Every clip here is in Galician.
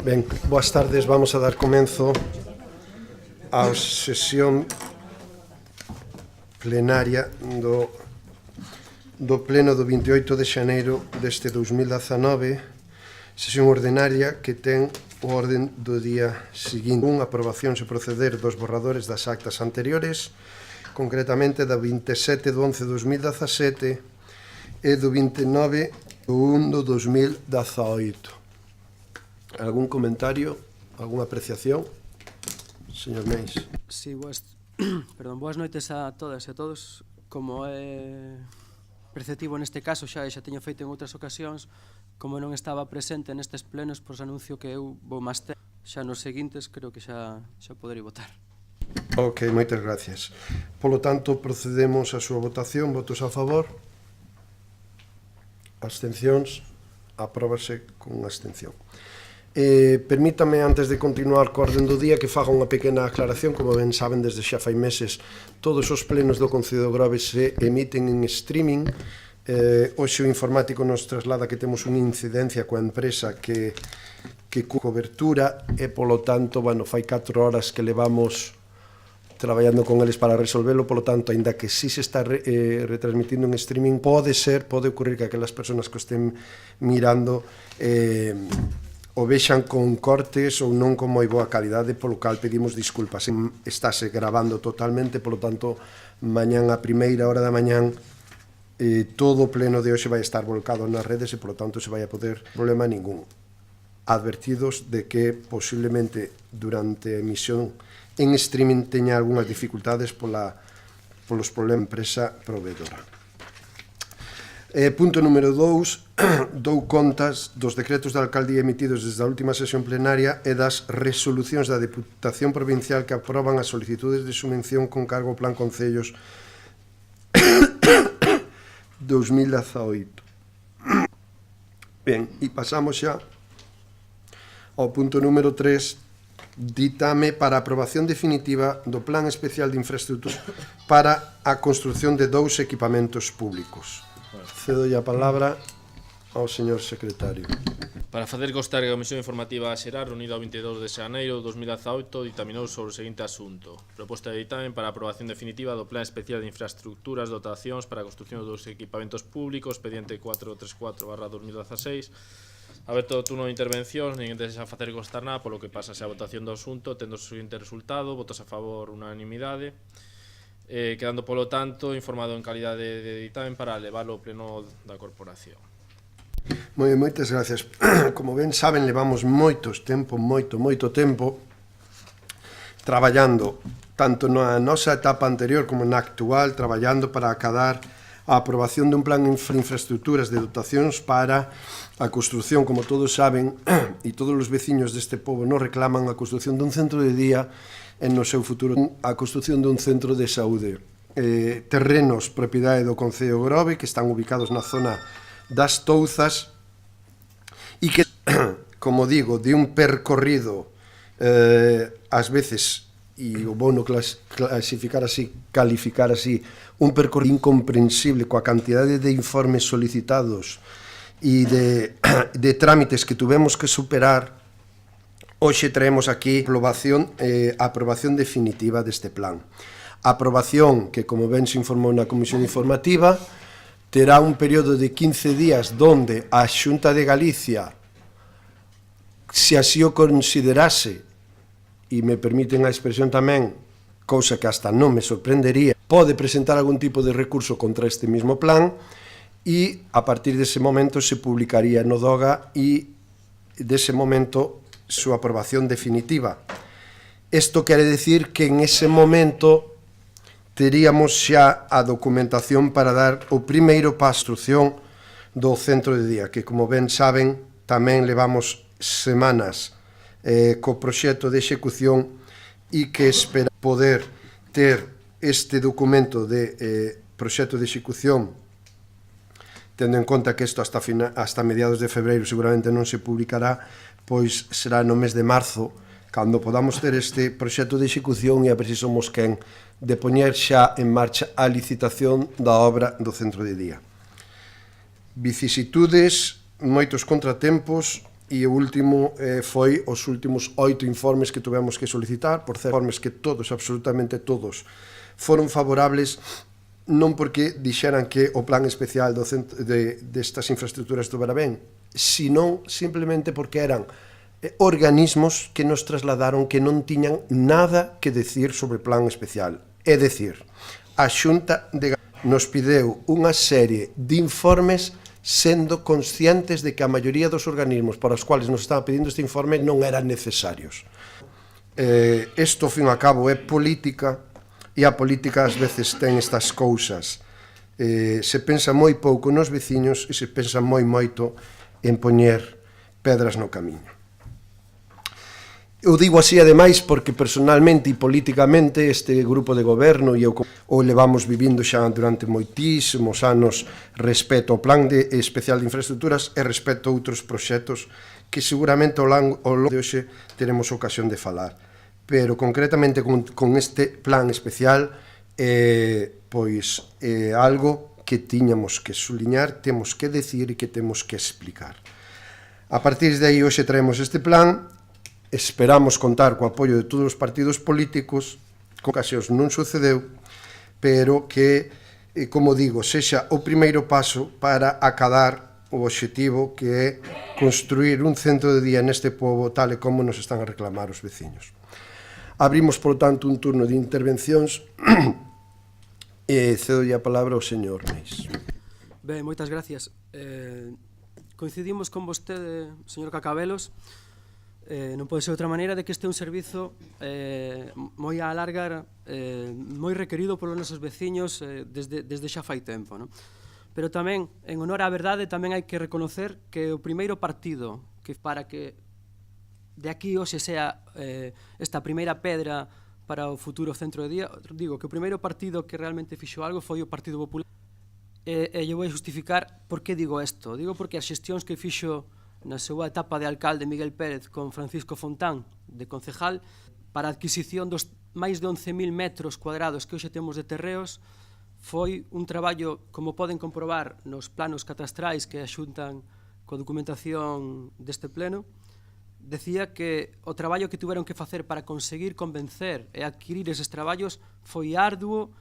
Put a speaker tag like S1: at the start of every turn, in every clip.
S1: Ben, boas tardes, vamos a dar comenzo á sesión plenaria do pleno do 28 de xaneiro deste 2019, sesión ordinaria que ten o orden do día seguinte. Aprobación se proceder dos borradores das actas anteriores, concretamente da 27 de 11 de 2017 e do 29 de 1 de 2018. Algún comentario, algunha apreciación? Señor Meis.
S2: Sí, boas noites a todas e a todos. Como é perceptivo neste caso, xa teño feito en outras ocasións, como non estaba presente nestes plenos, pois anuncio que eu vou máis tempo. Xa nos seguintes creo que xa poderei votar.
S1: Ok, moitas gracias. Polo tanto, procedemos á súa votación. Votos a favor? Abstencións? Apróbase con abstención. Permítame, antes de continuar co orden do día, que faga unha pequena aclaración. Como ben saben, desde xa fai meses todos os plenos do Concello de Grove se emiten en streaming. Hoxe o informático nos traslada que temos unha incidencia coa empresa que cobertura e, polo tanto, fai 4 horas que levamos traballando con eles para resolvelo. Polo tanto, aínda que si se está retransmitindo en streaming, pode ocurrir que aquelas persoas que estén mirando o vexan con cortes ou non con moi boa calidade, polo cal pedimos disculpas. Estáse grabando totalmente, polo tanto, mañán a primeira hora da mañán todo o pleno de hoxe vai estar volcado nas redes e, polo tanto, se vai a poder problema ningún. Advertidos de que posiblemente durante a emisión en streaming teña algunhas dificultades polos problemas da empresa proveedora. Punto número 2, dou contas dos decretos da alcaldía emitidos desde a última sesión plenaria e das resolucións da Deputación Provincial que aproban as solicitudes de subvención con cargo ao Plan Concellos 2018. Ben, e pasamos xa ao punto número 3, ditame para a aprobación definitiva do Plan Especial de Infraestructuras para a construción de 2 equipamentos públicos. Cedo a palabra ao señor secretario.
S3: Para facer constar que a Comisión Informativa Xeral, reunida o 22 de xaneiro de 2018, ditaminou sobre o seguinte asunto: proposta de ditamen para a aprobación definitiva do Plan Especial de Infraestructuras, dotacións para a construción de 2 equipamentos públicos, expediente 434/2016. Aberto o turno de intervencións, ninguén desexa facer constar nada, polo que pasa a votación do asunto, tendo o seguinte resultado: votos a favor, unanimidade. Quedando, polo tanto, informado en calidade de ditamen para leválo ao pleno da corporación.
S1: Moitas gracias. Como ben saben, levamos moito tempo traballando, tanto na nosa etapa anterior como na actual, traballando para acadar a aprobación dun plan de infraestructuras de dotacións para a construción, como todos saben, e todos os veciños deste pobo nos reclaman, a construción dun centro de día e no seu futuro a construción dun centro de saúde. Terrenos propiedade do Concello de Grove que están ubicados na zona das Touzas e que, como digo, de un percorrido ás veces, e o bono calificar así, un percorrido incomprensible coa cantidade de informes solicitados e de trámites que tuvemos que superar. Hoxe traemos aquí a aprobación definitiva deste plan. A aprobación que, como ben se informou na Comisión Informativa, terá un período de 15 días donde a Xunta de Galicia, se así o considerase, e me permiten a expresión tamén, cousa que hasta non me sorprendería, pode presentar algún tipo de recurso contra este mismo plan e a partir dese momento se publicaría no DOGA e dese momento súa aprobación definitiva. Isto quere decir que en ese momento teríamos xa a documentación para dar o primeiro paso a construción do centro de día, que, como ben saben, tamén levamos semanas co proxecto de execución e que espera poder ter este documento de proxecto de execución, tendo en conta que isto hasta mediados de febreiro seguramente non se publicará, pois será no mes de marzo cando podamos ter este proxecto de execución e a ver se somos quen de poñer xa en marcha a licitación da obra do centro de día. Vicisitudes, moitos contratempos e o último foi os últimos 8 informes que tuvemos que solicitar, por certo, informes que todos, absolutamente todos, foron favorables, non porque dixeran que o plan especial destas infraestructuras estuvera ben, sino simplemente porque eran organismos que nos trasladaron que non tiñan nada que decir sobre o plan especial. É dicir, a Xunta de Galicia nos pideu unha serie de informes sendo conscientes de que a maioría dos organismos para os quales nos estaba pedindo este informe non eran necesarios. Isto, ao fin e ao cabo, é política, e a política ás veces ten estas cousas. Se pensa moi pouco nos veciños e se pensa moi moito en poñer pedras no camiño. Eu digo así, ademais, porque personalmente e políticamente este grupo de goberno e eu o levamos vivindo xa durante moitísimos anos respecto ao plan especial de infraestructuras e respecto a outros proxectos que seguramente ao longo de hoxe teremos ocasión de falar. Pero concretamente con este plan especial pois é algo que tiñamos que suliñar, temos que decir e que temos que explicar. A partir de aí hoxe traemos este plan. Esperamos contar co apoio de todos os partidos políticos, con ocasións non sucedeu, pero que, como digo, sexa o primeiro paso para acadar o obxectivo que é construir un centro de día neste pobo tal e como nos están a reclamar os veciños. Abrimos, por tanto, un turno de intervencións e cedo a palabra ao señor Meis.
S2: Ben, moitas gracias. Coincidimos con vostede, señor Cacabelos. Non pode ser outra maneira de que este é un servizo moi a alargar, moi requerido polos nosos veciños desde xa fai tempo, non? Pero tamén, en honor á verdade, tamén hai que reconocer que o primeiro partido que para que de aquí hoxe sea esta primeira pedra para o futuro centro de día, digo que o primeiro partido que realmente fixo algo foi o Partido Popular, e eu vou justificar por que digo isto. Digo porque as xestións que fixo na súa etapa de alcalde Miguel Pérez con Francisco Fontán de concejal para a adquisición dos máis de 11.000 metros cuadrados que hoxe temos de terreos foi un traballo, como poden comprobar nos planos catastrais que axuntan coa documentación deste pleno. Decía que o traballo que tiveron que facer para conseguir convencer e adquirir eses traballos foi arduo,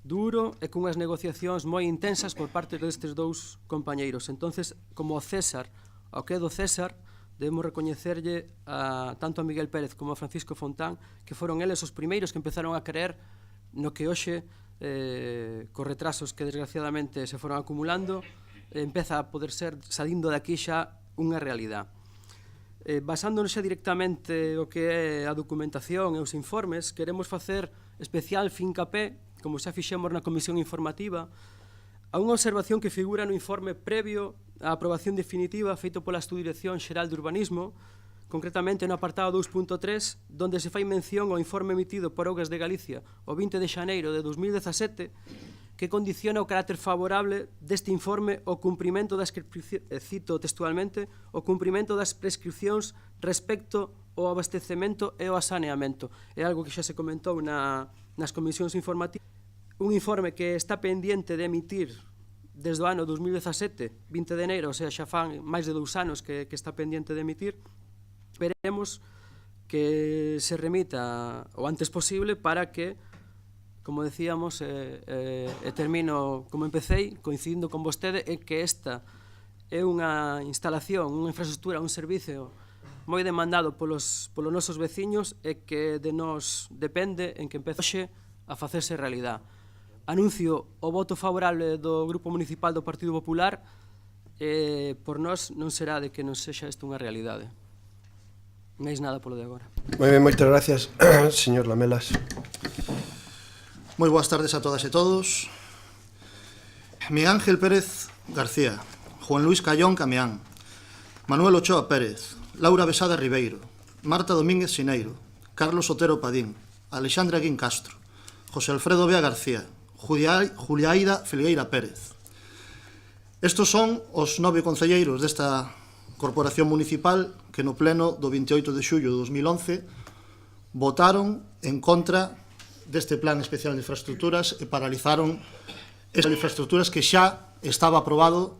S2: duro e cunhas negociacións moi intensas por parte destes dous compañeiros. Entonces, como o César, ao que é do César, debemos recoñecerlle tanto a Miguel Pérez como a Francisco Fontán que foron eles os primeiros que empezaron a creer no que hoxe, cos retrasos que desgraciadamente se foron acumulando, empeza a poder ser, salindo de aquí xa, unha realidade. Basándonos xa directamente o que é a documentación e os informes, queremos facer especial fincapé, como xa fixemos na comisión informativa, a unha observación que figura no informe previo á aprobación definitiva feito pola Subdirección Xeral de Urbanismo, concretamente no apartado 2.3, donde se fai mención ao informe emitido por Augas de Galicia o 20 de xaneiro de 2017, que condiciona o carácter favorable deste informe o cumprimento das, cito textualmente, o cumprimento das prescripcións respecto ao abastecemento e ao saneamento. É algo que xa se comentou nas comisións informativas. Un informe que está pendiente de emitir desde o ano 2017, 20 de enero, ou sea, xa fan máis de 2 anos que está pendiente de emitir. Esperemos que se remita o antes posible para que, como decíamos, termino como empecéi, coincidindo con vostede, é que esta é unha instalación, unha infraestructura, un servicio moi demandado polos nosos veciños e que de nós depende en que empece hoxe a facerse realidade. Anuncio o voto favorable do Grupo Municipal do Partido Popular e por nós non será de que non sexa isto unha realidade. Non hai nada polo de agora.
S1: Moi ben, moitas gracias, señor Lamelas.
S4: Moi boas tardes a todas e todos. Miguel Ángel Pérez García, Juan Luis Callón Camián, Manuel Ochoa Pérez, Laura Besada Ribeiro, Marta Domínguez Sineiro, Carlos Otero Padín, Alexandra Guín Castro, José Alfredo Bea García, Juliaída Filgueira Pérez. Estos son os 9 concelleiros desta corporación municipal que no pleno do 28 de xullo de 2011 votaron en contra deste plan especial de infraestructuras e paralizaron estas infraestructuras que xa estaba aprobado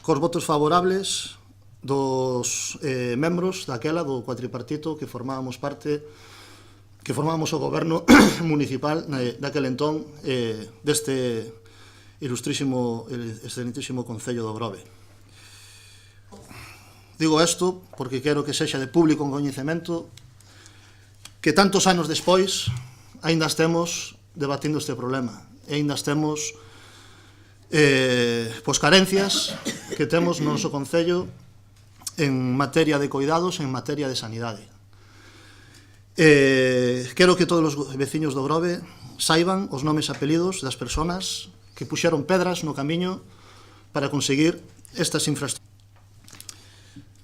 S4: cos votos favorables dos membros daquela do cuatripartito que formábamos parte, que formábamos o goberno municipal daquel entón deste ilustrísimo, excelentísimo Concello do Grove. Digo isto porque quero que sexa de público coñecemento que tantos anos despois aínda estemos debatindo este problema e aínda estemos pois carencias que temos no noso Concello en materia de cuidados, en materia de sanidade. Quero que todos os veciños do Grove saiban os nomes e apelidos das persoas que puxeron pedras no camiño para conseguir estas infraestructuras.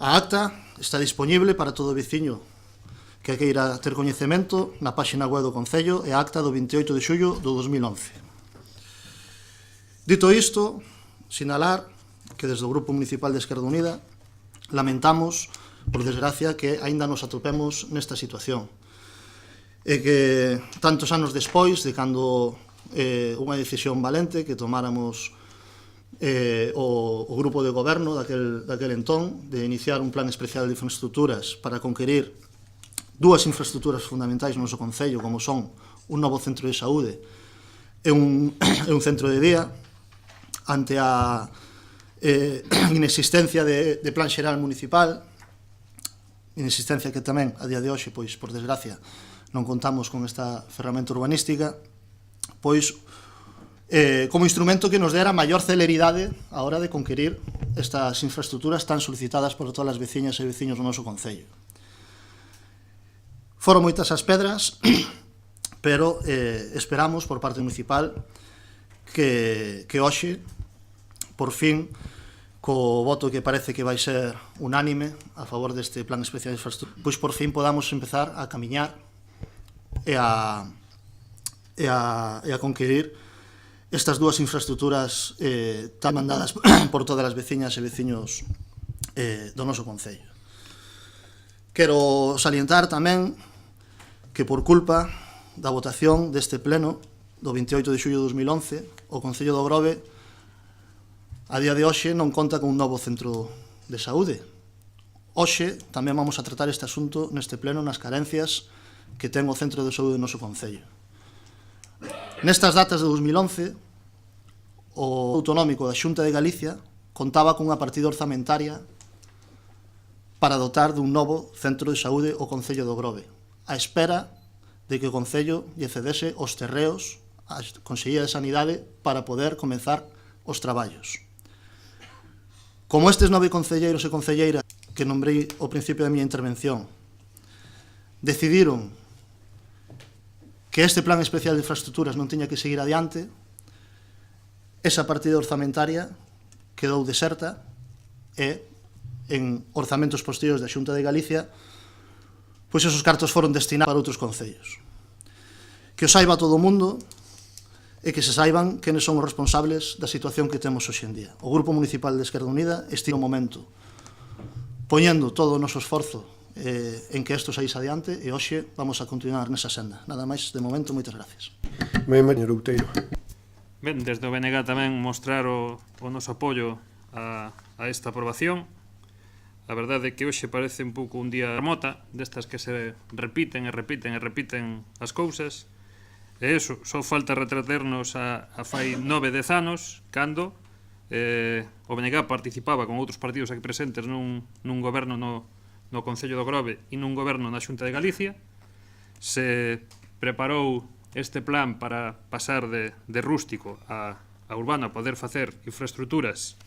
S4: A acta está disponible para todo veciño que queira ter coñecemento na páxina web do Concello e a acta do 28 de xullo do 2011. Dito isto, sinalar que desde o Grupo Municipal de Esquerda Unida lamentamos, por desgracia, que aínda nos atopemos nesta situación e que tantos anos despois de cando unha decisión valente que tomáramos o grupo de goberno daquel entón de iniciar un plan especial de infraestructuras para conquerir dúas infraestructuras fundamentais no noso Concello, como son un novo centro de saúde e un centro de día, ante a inexistencia de plan xeral municipal, inexistencia que tamén, a día de hoxe, pois, por desgracia, non contamos con esta ferramenta urbanística, pois, como instrumento que nos dera maior celeridade a hora de conquerir estas infraestructuras tan solicitadas por todas as veciñas e veciños do noso Concello. Foron moitas as pedras, pero esperamos por parte municipal que hoxe, por fin, co voto que parece que vai ser unánime a favor deste plan especial de infraestructura, pois por fin podamos empezar a camiñar e a conquerir estas dúas infraestructuras tan mandadas por todas as veciñas e veciños do noso Concello. Quero salientar tamén que por culpa da votación deste pleno do 28 de xullo de 2011, o Concello do Grove a día de hoxe non conta con un novo centro de saúde. Hoxe tamén vamos a tratar este asunto neste pleno nas carencias que ten o centro de saúde do noso Concello. Nestas datas de 2011, o autonómico da Xunta de Galicia contaba cunha partida orzamentaria para dotar dun novo centro de saúde o Concello do Grove, a espera de que o Concello lle cedese os terreos á Consellería de Sanidade para poder comenzar os traballos. Como estes 9 concelleiros e concelleiras que nombrei ao principio da miña intervención decidiron que este plan especial de infraestructuras non tiña que seguir adiante, esa partida orzamentaria quedou deserta e en orzamentos posteriores da Xunta de Galicia pois esos cartos foron destinados para outros concellos. Que o saiba todo o mundo e que se saiban quenes son os responsables da situación que temos hoxe en día. O Grupo Municipal de Esquerda Unida estivo no momento poñendo todo o noso esforzo en que isto saíse adiante e hoxe vamos a continuar nesa senda. Nada máis, de momento, moitas gracias.
S1: Señor Outeiro.
S5: Ben, desde o BNG tamén mostrar o noso apoio a esta aprobación. A verdade é que hoxe parece un pouco un día remota, destas que se repiten e repiten e repiten as cousas. E iso, só falta retraternos a fai 9-10 anos, cando o BNG participaba con outros partidos aquí presentes nun goberno no Concello do Grove e nun goberno na Xunta de Galicia. Se preparou este plan para pasar de rústico a urbano, a poder facer infraestructuras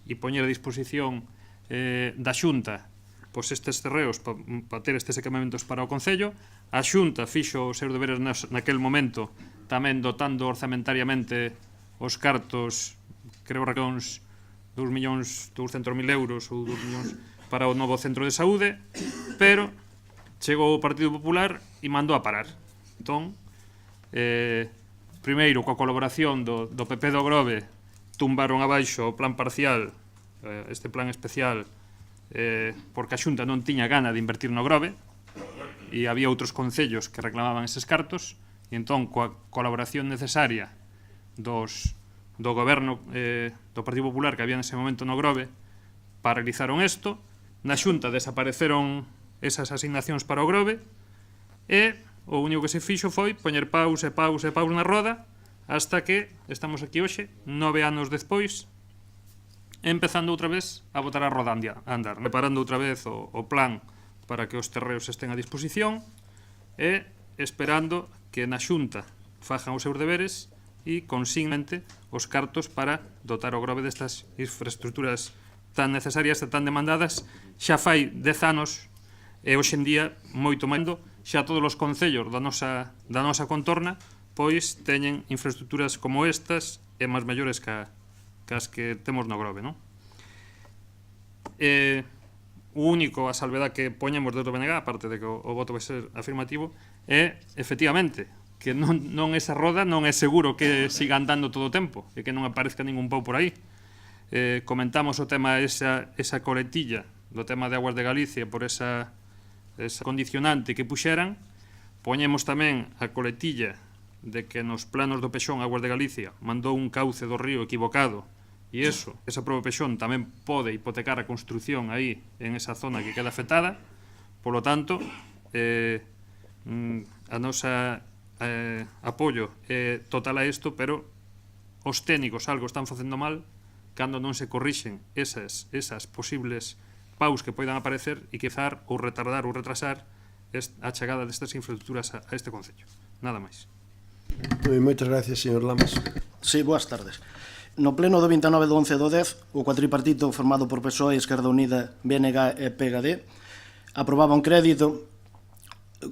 S5: e poñer a disposición da Xunta pois estes terreos para ter estes equipamentos para o Concello. A Xunta fixo os seus deberes naquel momento, tamén dotando orzamentariamente os cartos, creo que uns 2.200.000 euros ou 2 millóns para o novo centro de saúde, pero chegou o Partido Popular e mandou a parar. Entón, primeiro, coa colaboración do PP do Grove, tumbaron abaixo o plan parcial, este plan especial, porque a Xunta non tiña gana de invertir no Grove e había outros concellos que reclamaban eses cartos, e entón, coa colaboración necesaria do goberno do Partido Popular que había nese momento no Grove, paralizaron isto na Xunta desapareceron esas asignacións para o Grove e o único que se fixo foi poñer paus e paus e paus na roda hasta que estamos aquí hoxe, 9 anos despois, empezando outra vez a botar a roda a andar, preparando outra vez o plan para que os terreos estén a disposición e esperando que na Xunta fajan os seus deberes e consignamente os cartos para dotar o Grove destas infraestructuras tan necesarias e tan demandadas xa fai 10 anos e hoxe en día moito máis xa todos os concellos da nosa contorna pois teñen infraestructuras como estas e máis mellores que as que temos no Grove, non? O único a salvedad que poñemos desde o BNG, aparte de que o voto vai ser afirmativo, é, efectivamente, que non esa roda non é seguro que siga andando todo o tempo e que non aparezca ningún pau por aí. Comentamos o tema esa coletilla do tema de Aguas de Galicia por esa condicionante que puxeran. Poñemos tamén a coletilla de que nos planos do Pexón Aguas de Galicia mandou un cauce do río equivocado e esa prova Pexón tamén pode hipotecar a construción aí en esa zona que queda afectada. Por lo tanto, a nosa apoio é total a isto, pero os técnicos algo están facendo mal cando non se corrixen esas posibles paus que poidan aparecer e quizar ou retardar ou retrasar a chegada destas infraestructuras a este concello. Nada máis.
S1: Moitas gracias, señor Lamas.
S4: Sí, boas tardes. No pleno do 29 do 11 do 10, o cuatripartito formado por PSOE, Esquerda Unida, BNG e PGD aprobaba un crédito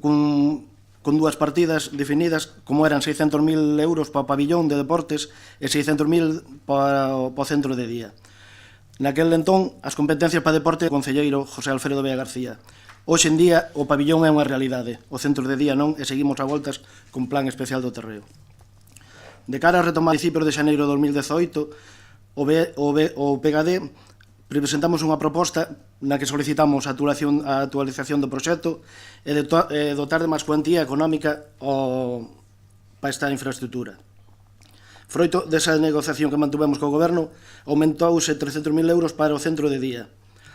S4: con dúas partidas definidas como eran 600.000 euros para o pabillón de deportes e 600.000 para o centro de día. Naquel entón, as competencias para deporte do concelleiro José Alfredo Bea García. Hoxe en día, o pabillón é unha realidade, o centro de día non, e seguimos a voltas con plan especial do terreo. De cara a retomar principios de xaneiro de 2018, o PGD presentamos unha proposta na que solicitamos a actualización do proxecto e dotar de máis cuantía económica para esta infraestructura. Froito desa negociación que mantuvemos co Goberno, aumentouse 300.000 euros para o centro de día.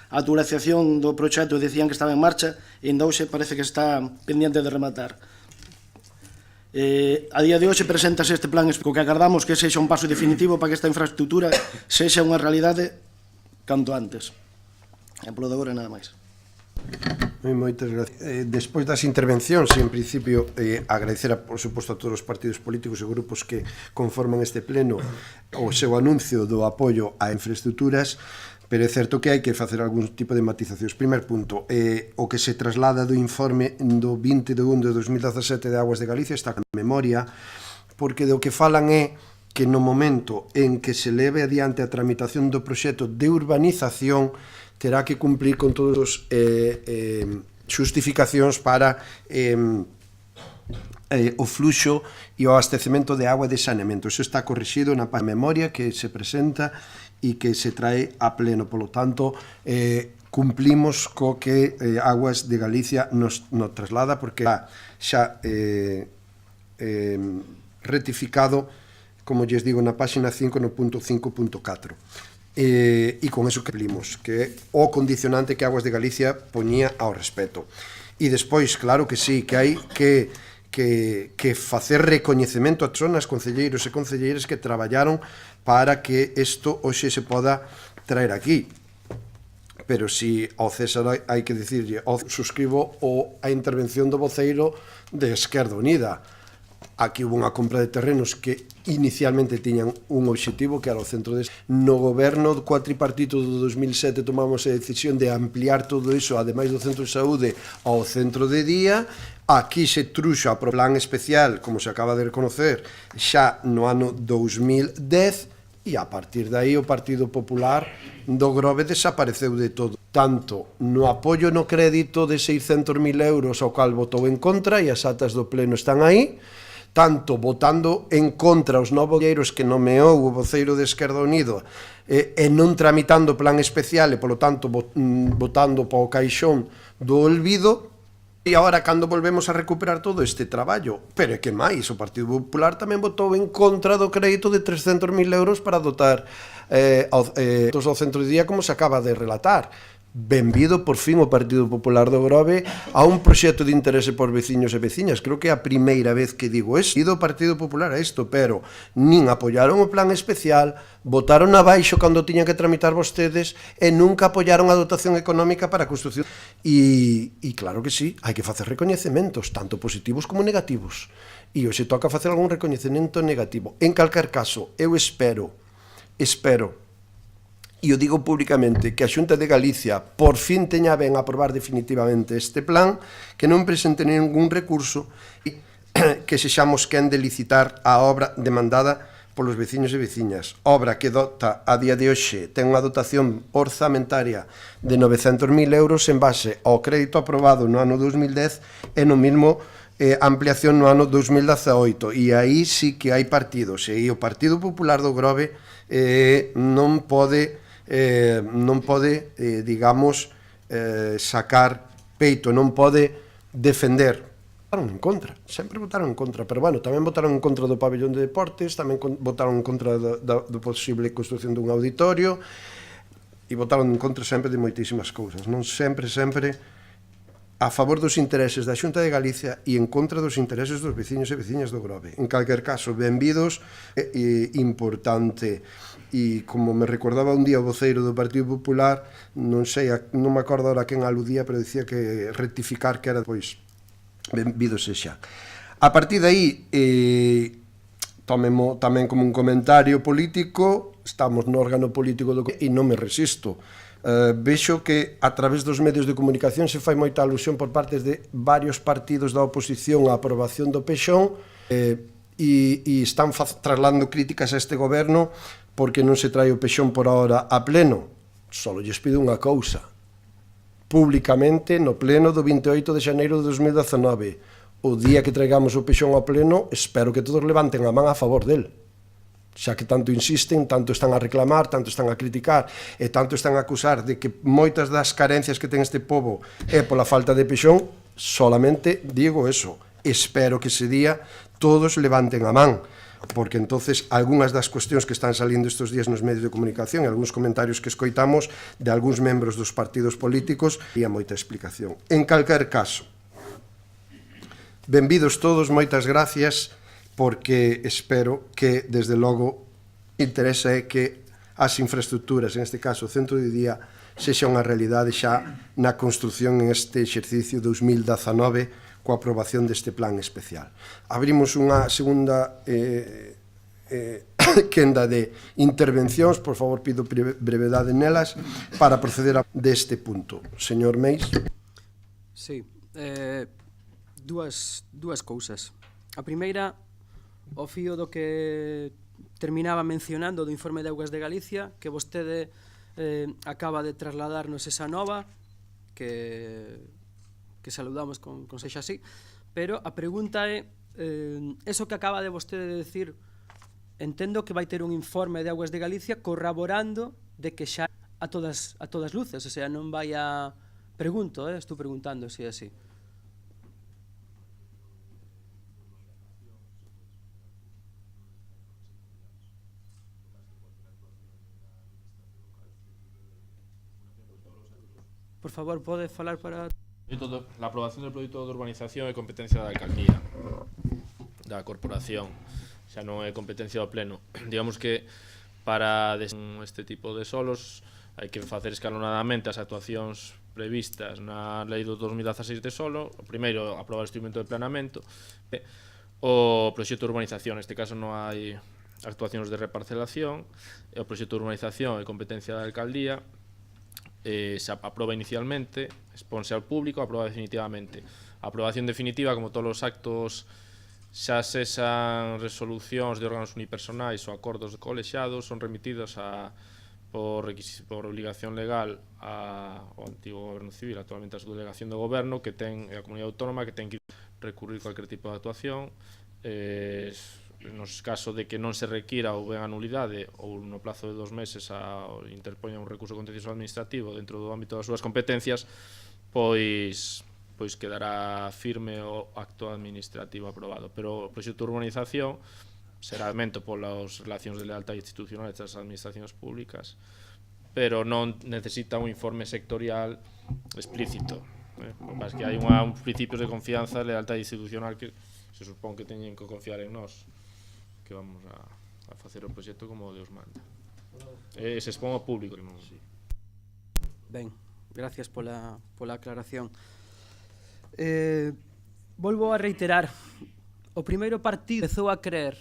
S4: A actualización do proxecto dicían que estaba en marcha e ainda hoxe parece que está pendiente de rematar. A día de hoxe preséntase este plan co que agardamos que sexa un paso definitivo para que esta infraestructura sexa unha realidade canto antes. E polo de agora nada máis.
S1: Moitas gracias. Despois das intervencións, en principio, agradecer, por suposto, a todos os partidos políticos e grupos que conforman este pleno o seu anuncio do apoio a infraestructuras, pero é certo que hai que facer algún tipo de matizacións. Primer punto, o que se traslada do informe do 20 de 1 de 2017 de Aguas de Galicia está na memoria, porque do que falan é que no momento en que se leve adiante a tramitación do proxecto de urbanización terá que cumplir con todos os xustificacións para o fluxo e o abastecemento de agua de saneamento. Iso está corrixido na memoria que se presenta e que se trae a pleno. Polo tanto, cumplimos co que Aguas de Galicia nos traslada, porque xa rectificado, como lles digo, na páxina 5 no punto 5.4. E con eso que cumplimos, que é o condicionante que Aguas de Galicia poñía ao respeto. E despois, claro que sí, que hai que facer recoñecemento a zonas, concelleiros e concelleiras que traballaron para que isto hoxe se poda traer aquí. Pero si ao César hai que dicirlle, suscribo a intervención do voceiro de Esquerda Unida. Aquí hubo unha compra de terrenos que inicialmente tiñan un obxectivo que era o centro de... No goberno do cuatripartito do 2007 tomamos a decisión de ampliar todo iso, ademais do centro de saúde, ao centro de día. Aquí se truxo a plan especial, como se acaba de reconocer, xa no ano 2010, e a partir de aí o Partido Popular do Grove desapareceu de todo. Tanto no apoio no crédito de 600.000 euros ao cal votou en contra, e as atas do pleno están aí, tanto votando en contra os novos concelleiros que nomeou o voceiro de Esquerda Unida e non tramitando plan especial e, polo tanto, votando para o caixón do olvido. E agora, cando volvemos a recuperar todo este traballo, pero é que máis, o Partido Popular tamén votou en contra do crédito de 300.000 euros para dotar ao centro de día, como se acaba de relatar. benvido por fin o Partido Popular do Grove a un proxecto de interese por veciños e veciñas. Creo que é a primeira vez que digo isto. Ido o Partido Popular a isto, pero nin apoyaron o plan especial, votaron abaixo cando tiñan que tramitar vostedes e nunca apoyaron a dotación económica para a construcción. E claro que sí, hai que facer recoñecementos, tanto positivos como negativos. E hoxe toca facer algún recoñecemento negativo. En calquer caso, eu espero, e o digo públicamente, que a Xunta de Galicia por fin teña ben aprobar definitivamente este plan, que non presente ningún recurso e que sexamos quen de licitar a obra demandada polos veciños e veciñas. Obra que dota a día de hoxe ten unha dotación orzamentaria de 900.000 euros en base ao crédito aprobado no ano 2010 e no mesmo ampliación no ano 2018. E aí sí que hai partidos, e o Partido Popular do Grove non pode digamos, sacar peito, non pode defender. Votaron en contra, sempre votaron en contra, pero bueno, tamén votaron en contra do pabellón de deportes, tamén votaron en contra do posible construción dun auditorio, e votaron en contra sempre de moitísimas cousas, non sempre a favor dos intereses da Xunta de Galicia e en contra dos intereses dos veciños e veciñas do Grove. En calquer caso, benvidos, importante. E como me recordaba un día o voceiro do Partido Popular, non sei, non me acordo ahora quen aludía, pero dicía que rectificar que era depois benvidos xa. A partir de aí, tómemo tamén como un comentario político, estamos no órgano político do e non me resisto. Vexo que a través dos medios de comunicación se fai moita alusión por parte de varios partidos da oposición á aprobación do Pexón e están trasladando críticas a este goberno porque non se trae o Pexón por ahora a pleno. Só lles pido unha cousa. Públicamente, no pleno do 28 de xaneiro de 2019, o día que traigamos o Pexón ao pleno, espero que todos levanten a man a favor del. Xa que tanto insisten, tanto están a reclamar, tanto están a criticar e tanto están a acusar de que moitas das carencias que ten este pobo é pola falta de Pexón, solamente digo eso. Espero que ese día todos levanten a man, porque entonces algunhas das cuestións que están salindo estes días nos medios de comunicación e algúns comentarios que escoitamos de algúns membros dos partidos políticos e a moita explicación. En calquer caso, benvidos todos, moitas gracias, porque espero que, desde logo, interesa é que as infraestructuras, en este caso o centro de día, sexa unha realidade xa na construción en este exercicio 2019 coa aprobación deste plan especial. Abrimos unha segunda quenda de intervencións, por favor, pido brevedade nelas, para proceder deste punto. Señor Meis.
S2: Sí, dúas cousas. A primeira, ao fío do que terminaba mencionando do informe de Augas de Galicia, que vostede acaba de trasladarnos esa nova, que saludamos con sexa así, pero a pregunta é, eso que acaba de vostede de decir, entendo que vai ter un informe de Augas de Galicia corroborando de que xa a todas luces, o sea, non vai a... Pregunto, estou preguntando se é así. Por favor, pode falar para...
S3: La aprobación del proyecto de urbanización é competencia da alcaldía, da corporación, xa non é competencia do pleno. Digamos que para este tipo de solos hai que facer escalonadamente as actuacións previstas na lei do 2016 de solo. O primeiro, aprobar o instrumento de planeamento, o proxecto de urbanización, neste caso non hai actuacións de reparcelación, e o proxecto de urbanización é competencia da alcaldía. Se aproba inicialmente, exponse ao público, aproba definitivamente. A aprobación definitiva, como todos os actos, xa sesan resolucións de órganos unipersonais ou acordos de colexiados, son remitidos por obligación legal ao antigo goberno civil, actualmente a subdelegación do goberno, que ten a comunidade autónoma, que ten que recurrir cualquier tipo de actuación. Nos caso de que non se requira ou ben a nulidade ou no plazo de 2 meses interpoña un recurso contencioso administrativo dentro do ámbito das súas competencias, pois quedará firme o acto administrativo aprobado. Pero o proxecto de urbanización será mento polas relacións de lealtade institucional das administracións públicas, pero non necesita un informe sectorial explícito. O que pasa é que hai uns principios de confianza e lealtade institucional que se supón que teñen que confiar en nós, que vamos a facer o proxecto como Deus manda. E se expón ao público. Non...
S2: Ben, gracias pola aclaración. Volvo a reiterar, o primeiro partido empezou a creer,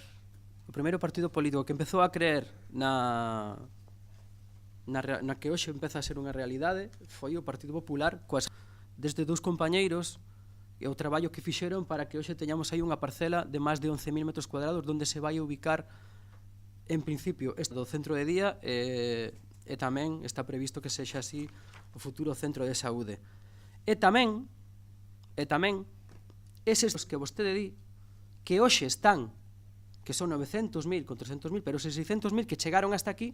S2: o primeiro partido político que empezou a creer na que hoxe empeza a ser unha realidade foi o Partido Popular, desde dous compañeiros e o traballo que fixeron para que hoxe teñamos aí unha parcela de máis de 11.000 metros cuadrados onde se vai ubicar en principio este do centro de día e tamén está previsto que sexa así o futuro centro de saúde. E tamén eses que vostede di que hoxe están, que son 900.000 con 300.000, pero eses 600.000 que chegaron hasta aquí,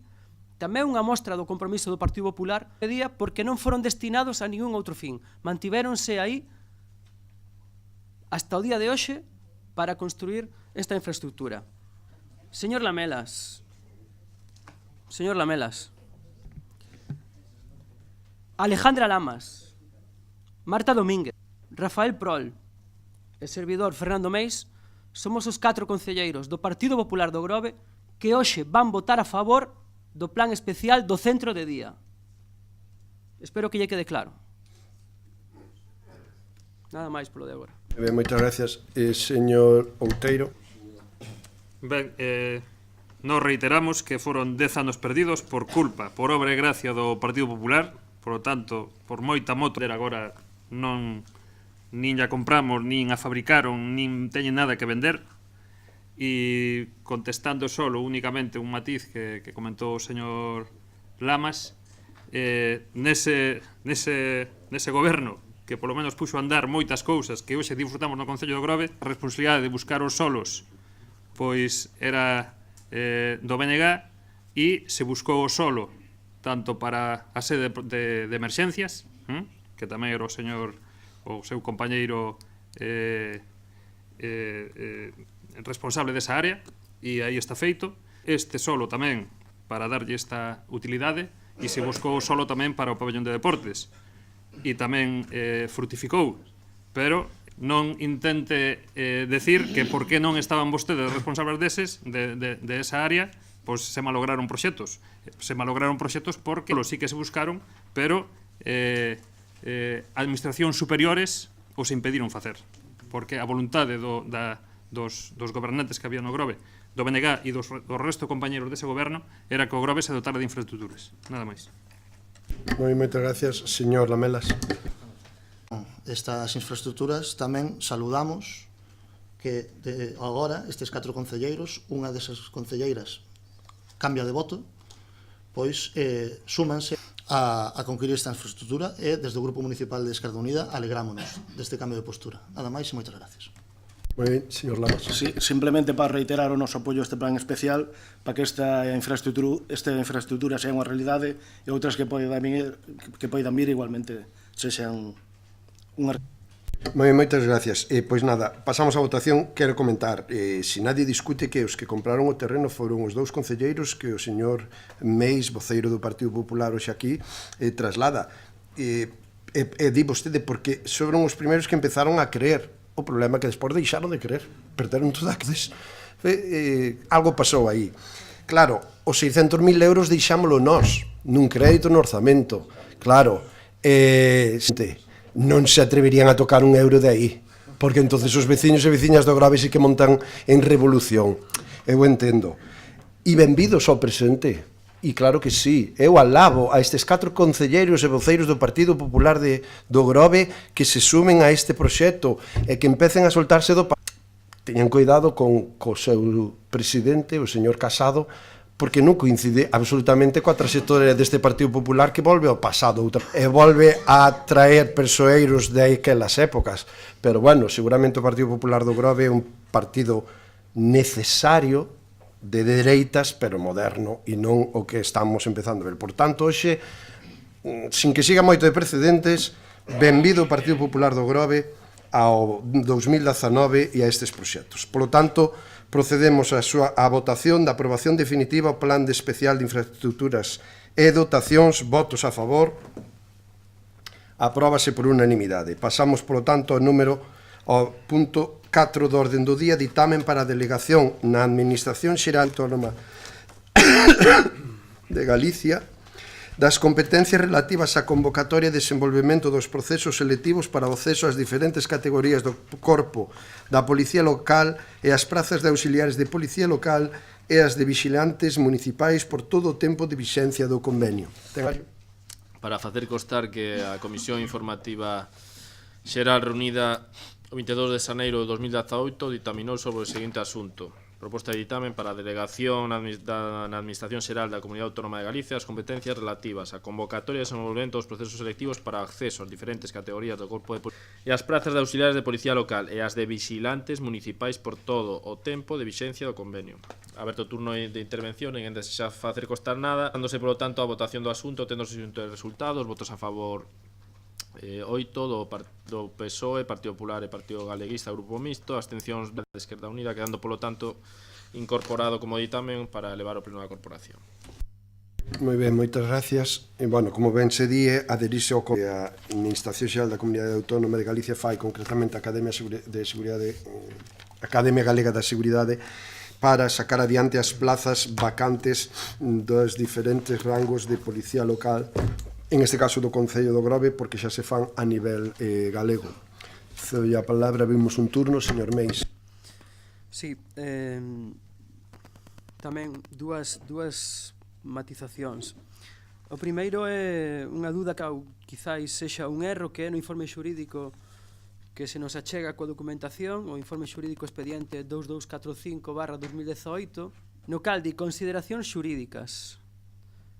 S2: tamén unha mostra do compromiso do Partido Popular día porque non foron destinados a ningún outro fin. Mantivéronse aí hasta o día de hoxe para construir esta infraestructura. Señor Lamelas, Alejandra Lamas, Marta Domínguez, Rafael Prol e servidor Fernando Meis somos os 4 concelleiros do Partido Popular do Grove que hoxe van votar a favor do plan especial do centro de día. Espero que lle quede claro. Nada máis polo de agora.
S1: Ben, moitas gracias. Señor Outeiro.
S5: Ben, nos reiteramos que foron 10 anos perdidos por culpa, por obra e gracia do Partido Popular, por lo tanto, por moita moto agora non nin a compramos, nin a fabricaron, nin teñen nada que vender. E contestando solo únicamente un matiz que comentou o señor Lamas, nese goberno que polo menos puxo a andar moitas cousas que hoxe disfrutamos no Concello do Grove, a responsabilidade de buscar os solos pois era do BNG e se buscou o solo tanto para a sede de emerxencias, que tamén era o seu compañeiro responsable desa área, e aí está feito. Este solo tamén para darlle esta utilidade, e se buscou solo tamén para o pabellón de deportes, e tamén frutificou, pero non intente decir que por que non estaban vostedes responsables de esa área, pois se malograron proxectos. Se malograron proxectos porque sí que se buscaron, pero administracións superiores os impediron facer, porque a voluntade dos gobernantes que había no Grove, do BNG e do resto de compañeros dese goberno era que o Grove se dotara de infraestructuras. Nada máis.
S1: Moitas gracias, señor Lamelas.
S4: Estas infraestructuras tamén saludamos que agora estes 4 concelleiros, unha desas concelleiras cambia de voto, pois súmanse a conquistir esta infraestructura e desde o Grupo Municipal de Esquerda Unida alegrámonos deste cambio de postura. Nada máis e moitas gracias.
S1: Moi ben, señor Lamas.
S6: Sí, simplemente para reiterar o noso apoio a este plan especial para que esta infraestructura sea unha realidade e outras que poidan vir igualmente sexan unha...
S1: Moitas gracias. Pois nada, pasamos á votación. Quero comentar, se nadie discute que os que compraron o terreno foron os 2 concelleiros que o señor Meis, voceiro do Partido Popular hoxe aquí, traslada. Di vostede, porque foron os primeiros que empezaron a creer. O problema é que despois deixaron de creer, perderon todo acceso. Algo pasou aí. Claro, os 600.000 euros deixámoslo nós, nun crédito no orzamento. Claro, non se atreverían a tocar un euro de aí, porque entonces os veciños e veciñas do Grove sí que montan en revolución. Eu entendo. E benvidos ao presente. E claro que sí, eu alabo a estes 4 concelleiros e voceiros do Partido Popular do Grove que se sumen a este proxecto e que empecen a soltarse do... Teñan cuidado co seu presidente, o señor Casado, porque non coincide absolutamente coa trayectoria deste Partido Popular que volve ao pasado e volve a traer persoeiros de aquelas épocas. Pero, bueno, seguramente o Partido Popular do Grove é un partido necesario de dereitas, pero moderno, e non o que estamos empezando a ver. Por tanto, hoxe, sin que siga moito de precedentes, benvido o Partido Popular do Grove ao 2019 e a estes proxectos. Por lo tanto, procedemos á votación da aprobación definitiva ao Plan de Especial de Infraestructuras e dotacións, votos a favor, apróbase por unanimidade. Pasamos, polo tanto, ao punto 4 do orden do día, ditamen para a delegación na Administración Xeral Autónoma de Galicia das competencias relativas á convocatoria e desenvolvemento dos procesos selectivos para o acceso ás diferentes categorías do corpo da Policía Local e as prazas de auxiliares de Policía Local e as de vixilantes municipais por todo o tempo de vixencia do convenio.
S3: Para facer constar que a Comisión Informativa Xeral reunida o 22 de xaneiro de 2018 ditaminou sobre o seguinte asunto: proposta de ditamen para a delegación na Administración Xeral da Comunidade Autónoma de Galicia as competencias relativas a convocatoria e desenvolvemento dos procesos selectivos para acceso ás diferentes categorías do corpo de policía e as prazas de auxiliares de Policía Local e as de vixilantes municipais por todo o tempo de vixencia do convenio. Aberto o turno de intervención, ninguén desexa facer constar nada, dándose, polo tanto, a votación do asunto, tendo os seguintes resultados: votos a favor 8 do PSOE, Partido Popular e Partido Galeguista, Grupo Mixto, abstencións da Esquerda Unida, quedando, polo tanto, incorporado como ditamen para elevar o pleno da corporación.
S1: Moi ben, moitas gracias. E, bueno, como ben se die, aderirse ao a Administración Xeral da Comunidade Autónoma de Galicia fai, concretamente, a Academia Galega da Seguridade, para sacar adiante as plazas vacantes dos diferentes rangos de Policía Local, en este caso do Concello do Grove, porque xa se fan a nivel galego. Cedo a palabra, vimos un turno, señor Meis.
S2: Sí, tamén dúas matizacións. O primeiro é unha dúda que quizáis sexa un erro, que é no informe xurídico que se nos achega coa documentación, o informe xurídico expediente 2245/2018, no cal di consideracións xurídicas.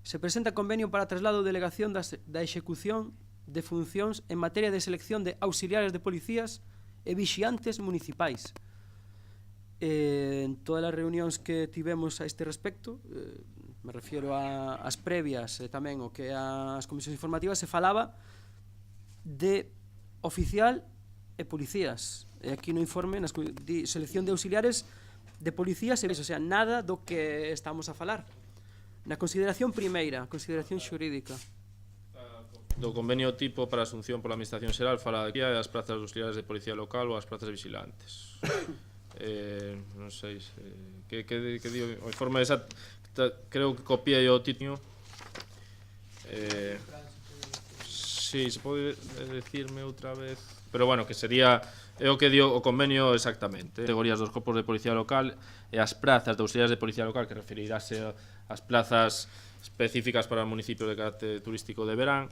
S2: Se presenta convenio para traslado de delegación da execución de funcións en materia de selección de auxiliares de policías e vixiantes municipais. En todas as reunións que tivemos a este respecto, me refiero ás previas e tamén o que as comisións informativas, se falaba de oficial e policías. E aquí no informe, di selección de auxiliares de policías, o sea, nada do que estamos a falar. Na consideración primeira, consideración xurídica.
S3: Do convenio tipo para a asunción pola Administración Xeral fala aquí as prazas de auxiliares de Policía Local ou as prazas de vigilantes. Non sei que digo, o informe creo que copiei o título. Si, se pode decirme outra vez, pero bueno, que sería é o que dio o convenio exactamente. Categorías dos corpos de Policía Local e as prazas de auxiliares de Policía Local, que referirase as plazas específicas para o municipio de carácter turístico de verán,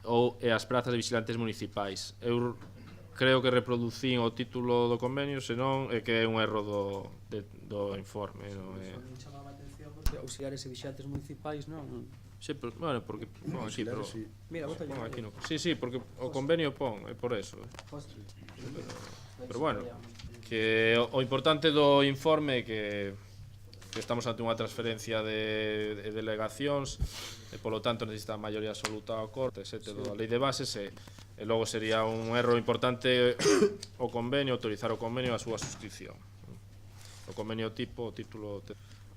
S3: ou as prazas de vigilantes municipais. Eu creo que reproducín o título do convenio, senón é que é un erro do informe.
S2: Me chamaba a atención porque auxiliares e vigilantes municipais, non?
S3: Sí, pero, bueno, porque pon aquí, pero
S2: mira, bota
S3: aquí no. Sí, porque o convenio pon, é por eso. Pero bueno, que o importante do informe é que estamos ante unha transferencia de delegacións e polo tanto necesita maioría absoluta ao corte, da lei de bases e logo sería un erro importante o convenio, autorizar o convenio a súa suscripción. O convenio tipo, o título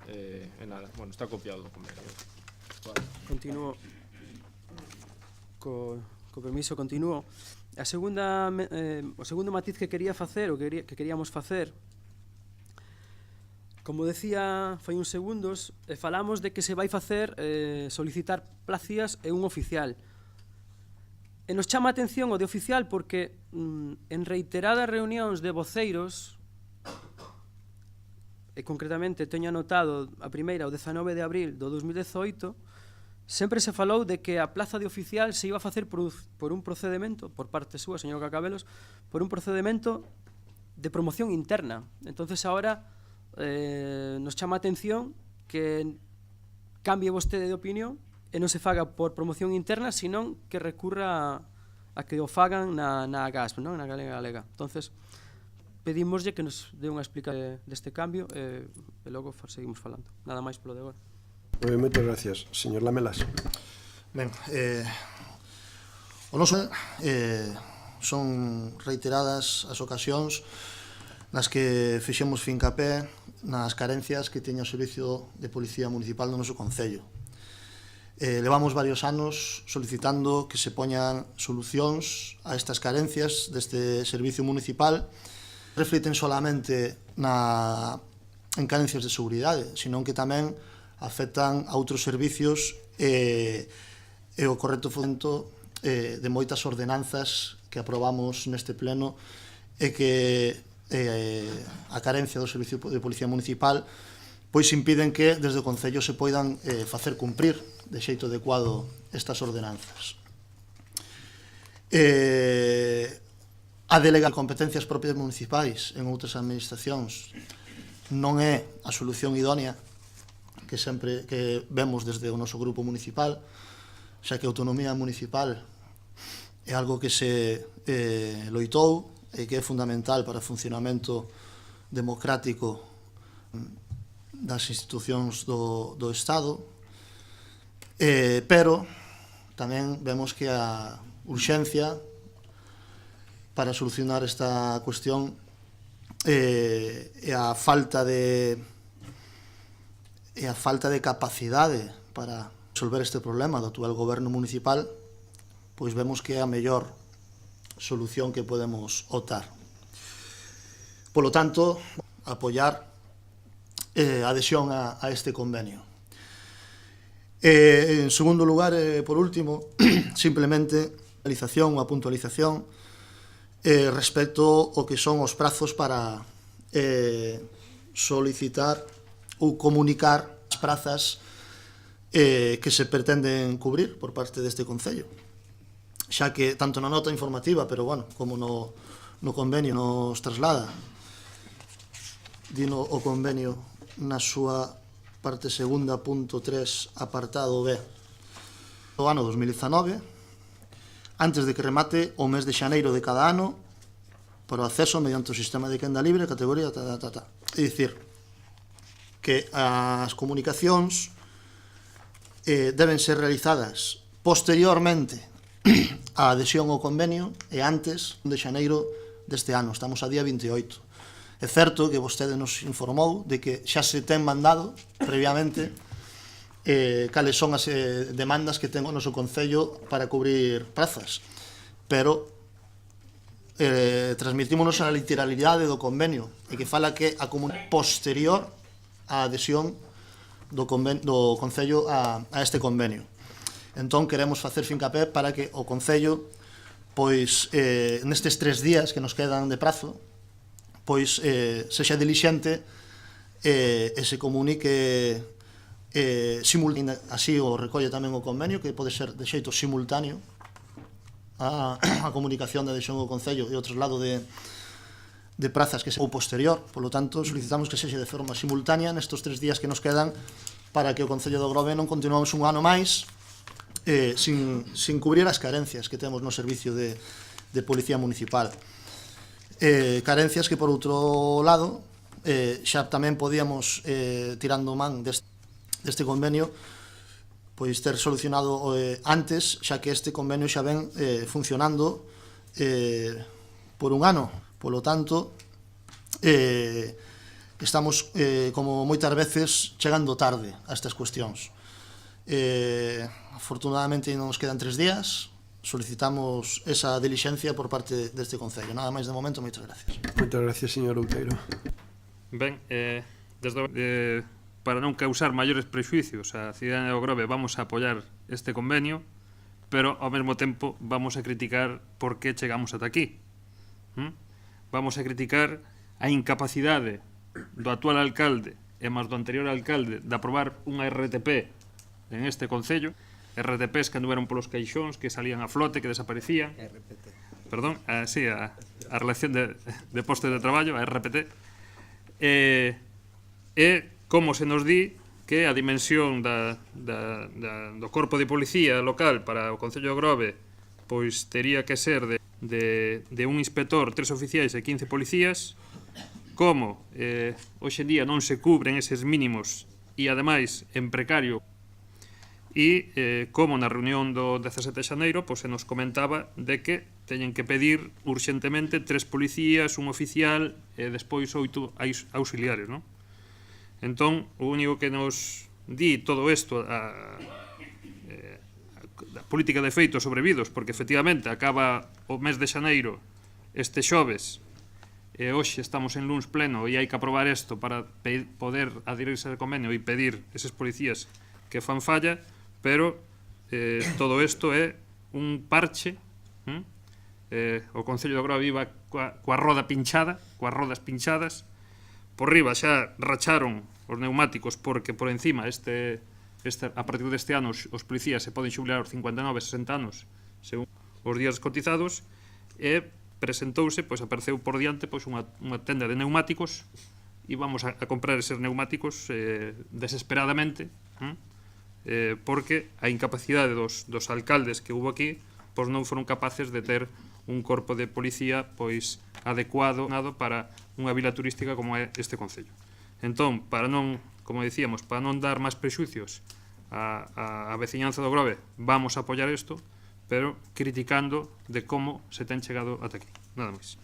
S3: e nada, bueno, está copiado o convenio.
S2: Continuo co permiso, continuo. O segundo matiz que quería facer, o que queríamos facer, como decía fai uns segundos, falamos de que se vai facer solicitar plazas e un oficial. E nos chama a atención o de oficial porque en reiteradas reunións de voceiros, e concretamente teño anotado a primeira o 19 de abril do 2018, sempre se falou de que a plaza de oficial se iba a facer por un procedimento, por parte súa, señor Cacabelos, por un procedimento de promoción interna. Entonces agora nos chama a atención que cambie vostede de opinión e non se faga por promoción interna, senón que recurra a que o fagan na GASP, na Galega. Entonces pedimoslle que nos dé unha explicación deste cambio e logo seguimos falando. Nada máis polo de agora.
S1: Moitas gracias. Señor Lamelas.
S4: Ben, o noso son reiteradas as ocasións nas que fixemos fincapé nas carencias que teña o Servicio de Policía Municipal no noso Concello. Levamos varios anos solicitando que se poñan solucións a estas carencias deste servicio municipal. Refliten solamente en carencias de seguridade, senón que tamén afectan a outros servicios e o correcto fomento de moitas ordenanzas que aprobamos neste pleno e que a carencia do servicio de policía municipal pois impiden que desde o Concello se poidan facer cumprir de xeito adecuado estas ordenanzas. A delegar competencias propias municipais en outras administracións non é a solución idónea que sempre que vemos desde o noso grupo municipal, xa que a autonomía municipal é algo que se loitou e que é fundamental para o funcionamento democrático das institucións do Estado, pero tamén vemos que a urxencia para solucionar esta cuestión e a falta de capacidade para resolver este problema do actual goberno municipal, pois vemos que é a mellor solución que podemos optar. Polo tanto, apoiar a adhesión a este convenio. En segundo lugar, por último, simplemente unha puntualización respecto ao que son os prazos para solicitar ou comunicar as prazas que se pretenden cubrir por parte deste Concello. Xa que tanto na nota informativa, pero bueno, como no convenio nos traslada, dino o convenio na súa parte segunda, punto 3, apartado B, do ano 2019, antes de que remate o mes de xaneiro de cada ano, para o acceso mediante o sistema de quenda libre, categoría, É dicir, que as comunicacións deben ser realizadas posteriormente á adhesión ao convenio e antes de xaneiro deste ano. Estamos a día 28. É certo que vostede nos informou de que xa se ten mandado previamente cales son as demandas que ten o noso Concello para cubrir prazas, pero transmitímonos a literalidade do convenio e que fala que a comunicación posterior á adhesión do Concello a este convenio. Entón, queremos facer fincapé para que o Concello, pois, nestes 3 días que nos quedan de prazo, pois sexa dilixente e se comunique así o recolle tamén o convenio, que pode ser de xeito simultáneo a comunicación de adhesión ao Concello e o traslado de prazas que se ou posterior. Por lo tanto, solicitamos que sexa de forma simultánea nestes 3 días que nos quedan para que o Concello do Grove non continuamos un ano máis sin cubrir as carencias que temos no servicio de Policía Municipal. Carencias que, por outro lado, xa tamén podíamos, tirando man deste convenio, pois ter solucionado antes, xa que este convenio xa ven funcionando por un ano. Polo tanto, estamos, como moitas veces, chegando tarde a estas cuestións. Afortunadamente nos quedan 3 días. Solicitamos esa dilixencia por parte deste Concello. Nada máis de momento, moitas gracias.
S1: Moitas gracias, señor Outeiro.
S5: Ben, para non causar maiores prexuicios a cidadanía do Grove, vamos a apoiar este convenio, pero ao mesmo tempo vamos a criticar por que chegamos ata aquí. Vamos a criticar a incapacidade do actual alcalde e máis do anterior alcalde de aprobar unha RTP en este Concello, RTPs que anduveron polos caixóns, que salían a flote, que desaparecían. Perdón, sí, a relación de postos de traballo, a RPT. E como se nos di que a dimensión do corpo de policía local para o Concello de Grove pois tería que ser de un inspector, 3 oficiais e 15 policías, como hoxe en día non se cubren eses mínimos e ademais en precario, e como na reunión do 17 de xaneiro pois se nos comentaba de que teñen que pedir urxentemente 3 policías, un oficial e despois 8 auxiliares, non? Entón, o único que nos di todo isto política de efeitos sobrevidos, porque efectivamente acaba o mes de xaneiro este xoves, e hoxe estamos en luns pleno e hai que aprobar isto para poder adherirse ao convenio e pedir eses policías que fan falla, pero todo isto é un parche. O Concello de Grove iba coa roda pinchada, coas rodas pinchadas, por riba xa racharon os neumáticos porque por encima a partir deste ano os policías se poden xubilar aos 59 e 60 anos según os días cotizados, e presentouse, apareceu por diante unha tenda de neumáticos e vamos a comprar eses neumáticos desesperadamente, porque a incapacidade dos alcaldes que hubo aquí non foron capaces de ter un corpo de policía adecuado para unha vila turística como é este Concello. Entón, como dicíamos, para non dar máis prexuicios a veciñanza do Grove, vamos a apoiar isto, pero criticando de como se ten chegado ata aquí. Nada máis.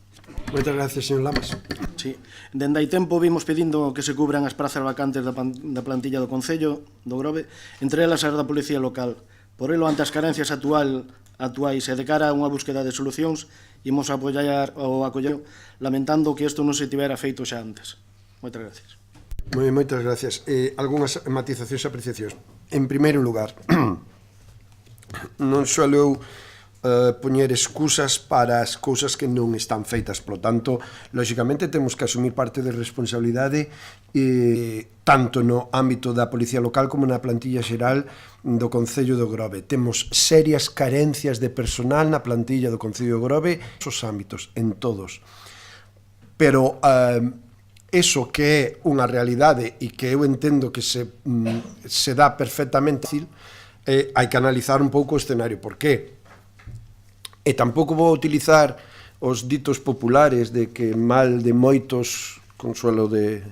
S1: Moitas gracias, señor Lamas.
S6: Sí. Dende hai tempo vimos pedindo que se cubran as prazas vacantes da plantilla do Concello do Grove, entre elas as da Policía Local. Por elo, ante as carencias actuais e de cara a unha búsqueda de solucións, imos apoiar o acollo, lamentando que isto non se tivera feito xa antes. Moitas gracias.
S1: Moitas gracias. Algúnas matizacións e apreciacións. En primeiro lugar, non só eu poñer excusas para as cousas que non están feitas. Por lo tanto, lógicamente, temos que asumir parte de responsabilidade tanto no ámbito da Policía Local como na plantilla xeral do Concello do Grove. Temos serias carencias de personal na plantilla do Concello do Grove, esos ámbitos, en todos. Pero eso que é unha realidade e que eu entendo que se dá perfectamente fácil, hai que analizar un pouco o escenario. Por qué? E tampouco vou utilizar os ditos populares de que mal de moitos consuelo de...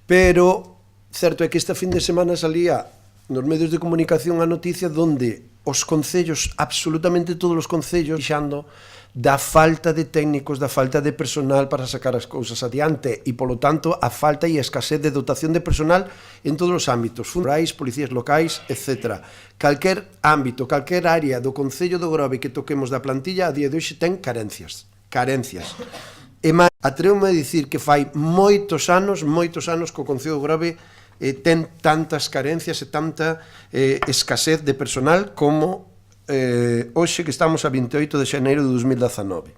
S1: Pero certo é que esta fin de semana salía nos medios de comunicación a noticia donde os concellos, absolutamente todos os concellos, queixando da falta de técnicos, da falta de personal para sacar as cousas adiante e, polo tanto, a falta e a escasez de dotación de personal en todos os ámbitos, funcionais, policías locais, etc. Calquer ámbito, calquer área do Concello do Grove que toquemos da plantilla a día de hoxe ten carencias. E máis, atrevo-me a dicir que fai moitos anos que o Concello do Grove ten tantas carencias e tanta escasez de personal como hoxe que estamos a 28 de xaneiro de 2019.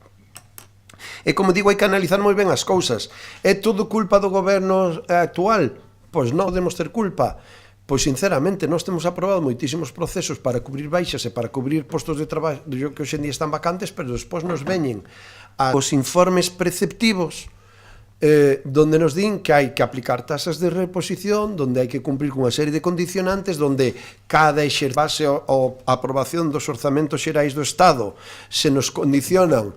S1: E como digo, hai que analizar moi ben as cousas. É todo culpa do goberno actual? Pois non podemos ter culpa. Pois sinceramente, nós temos aprobado moitísimos procesos para cubrir baixas e para cubrir postos de traballo que hoxe en día están vacantes, pero despois nos veñen os informes preceptivos donde nos din que hai que aplicar tasas de reposición, donde hai que cumprir con unha serie de condicionantes, donde cada base a aprobación dos orzamentos xerais do Estado se nos condicionan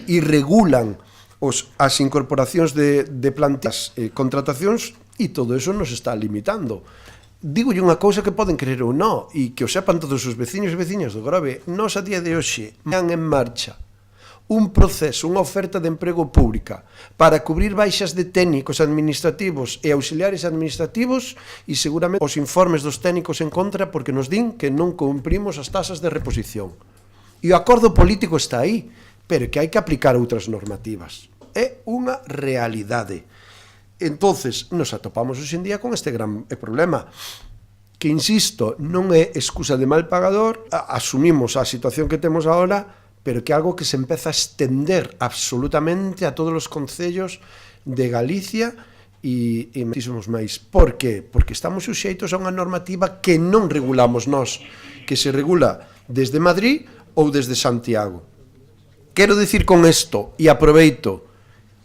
S1: e regulan as incorporacións de plantillas e contratacións, e todo eso nos está limitando. Dígolle unha cousa que poden creer ou non, e que o sepan todos os veciños e veciñas do Grove. Nós a día de hoxe van en marcha un proceso, unha oferta de emprego pública para cubrir baixas de técnicos administrativos e auxiliares administrativos, e seguramente os informes dos técnicos en contra porque nos din que non cumprimos as tasas de reposición. E o acordo político está aí, pero que hai que aplicar outras normativas. É unha realidade. Entonces, nos atopamos hoxe en día con este gran problema, que, insisto, non é excusa de mal pagador, asumimos a situación que temos agora, pero que é algo que se empeza a estender absolutamente a todos os concellos de Galicia e moitísimos máis. Por qué? Porque estamos suxeitos a unha normativa que non regulamos nós, que se regula desde Madrid ou desde Santiago. Quero dicir con isto, e aproveito,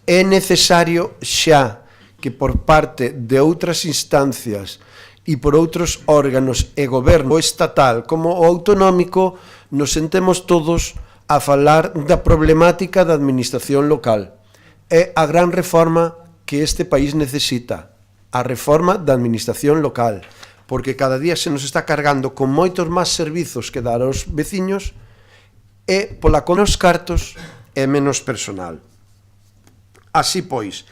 S1: é necesario xa que por parte de outras instancias e por outros órganos e goberno estatal como o autonómico nos sentemos todos a falar da problemática da administración local. É a gran reforma que este país necesita, a reforma da administración local, porque cada día se nos está cargando con moitos máis servizos que dar aos veciños e pola con os cartos e menos personal. Así pois,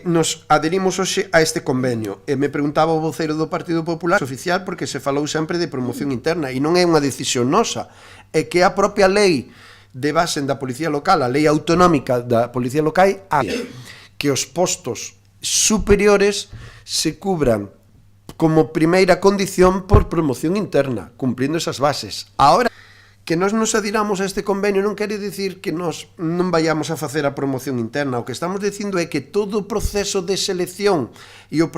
S1: nos aderimos hoxe a este convenio. E me preguntaba o voceiro do Partido Popular oficial porque se falou sempre de promoción interna e non é unha decisión nosa, é que a propia lei de base da Policía Local, a lei autonómica da Policía Local, que os postos superiores se cubran como primeira condición por promoción interna, cumplindo esas bases. Ahora, que nós nos adiramos a este convenio non quere dicir que nós non vayamos a facer a promoción interna. O que estamos dicindo é que todo o proceso de selección e o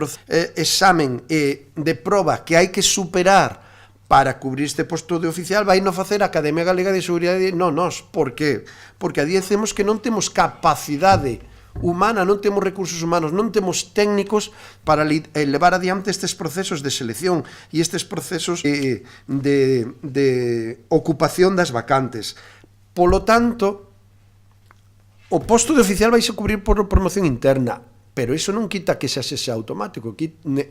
S1: examen de proba que hai que superar para cubrir este posto de oficial vai non facer a Academia Galega de Seguridade, non nós. Por qué? Porque dicemos que non temos capacidade humana, non temos recursos humanos, non temos técnicos para levar adiante estes procesos de selección e estes procesos de ocupación das vacantes. Polo tanto, o posto de oficial vai se cubrir por promoción interna, pero iso non quita que xa sexa automático.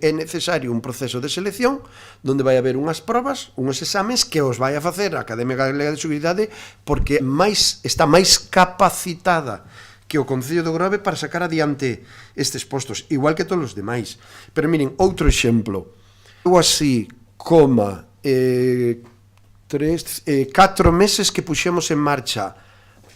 S1: É necesario un proceso de selección onde vai haber unhas probas, uns exames que os vai a facer a Academia Galega de Seguridade porque está máis capacitada que o Concello do Grove para sacar adiante estes postos, igual que todos os demais. Pero miren, outro exemplo. Eu así, 4 meses que puxemos en marcha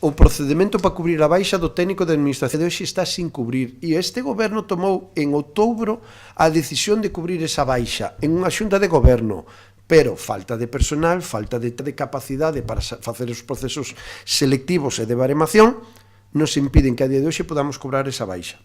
S1: o procedimento para cubrir a baixa do técnico de administración de hoxe está sin cubrir. E este goberno tomou en outubro a decisión de cubrir esa baixa en unha xunta de goberno. Pero falta de personal, falta de capacidade para facer os procesos selectivos e de baremación, nos impiden que a día de hoxe podamos cobrar esa baixa.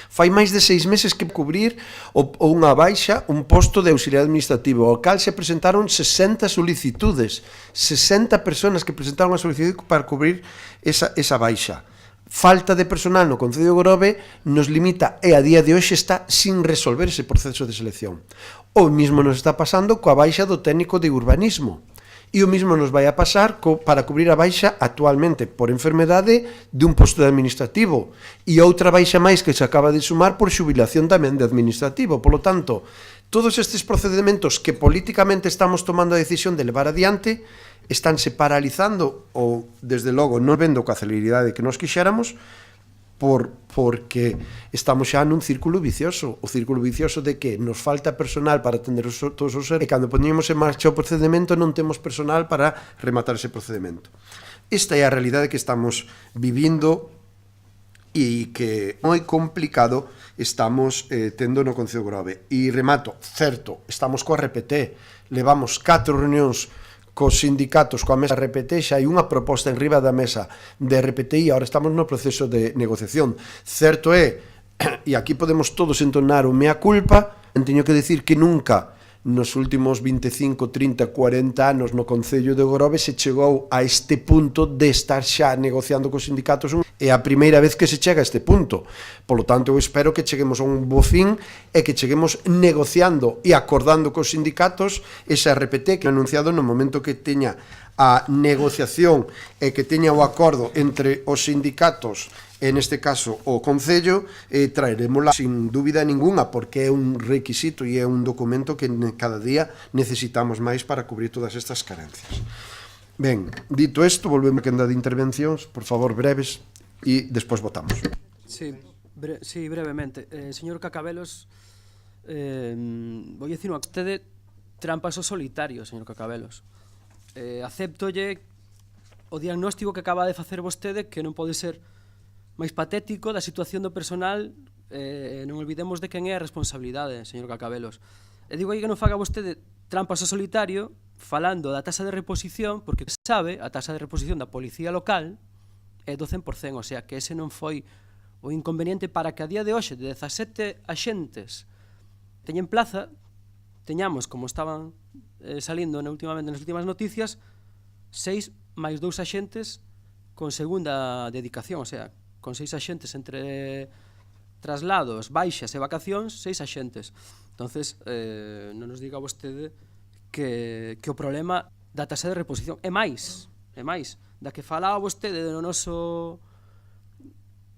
S1: Fai máis de 6 meses que cubrir unha baixa, un posto de auxiliar administrativo, ao cal se presentaron 60 solicitudes, 60 personas que presentaron a solicitud para cubrir esa baixa. Falta de personal no Concello de Grove nos limita e a día de hoxe está sin resolver ese proceso de selección. O mismo nos está pasando coa baixa do técnico de urbanismo. E o mesmo nos vai a pasar para cubrir a baixa actualmente por enfermedade de un posto de administrativo e outra baixa máis que se acaba de sumar por xubilación tamén de administrativo. Por lo tanto, todos estes procedimentos que políticamente estamos tomando a decisión de levar adiante estánse paralizando ou, desde logo, non vendo coa celeridade que nos quixéramos porque estamos xa nun círculo vicioso. O círculo vicioso de que nos falta personal para atender todos os servizos e cando poñemos en marcha o procedimento non temos personal para rematar ese procedimento. Esta é a realidade que estamos vivindo e que moi complicado estamos tendo no Concello de Grove. E remato, certo, estamos coa RPT, levamos 4 reunións cos sindicatos, coa mesa RPT, xa hai unha proposta en riba da mesa de RPT e agora estamos no proceso de negociación. Certo é, e aquí podemos todos entonar o mea culpa, teño que decir que nunca nos últimos 25, 30, 40 anos no Concello de Grove se chegou a este punto de estar xa negociando cos sindicatos. É a primeira vez que se chega a este punto. Por lo tanto, eu espero que cheguemos a un bo fin e que cheguemos negociando e acordando cos sindicatos esa RPT que é anunciado no momento que teña a negociación e que teña o acordo entre os sindicatos e neste caso o Concello, traeremosla sin dúbida ninguna porque é un requisito e é un documento que cada día necesitamos máis para cubrir todas estas carencias. Ben, dito isto, volvemos a quenda de intervencións, por favor, breves, e despois votamos.
S2: Sí, brevemente. Señor Cacabelos, vou dicir unha vostede trampas o solitario, señor Cacabelos. Aceptolle o diagnóstico que acaba de facer vostede, que non pode ser máis patético da situación do personal. Non olvidemos de quen é a responsabilidade, señor Cacabelos. E digo aí que non faga vostede trampas ao solitario falando da tasa de reposición, porque sabe, a tasa de reposición da Policía Local é do 100%, o sea, que ese non foi o inconveniente para que a día de hoxe de 17 axentes teñen plaza, teñamos, como estaban salindo últimamente nas últimas noticias, 6 máis 2 axentes con segunda dedicación, o sea, con 6 axentes entre traslados, baixas e vacacións, 6 axentes. Entonces, non nos diga vostede que o problema da tasa de reposición é máis, da que falaba vostede do noso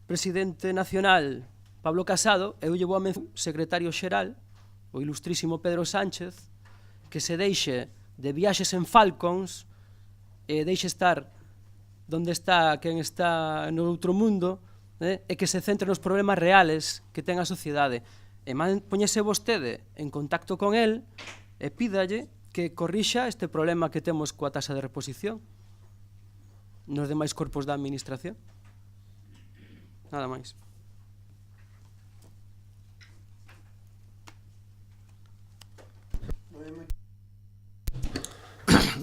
S2: presidente nacional, Pablo Casado. Eu llevo a mención secretario xeral, o ilustrísimo Pedro Sánchez, que se deixe de viaxes en Falcons e deixe estar donde está quen está no outro mundo e que se centre nos problemas reales que ten a sociedade. E poñese vostede en contacto con el e pídalle que corrixa este problema que temos coa taxa de reposición nos demais corpos da administración. Nada máis.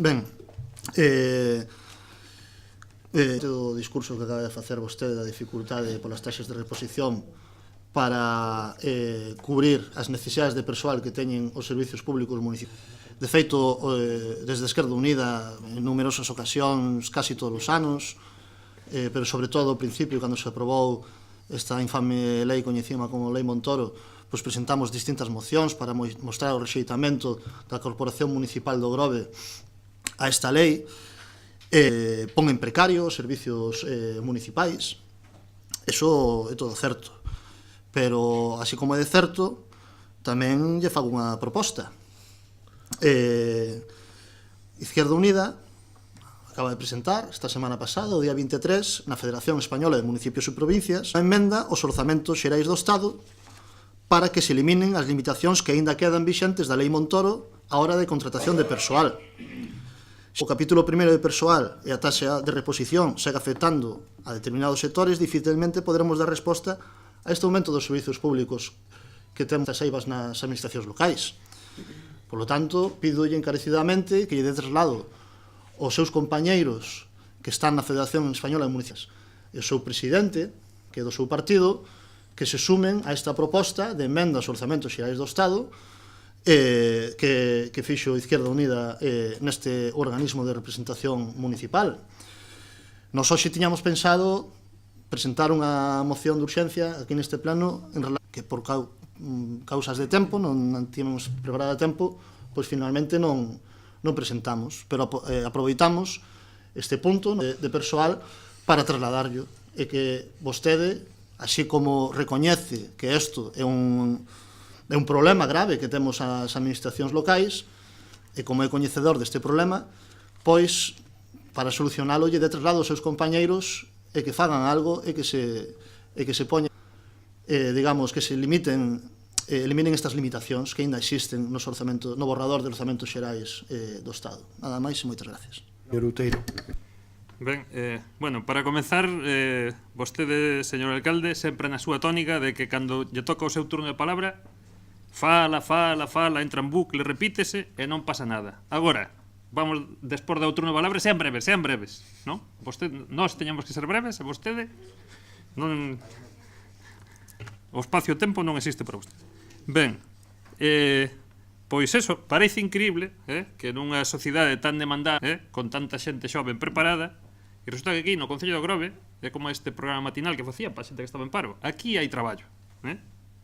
S4: Ben, o discurso que acaba de facer vostede da dificultade polas taxas de reposición para cubrir as necesidades de persoal que teñen os servicios públicos municipais. De feito, desde Esquerda Unida, en numerosas ocasións, casi todos os anos, pero sobre todo ao principio, cando se aprobou esta infame lei coñecida como Lei Montoro, pois presentamos distintas mocións para mostrar o rexeitamento da Corporación Municipal do Grove a esta lei. Pon en precario os servicios municipais. Eso é todo certo. Pero, así como é de certo, tamén lle fago unha proposta. Izquierda Unida acaba de presentar esta semana pasada, o día 23, na Federación Española de Municipios e Provincias, a emenda aos orzamentos xerais do Estado para que se eliminen as limitacións que aínda quedan vixentes da Lei Montoro á hora de contratación de persoal. Se o capítulo primeiro de persoal e a taxa de reposición segue afectando a determinados sectores, dificilmente poderemos dar resposta a este aumento dos servizos públicos que temos as eivas nas administracións locais. Por lo tanto, pídolle encarecidamente que lle dé traslado aos seus compañeiros que están na Federación Española de Municipios e o seu presidente, que é do seu partido, que se sumen a esta proposta de emenda aos orzamentos xerais do Estado que fixo Izquierda Unida neste organismo de representación municipal. Nos hoxe tiñamos pensado presentar unha moción de urxencia aquí neste plano que por causas de tempo, non tínhamos preparado a tempo, pois finalmente non presentamos, pero aproveitamos este punto de persoal para trasladarlo e que vostede, así como recoñece que isto é un problema grave que temos as administracións locais e como é coñecedor deste problema, pois para solucionalo lle dé traslado aos seus compañeiros e que fagan algo e que se poñan, digamos, que se eliminen estas limitacións que ainda existen no borrador de orzamentos xerais do Estado. Nada máis e moitas gracias.
S1: Señor Uteiro.
S5: Ben, bueno, para comenzar, vostede, señor alcalde, sempre na súa tónica de que cando lle toca o seu turno de palabra, fala, entra en bucle, repítese e non pasa nada. Agora, vamos, despois do turno de palabra, sean breves, non? Nós teñamos que ser breves, e vostede non... O espacio-tempo non existe para vostede. Ben, pois eso, parece increíble que nunha sociedade tan demandada, con tanta xente xoven preparada, e resulta que aquí no Concello do Grove, é como este programa matinal que facía para a xente que estaba en paro, aquí hai traballo.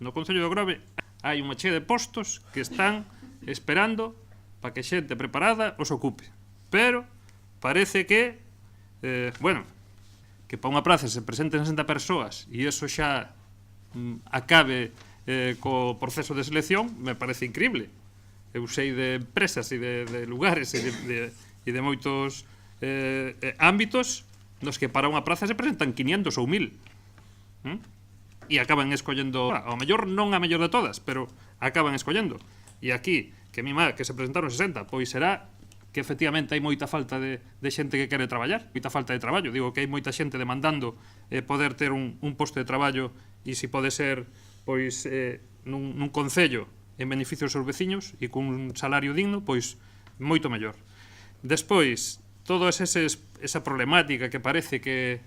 S5: No Concello do Grove hai unha chea de postos que están esperando para que xente preparada os ocupe. Pero parece que, bueno, que para unha praza se presenten 60 persoas e iso xa acabe co proceso de selección, me parece increíble. Eu sei de empresas e de lugares e de moitos ámbitos nos que para unha praza se presentan 500 ou 1000 e acaban escollendo, ao mellor non a mellor de todas, pero acaban escollendo. E aquí, que se presentaron 60, pois será que efectivamente hai moita falta de xente que quere traballar, moita falta de traballo. Digo que hai moita xente demandando poder ter un posto de traballo e se pode ser pois nun concello en beneficio dos seus veciños e con un salario digno, pois moito mellor. Despois, toda esa problemática que parece que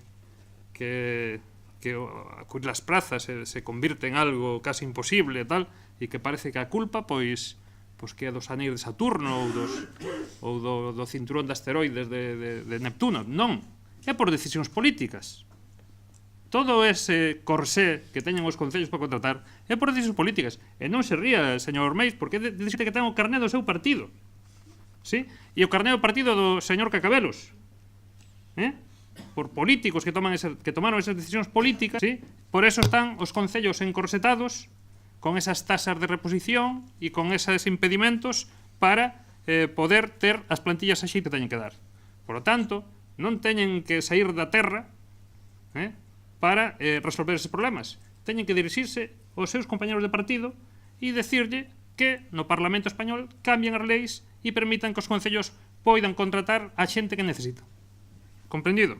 S5: as prazas se convirte en algo casi imposible e tal, e que parece que a culpa pois que é dos anéis de Saturno ou do cinturón de asteroides de Neptuno. Non, é por decisións políticas. Todo ese corsé que teñen os concellos para contratar é por decisións políticas. E non se ría, señor Ormeis, porque dice que ten o carné do seu partido. ¿Sí? E o carné do partido do señor Cacabelos. Por políticos que tomaron esas decisións políticas, ¿sí? Por eso están os concellos encorsetados con esas tasas de reposición e con esos impedimentos para poder ter as plantillas así que teñen que dar. Por lo tanto, non teñen que sair da terra para resolver eses problemas. Teñen que dirixirse aos seus compañeros de partido e decirlle que no Parlamento Español cambien as leis e permitan que os concellos poidan contratar a xente que necesita. Comprendido?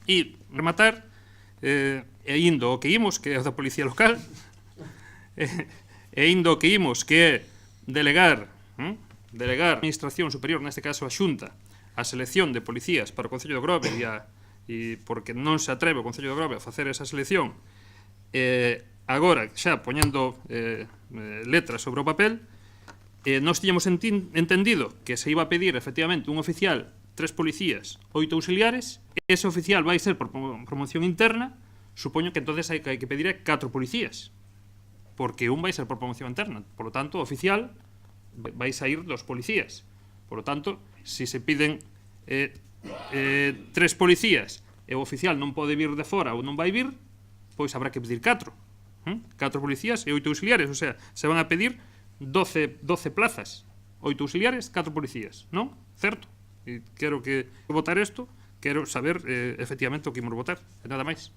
S5: E rematar, e indo o que imos, que é o da Policía Local, e indo o que imos, que é delegar a Administración Superior, neste caso a Xunta, a selección de policías para o Concello de Grove e porque non se atreve o Concello de Grove a facer esa selección, agora xa poñendo letras sobre o papel, nós tiñamos entendido que se iba a pedir efectivamente un oficial, 3 policías, 8 auxiliares. Ese oficial vai ser por promoción interna. Supoño que entonces hai que pedir 4 policías, porque un vai ser por promoción interna. Por lo tanto, o oficial vai sair dos policías. Por lo tanto, se se piden 3 policías e o oficial non pode vir de fora ou non vai vir, pois habrá que pedir 4. 4 policías e 8 auxiliares. O sea, se van a pedir 12 plazas. 8 auxiliares, 4 policías. Non? Certo? E quero que votar isto, quero saber efectivamente o que imos votar, e nada máis.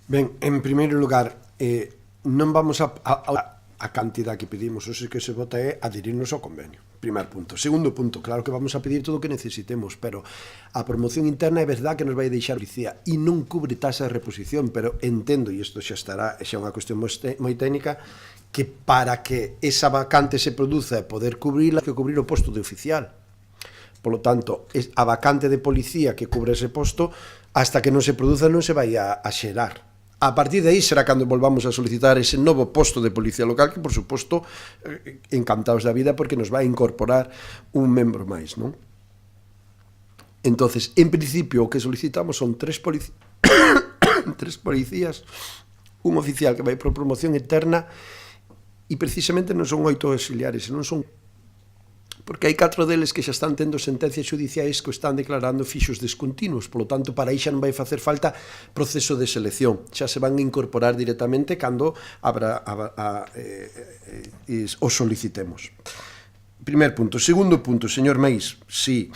S1: Ben, en primeiro lugar, non vamos a cantidad que pedimos, o que se vota é adherirnos ao convenio. Primer punto. Segundo punto, claro que vamos a pedir todo o que necesitemos, pero a promoción interna é verdad que nos vai deixar policía e non cubre tasa de reposición, pero entendo, e isto xa estará, xa é unha cuestión moi técnica, que para que esa vacante se produza e poder cubrirla, hai que cubrir o posto de oficial. Por lo tanto, a vacante de policía que cubre ese posto, hasta que non se produza non se vai a xerar. A partir de aí será cando volvamos a solicitar ese novo posto de policía local, que por suposto encantados da vida porque nos vai incorporar un membro máis, non? Entonces, en principio, o que solicitamos son 3 policías, un oficial que vai por promoción interna, e precisamente non son 8 auxiliares, non son... Porque hai 4 deles que xa están tendo sentencias judiciais que están declarando fixos descontinuos, polo tanto, para aí xa non vai facer falta proceso de selección, xa se van a incorporar directamente cando os solicitemos. Primer punto. Segundo punto, señor Meis, sí,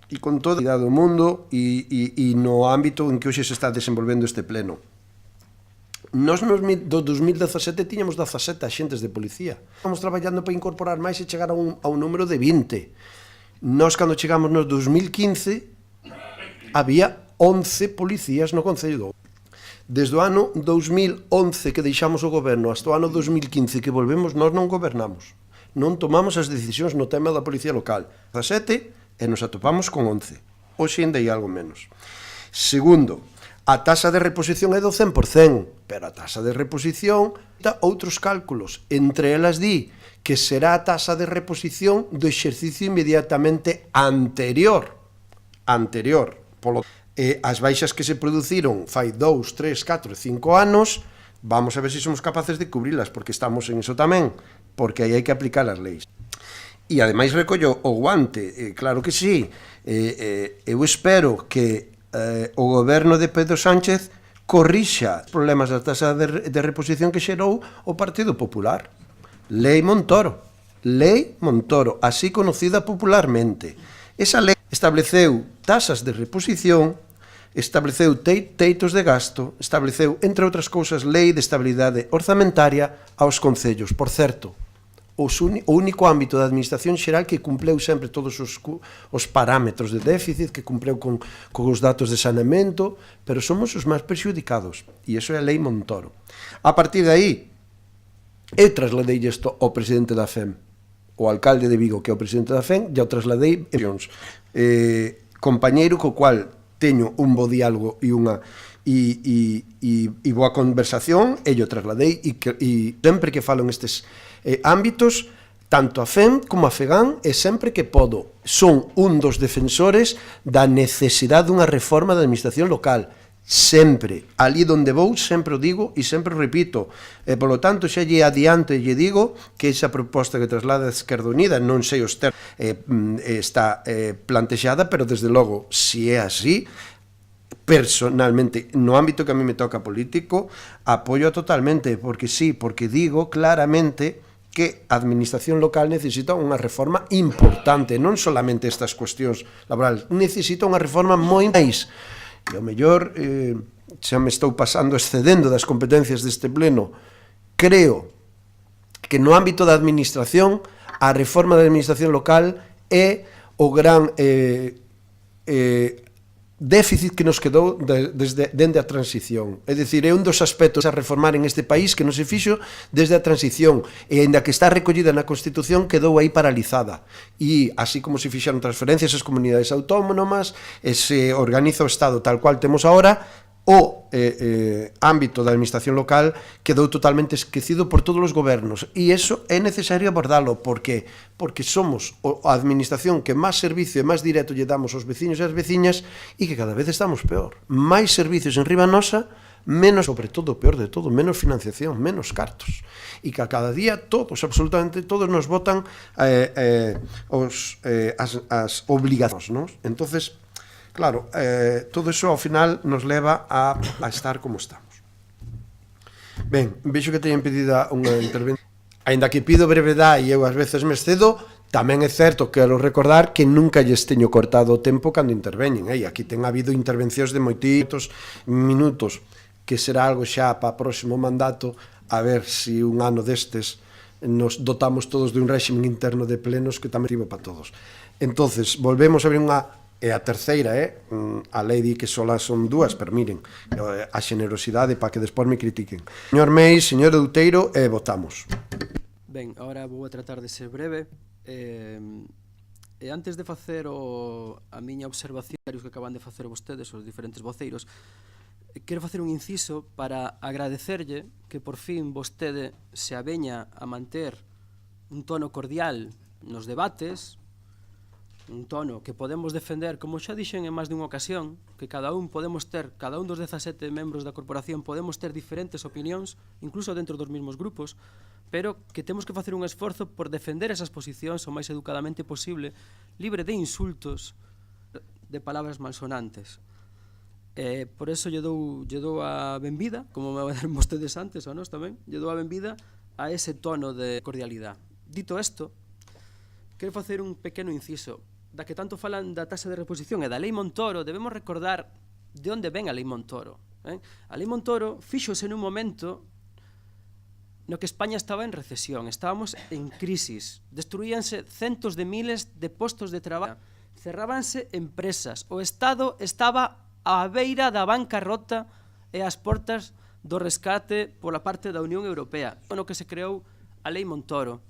S1: e con toda a cuidado do mundo e no ámbito en que hoxe se está desenvolvendo este pleno. Nós do 2017 tiñamos 17 axentes de policía. Estamos traballando para incorporar máis e chegar a un número de 20. Nós, cando chegamos no 2015, había 11 policías no Concello. Desde o ano 2011 que deixamos o goberno hasta o ano 2015 que volvemos, nós non gobernamos. Non tomamos as decisións no tema da policía local. 17 e nos atopamos con 11. Hoxe ainda hai algo menos. Segundo, a tasa de reposición é do 100%, pero a tasa de reposición dá outros cálculos. Entre elas di que será a tasa de reposición do exercicio inmediatamente anterior. As baixas que se produciron fai 2, 3, 4, 5 anos, vamos a ver se somos capaces de cubrilas, porque estamos en iso tamén, porque aí hai que aplicar as leis. E ademais recollo o guante, claro que sí, eu espero que o goberno de Pedro Sánchez corrixa os problemas da tasa de reposición que xerou o Partido Popular. Lei Montoro, así conocida popularmente. Esa lei estableceu tasas de reposición, estableceu teitos de gasto, estableceu, entre outras cousas, lei de estabilidade orzamentaria aos concellos. Por certo, o único ámbito da Administración Xeral que cumpleu sempre todos os parámetros de déficit, que cumpleu con os datos de saneamento, pero somos os máis perxudicados, e iso é a lei Montoro. A partir de aí, eu trasladei isto ao presidente da FEM, o alcalde de Vigo, que é o presidente da FEM, e o trasladei compañeiro co cual teño un bo diálogo e unha boa conversación, e o trasladei, e sempre que falo nestes ámbitos, tanto a FEM como a FEGAN, e sempre que podo, son un dos defensores da necesidade dunha reforma da administración local. Sempre, ali donde vou, sempre o digo e sempre o repito. E, polo tanto, xa lle adianto e lle digo que esa proposta que traslada a Esquerda Unida, non sei os termos, está plantexada, pero desde logo, se é así, personalmente, no ámbito que a mí me toca político, apoio totalmente, porque sí, porque digo claramente que a administración local necesita unha reforma importante, non solamente estas cuestións laborales, necesita unha reforma moi máis. e ao mellor xa me estou pasando excedendo das competencias deste pleno. Creo que no ámbito da administración a reforma da administración local é o gran déficit que nos quedou dende a transición. É dicir, é un dos aspectos a reformar en este país que non se fixo desde a transición, e ainda que está recollida na Constitución, quedou aí paralizada. E así como se fixeron transferencias ás comunidades autónomas, e se organiza o Estado tal cual temos agora, o ámbito da administración local quedou totalmente esquecido por todos os gobernos, e iso é necesario abordalo. Porque somos a administración que máis servicio e máis directo lle damos aos veciños e ás veciñas, e que cada vez estamos peor. Máis servicios en riba nosa, menos, sobre todo, peor de todo, menos financiación, menos cartos, e que a cada día todos, absolutamente todos, nos botan as obligacións, non? Entonces, claro, todo iso ao final nos leva a estar como estamos. Ben, vexo que teñen pedida unha intervención. Aínda que pido brevedade e eu ás veces me excedo, tamén é certo, quero recordar que nunca lles teño cortado o tempo cando interveñen. Aquí ten habido intervencións de moitos minutos, que será algo xa para o próximo mandato, a ver se un ano destes nos dotamos todos de un réximen interno de plenos que tamén sirva para todos. Entonces, volvemos a ver unha... E a terceira a lei di que só son dúas, pero miren, a xenerosidade para que despois me critiquen. Señor Meis, señor Outeiro, e votamos.
S2: Ben, agora vou a tratar de ser breve. E antes de facer a miña observación que acaban de facer vostedes, os diferentes voceiros, quero facer un inciso para agradecerlle que por fin vostede se aveña a manter un tono cordial nos debates, un tono que podemos defender, como xa dixen en máis dunha ocasión, que cada un dos 17 membros da corporación podemos ter diferentes opinións, incluso dentro dos mesmos grupos, pero que temos que facer un esforzo por defender esas posicións o máis educadamente posible, libre de insultos, de palabras malsonantes. Por eso lle dou a benvida, como me deron vostedes antes, ou nós tamén, lle dou a benvida a ese tono de cordialidade. Dito isto, quero facer un pequeno inciso. Da que tanto falan da taxa de reposición e da Lei Montoro, debemos recordar de onde ven a Lei Montoro. A Lei Montoro fíxose nun momento no que España estaba en recesión, estábamos en crisis, destruíanse centos de miles de postos de traballo, cerrábanse empresas, o Estado estaba á beira da bancarrota e ás portas do rescate pola parte da Unión Europea, no que se creou a Lei Montoro.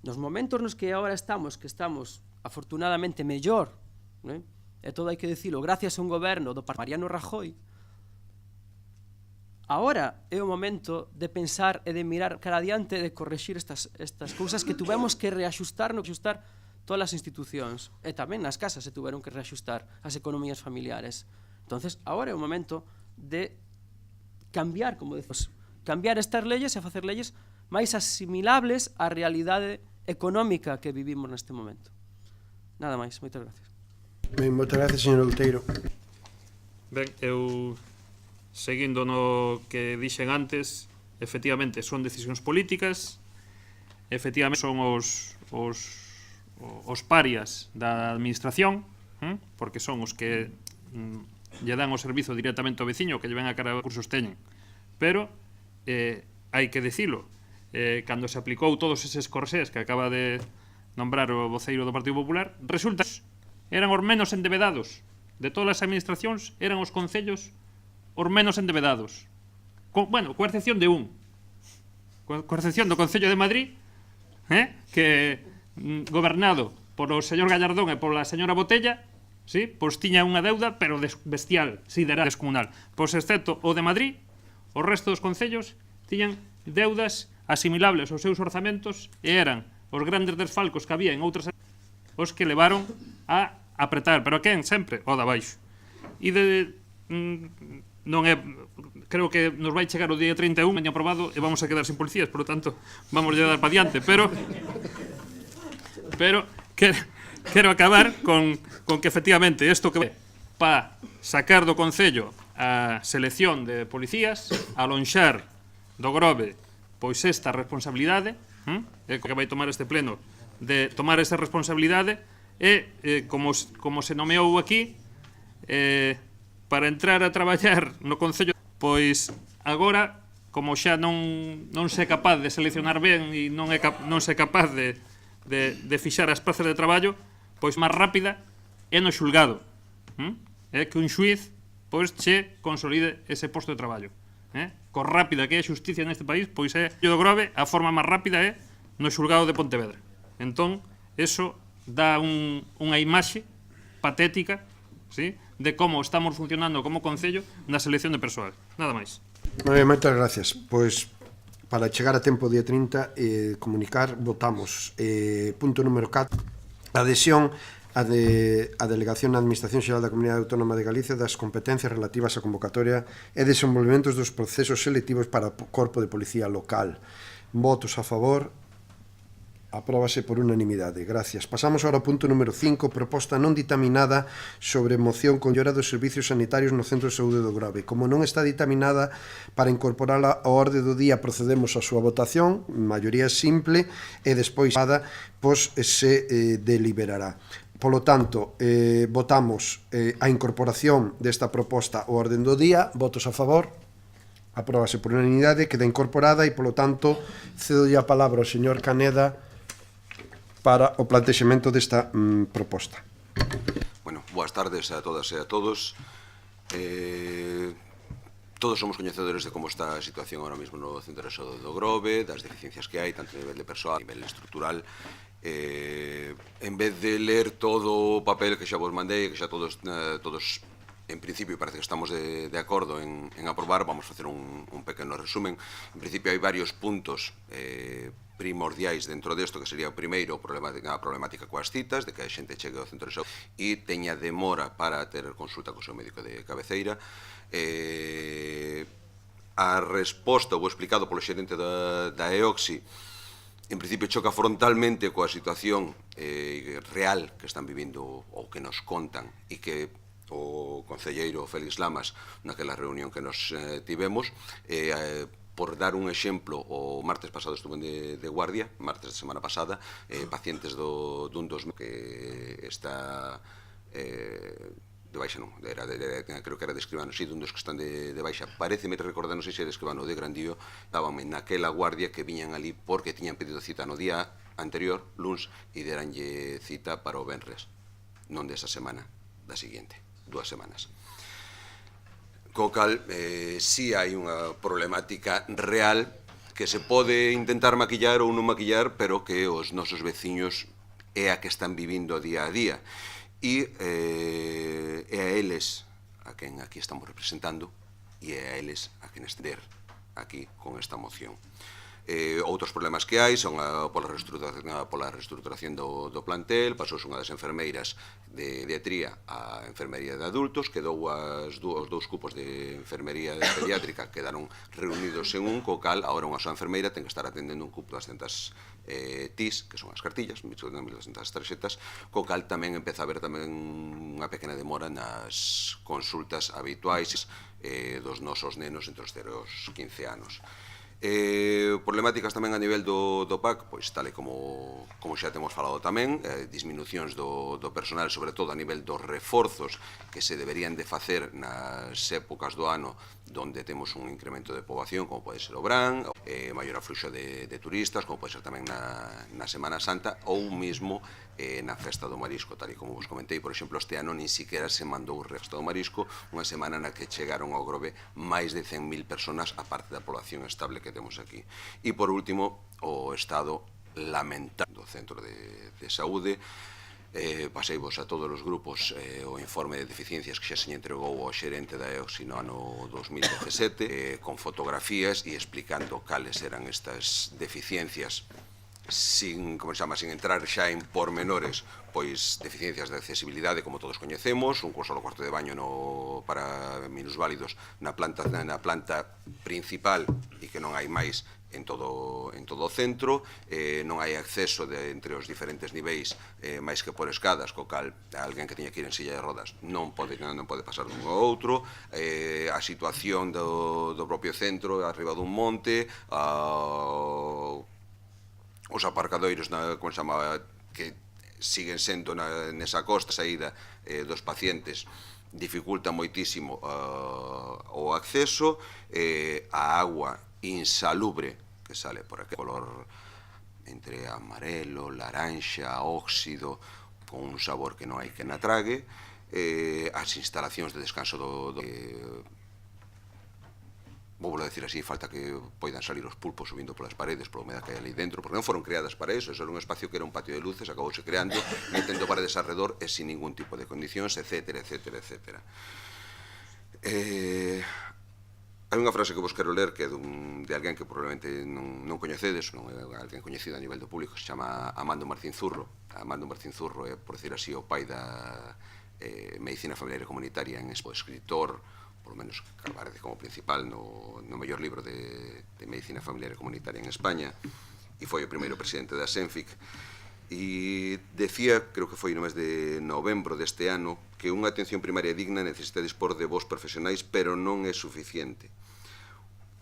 S2: Nos momentos nos que agora estamos, afortunadamente mellor, e todo hai que dicilo, gracias a un goberno do Mariano Rajoy, agora é o momento de pensar e de mirar cara adiante e de correxir estas cousas que tuvemos que reaxustar todas as institucións, e tamén nas casas se tuveron que reaxustar as economías familiares. Entonces, agora é o momento de cambiar, como decimos, cambiar estas leyes e facer leyes máis asimilables á realidade económica que vivimos neste momento. Nada máis, moitas gracias.
S1: Ben, moitas gracias, señor Outeiro.
S5: Ben, eu, seguindo no que dixen antes, efectivamente son decisións políticas, efectivamente son os parias da administración, porque son os que lle dan o servizo directamente ao veciño, que lle ven a cara de recursos teñen. Pero, hai que dicilo, cando se aplicou todos eses corsés que acaba de nombrar o voceiro do Partido Popular, resulta que eran os menos endebedados de todas as administracións, eran os concellos os menos endebedados. Bueno, coa excepción de un. Coa excepción do Concello de Madrid, que gobernado por o señor Gallardón e pola señora Botella, pois tiña unha deuda, pero bestial, sideral, descomunal. Pois excepto o de Madrid, o resto dos concellos tiñan deudas asimilables aos seus orzamentos e eran os grandes desfalcos que había en outras os que levaron a apretar, pero a quen sempre? O de abaixo. E non é, creo que nos vai chegar o día 31, meño aprobado, e vamos a quedar sin policías, por lo tanto, vamos a dar para diante, pero quero acabar con que efectivamente isto que para sacar do Concello a selección de policías, a lonxar do Grove pois esta responsabilidade, que vai tomar este pleno, de tomar esa responsabilidade, e como se nomeou aquí, para entrar a traballar no Concello, pois agora, como xa non sei capaz de seleccionar ben e non sei capaz de fixar as plazas de traballo, pois máis rápida é no xulgado. É que un xuiz pois che consolide ese posto de traballo. Co rápida que é a xusticia neste país, pois é do Grove, a forma máis rápida é no xulgado de Pontevedra. Entón, eso dá unha imaxe patética, ¿sí?, de como estamos funcionando como Concello na selección de persoal. Nada máis.
S1: Moitas gracias. Pois, para chegar a tempo día 30, comunicar, votamos. Punto número 4, adhesión a Delegación na Administración Xeral da Comunidade Autónoma de Galicia das competencias relativas á convocatoria e desenvolvementos dos procesos selectivos para o Corpo de Policía Local. Votos a favor. Apróbase por unanimidade. Gracias. Pasamos agora ao punto número 5, proposta non ditaminada sobre moción con mellora dos servicios sanitarios no Centro de Saúde do Grove. Como non está ditaminada, para incorporala ao orde do día procedemos á súa votación, maioría simple, e despois pois se deliberará. Polo tanto, votamos a incorporación desta proposta ao orden do día. Votos a favor. Apróbase por unanimidade, queda incorporada e, polo tanto, cedo a palabra ao señor Caneda para o plantexamento desta proposta.
S7: Bueno, boas tardes a todas e a todos. Todos somos coñecedores de como está a situación ahora mesmo no Centro de Saúde do Grove, das deficiencias que hai, tanto a nivel de persoal, a nivel estrutural. En vez de ler todo o papel que xa vos mandei, que xa todos en principio parece que estamos de acordo en aprobar, vamos a facer un pequeno resumen. En principio hai varios puntos primordiais dentro desto, que sería o primeiro, a problemática coas citas, de que a xente chegue ao centro de saúde e teña demora para ter consulta co seu médico de cabeceira. A resposta, o explicado polo xerente da EOXI, en principio choca frontalmente coa situación real que están vivindo ou que nos contan e que o concelleiro Félix Lamas naquela reunión que nos tivemos. Por dar un exemplo, o martes pasado estuve de guardia, martes da semana pasada, pacientes dun dos que está de baixa, non, creo que era de escribano, sí, dun dos que están de baixa, pareceme recordar, non sei se era escribano de Grandío, dábame naquela guardia que viñan ali porque tiñan pedido cita no día anterior, luns, e deranlle cita para o venres, non desa semana, da seguinte, 2 semanas. Co cal, si hai unha problemática real que se pode intentar maquillar ou non maquillar, pero que os nosos veciños é a que están vivindo día a día. E é a eles a quen aquí estamos representando e é a eles a quen estender aquí con esta moción. Outros problemas que hai son pola reestruturación do plantel, pasouse unha das enfermeiras de pediatría a enfermería de adultos, quedou os 2 cupos de enfermería pediátrica quedaron reunidos en un, co cal agora unha soa enfermeira ten que estar atendendo un cupo de 200 TIS, que son as cartillas, 1.200 tarxetas, co cal tamén empeza a haber tamén unha pequena demora nas consultas habituais dos nosos nenos entre os 0 e os 15 anos. Problemáticas tamén a nivel do PAC, pois tal e como xa temos falado tamén, disminucións do personal, sobre todo a nivel dos reforzos que se deberían de facer nas épocas do ano donde temos un incremento de poboación, como pode ser o Brán, maior afluxo de turistas, como pode ser tamén na Semana Santa, ou mesmo na Festa do Marisco, tal e como vos comentei. Por exemplo, este ano nin siquiera se mandou o Festa do Marisco, unha semana na que chegaron ao Grove máis de 100.000 personas, a parte da población estable que temos aquí. E, por último, o estado lamentable do Centro de Saúde. Paseivos a todos os grupos o informe de deficiencias que xa se entregou ao xerente da EOXI no ano 2017, con fotografías e explicando cales eran estas deficiencias sin entrar xa en pormenores, pois deficiencias de accesibilidade, como todos coñecemos, un solo cuarto de baño para minusválidos na planta principal e que non hai máis en todo o centro, non hai acceso entre os diferentes niveis máis que por escadas, co cal alguén que tiña que ir en silla de rodas non pode pasar dun ao outro, a situación do propio centro arriba dun monte, os aparcadoiros que siguen sendo nesa costa saída dos pacientes dificulta moitísimo o acceso, a agua insalubre que sale por aquel color entre amarelo, laranxa, óxido, con un sabor que non hai que na trague, as instalacións de descanso vou a decir así, falta que poidan salir os pulpos subindo polas paredes, pola humedad que hai ali dentro, porque non foron creadas para eso era un espacio que era un patio de luces, acabouse creando, metendo paredes alrededor e sin ningún tipo de condicións, etc, etc, etc. Hai unha frase que vos quero ler que é de alguén que probablemente non coñecedes, non é alguén coñecido a nivel do público, se chama Amando Martín Zurro. Amando Martín Zurro é, por decir así, o pai da medicina familiar e comunitaria en escritor, por lo menos que aparece como principal no mellor libro de medicina familiar e comunitaria en España, e foi o primeiro presidente da SENFIC, e decía, creo que foi no mes de novembro deste ano, que unha atención primaria digna necesita dispor de bons profesionais, pero non é suficiente.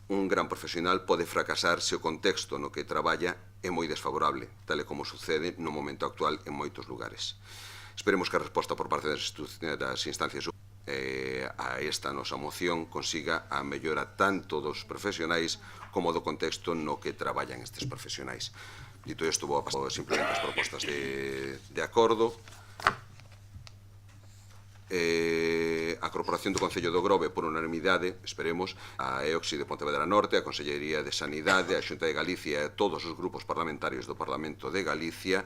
S7: Un gran profesional pode fracasar se o contexto no que traballa é moi desfavorable, tal e como sucede no momento actual en moitos lugares. Esperemos que a resposta por parte das instancias a esta nosa moción consiga a mellora tanto dos profesionais como do contexto no que traballan estes profesionais. Dito isto, vou a pasar simplemente as propostas de acordo. A Corporación do Concello do Grove, por unanimidade, esperemos, a EOXI de Pontevedra Norte, a Consellería de Sanidade, a Xunta de Galicia e todos os grupos parlamentarios do Parlamento de Galicia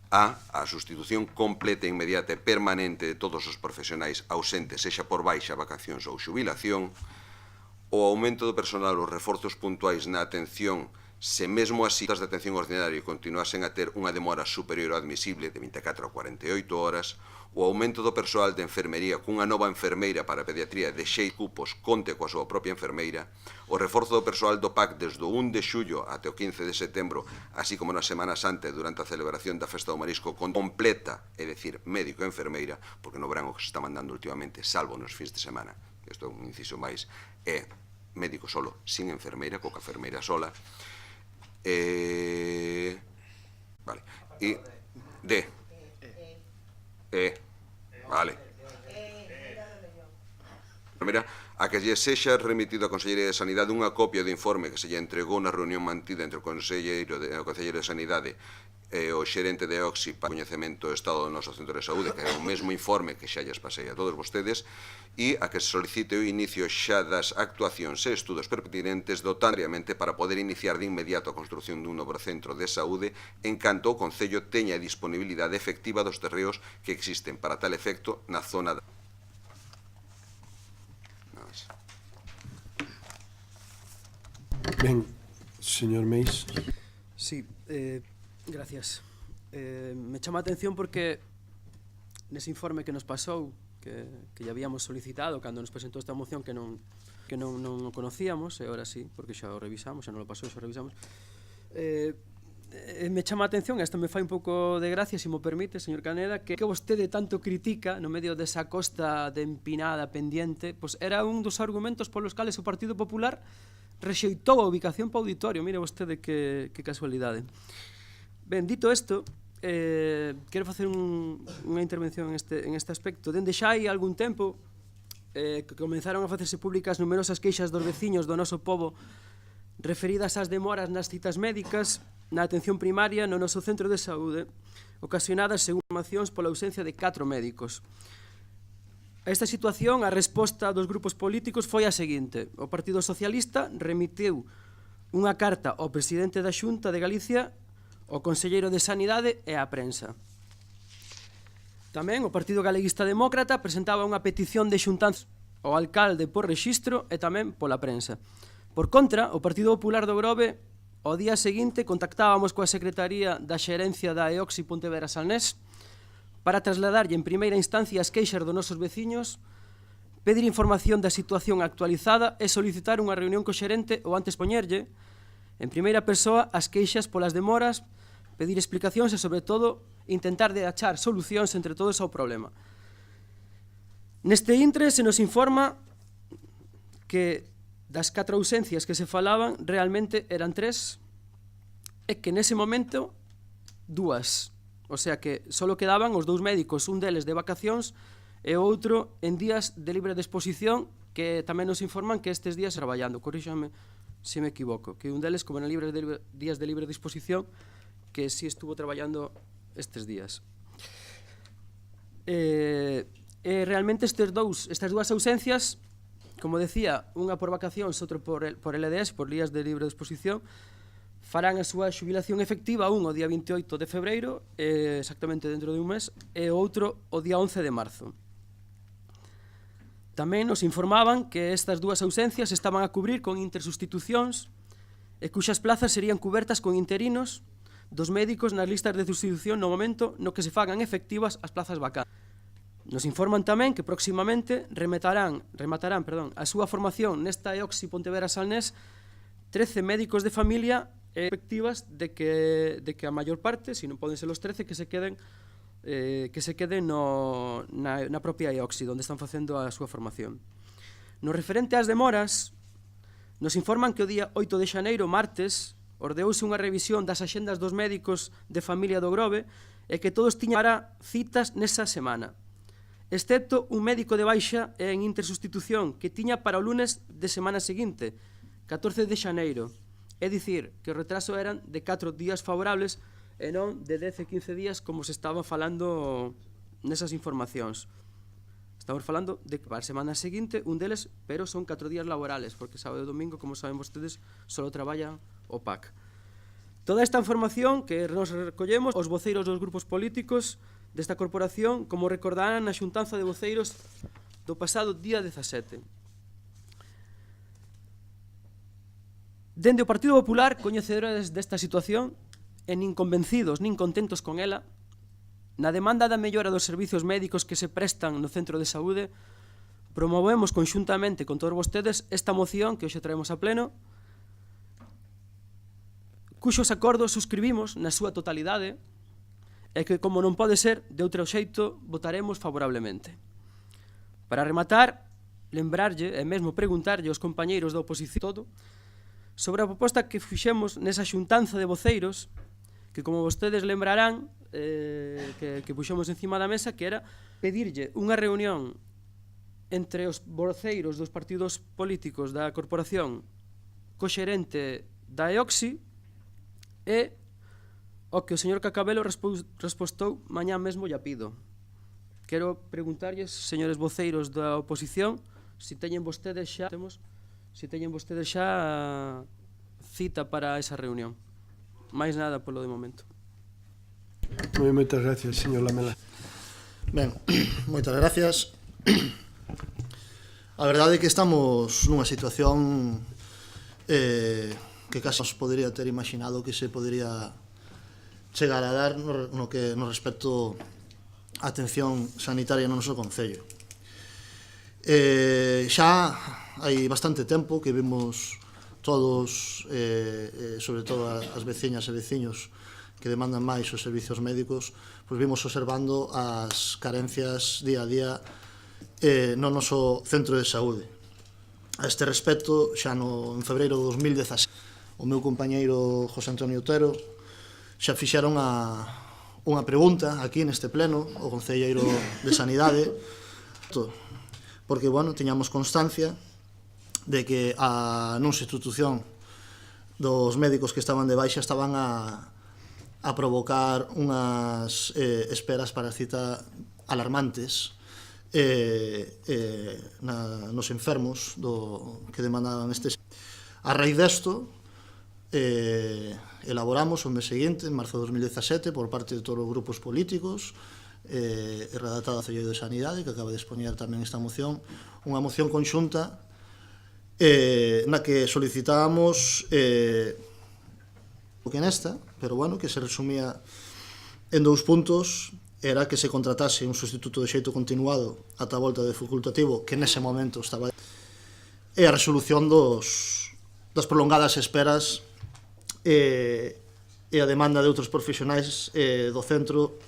S7: a sustitución completa, inmediata e permanente de todos os profesionais ausentes, sexa por baixa, vacacións ou xubilación, o aumento do personal, os reforzos puntuais na atención, se mesmo así as de atención ordinaria continuasen a ter unha demora superior ao admisible de 24 a 48 horas, o aumento do persoal de enfermería cunha nova enfermeira para a pediatría de 6 cupos conte coa súa propia enfermeira, o reforzo do persoal do PAC desde o 1 de xullo até o 15 de setembro, así como na Semana Santa durante a celebración da Festa do Marisco completa, é dicir, médico e enfermeira, porque no verán o que se está mandando últimamente, salvo nos fins de semana, isto é un inciso máis, é médico solo, sin enfermeira, coa enfermeira sola, vale, e vale. Mira, a que lle sexa remitido á Consellería de Sanidade unha copia do informe que se lle entregou na reunión mantida entre o Conselleiro de Sanidade e o xerente de EOXI para o coñecemento do estado do noso centro de saúde, que é o mesmo informe que xa lles pasei a todos vostedes, e a que se solicite o inicio xa das actuacións e estudos pertinentes dotariamente para poder iniciar de inmediato a construción dun novo centro de saúde en canto o Concello teña a disponibilidade efectiva dos terreos que existen para tal efecto na zona da...
S1: Ben, señor Meis.
S2: Sí, gracias. Me chama a atención porque nese informe que nos pasou, que ya habíamos solicitado cando nos presentou esta moción, que non o conocíamos, e ahora sí, porque xa o revisamos, xa non lo pasou, xa o revisamos, me chama a atención, esta me fai un pouco de gracia, se mo permite, señor Caneda, que vostede tanto critica no medio desa costa de empinada pendiente, pois era un dos argumentos polos cales o Partido Popular rexeitou a ubicación para o auditorio. Mire vostede que casualidade. Ben, dito isto, quero facer unha intervención en este aspecto. Dende xa hai algún tempo que comenzaron a facerse públicas numerosas queixas dos veciños do noso pobo referidas ás demoras nas citas médicas, na atención primaria no noso centro de saúde, ocasionadas, según informacións, pola ausencia de 4 médicos. A esta situación, a resposta dos grupos políticos foi a seguinte: o Partido Socialista remitiu unha carta ao presidente da Xunta de Galicia, ao Conselleiro de Sanidade e á prensa. Tamén o Partido Galeguista Demócrata presentaba unha petición de xuntanza ao alcalde por rexistro e tamén pola prensa. Por contra, o Partido Popular do Grove, ao día seguinte, contactábamos coa Secretaría da Xerencia da EOXI Pontevedra Salnés para trasladarlle en primeira instancia as queixas dos nosos veciños, pedir información da situación actualizada e solicitar unha reunión co xerente ou antes poñerlle, en primeira persoa, as queixas polas demoras, pedir explicacións e, sobre todo, intentar de achar solucións entre todos ao problema. Neste intre se nos informa que das 4 ausencias que se falaban realmente eran 3 e que nese momento 2. O sea que só quedaban os 2 médicos, un deles de vacacións e outro en días de libre disposición, que tamén nos informan que estes días traballando, corríxame se me equivoco, que un deles, como en días de libre disposición, que si estuvo traballando estes días. Realmente estas dúas ausencias, como decía, unha por vacacións, outro por LDS, por días de libre disposición, farán a súa xubilación efectiva, un o día 28 de febreiro, exactamente dentro de un mes, e outro o día 11 de marzo. Tamén nos informaban que estas dúas ausencias estaban a cubrir con intersustitucións e cuxas plazas serían cubertas con interinos dos médicos nas listas de sustitución no momento no que se fagan efectivas as plazas vacantes. Nos informan tamén que próximamente rematarán a súa formación nesta EOXI Pontevedra Salnés 13 médicos de familia efectivas de que a maior parte, se non poden ser os 13, que se queden na propia EOXI, onde están facendo a súa formación. No referente ás demoras, nos informan que o día 8 de xaneiro, martes, ordeouse unha revisión das axendas dos médicos de familia do Grove e que todos tiñan para citas nesa semana, excepto un médico de baixa e en intersustitución que tiña para o lunes de semana seguinte, 14 de xaneiro. É dicir, que o retraso eran de 4 días favorables e non de 10 e 15 días como se estaba falando nesas informacións. Estamos falando de que para a semana seguinte un deles, pero son 4 días laborales, porque sábado e domingo, como saben vostedes, só traballan o PAC. Toda esta información que nos recollemos os voceiros dos grupos políticos desta corporación, como recordarán na xuntanza de voceiros do pasado día 17. Dende o Partido Popular, coñecedores desta situación, e nin convencidos nin contentos con ela, na demanda da mellora dos servizos médicos que se prestan no centro de saúde, promovemos conxuntamente con todos vostedes esta moción que hoxe traemos a pleno, cuxos acordos suscribimos na súa totalidade e que, como non pode ser de outro xeito, votaremos favorablemente. Para rematar, lembrarlle e mesmo preguntarlle aos compañeiros da oposición todo sobre a proposta que fixemos nesa xuntanza de voceiros, que, como vostedes lembrarán, que puxemos encima da mesa, que era pedirlle unha reunión entre os voceiros dos partidos políticos da corporación co xerente da EOXI e o que o señor Cacabelo respostou mañá mesmo lla pido. Quero preguntarlles, señores voceiros da oposición, se teñen vostedes xa cita para esa reunión. Máis nada polo de momento.
S1: Moitas gracias, señor Lamela.
S4: Ben, moitas gracias. A verdade é que estamos nunha situación que case nos podería ter imaginado que se podería chegar a dar no respecto á atención sanitaria no noso concello. Xa hai bastante tempo que vemos todos, sobre todo as veciñas e veciños que demandan máis os servizos médicos, pois vimos observando as carencias día a día no noso centro de saúde. A este respecto, xa en febreiro de 2017, o meu compañeiro José Antonio Otero xa fixeron unha pregunta aquí neste pleno ao concelleiro de Sanidade, porque, bueno, tiñamos constancia de que a non sustitución dos médicos que estaban de baixa estaban a provocar unhas esperas para cita alarmantes nos enfermos que demandaban estes. A raíz desto, elaboramos o mes seguinte, en marzo de 2017, por parte de todos os grupos políticos, redactada a Concelleiro de Sanidade, que acaba de expoñer tamén esta moción, unha moción conxunta na que solicitábamos que nesta, pero bueno, que se resumía en 2 puntos, era que se contratase un sustituto de xeito continuado ata a volta de facultativo, que nese momento estaba, e a resolución das prolongadas esperas e a demanda de outros profesionais do centro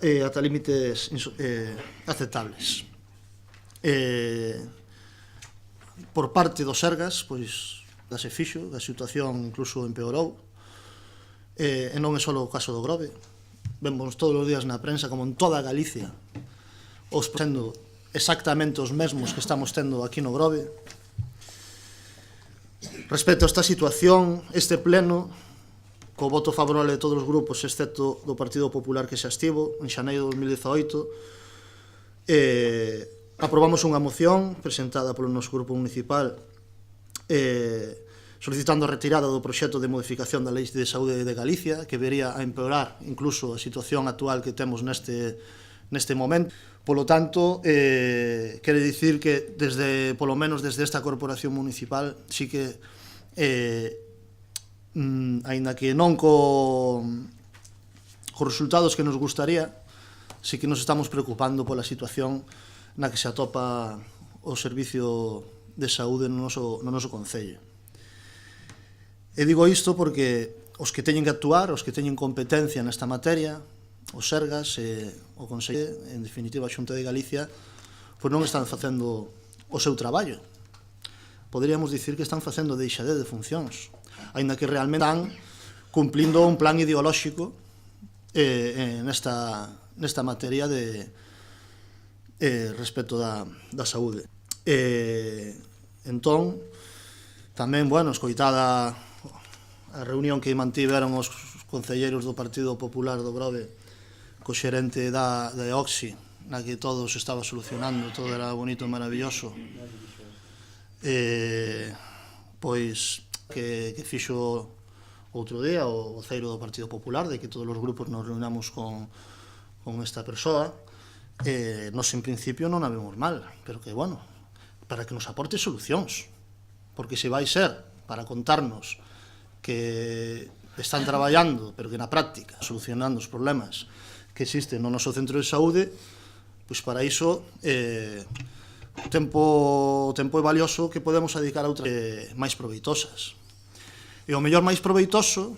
S4: ata límites aceptables. Por parte dos Sergas, pois, se fixo, a situación incluso empeorou, e non é só o caso do Grove. Vemos todos os días na prensa como en toda Galicia sendo exactamente os mesmos que estamos tendo aquí no Grove. Respecto a esta situación, este pleno, co voto favorable de todos os grupos, excepto do Partido Popular que xa estivo, en xaneiro de 2018, aprobamos unha moción presentada polo noso grupo municipal solicitando a retirada do proxecto de modificación da Lei de Saúde de Galicia, que vería a empeorar incluso a situación actual que temos neste momento. Polo tanto, quere dicir que polo menos desde esta corporación municipal sí que aínda que non cos resultados que nos gustaría, sí que nos estamos preocupando pola situación na que se atopa o servicio de saúde no noso concello. E digo isto porque os que teñen que actuar, os que teñen competencia nesta materia, os Sergas e o Consello, en definitiva a Xunta de Galicia, pois non están facendo o seu traballo. Poderíamos dicir que están facendo deixadez de funcións, aínda que realmente están cumplindo un plan ideolóxico nesta materia de respecto da saúde. Entón, tamén, escoitada a reunión que mantiveron os concelleiros do Partido Popular do Grove co xerente da EOXI, na que todo se estaba solucionando, todo era bonito e maravilloso, pois que fixo outro día o voceiro do Partido Popular, de que todos os grupos nos reunamos con esta persoa, nos en principio non a vemos mal, pero que, para que nos aporte solucións, porque se vai ser para contarnos que están traballando, pero que na práctica solucionando os problemas que existen no noso centro de saúde, pois para iso o tempo é valioso que podemos dedicar a outras máis proveitosas. E o mellor máis proveitoso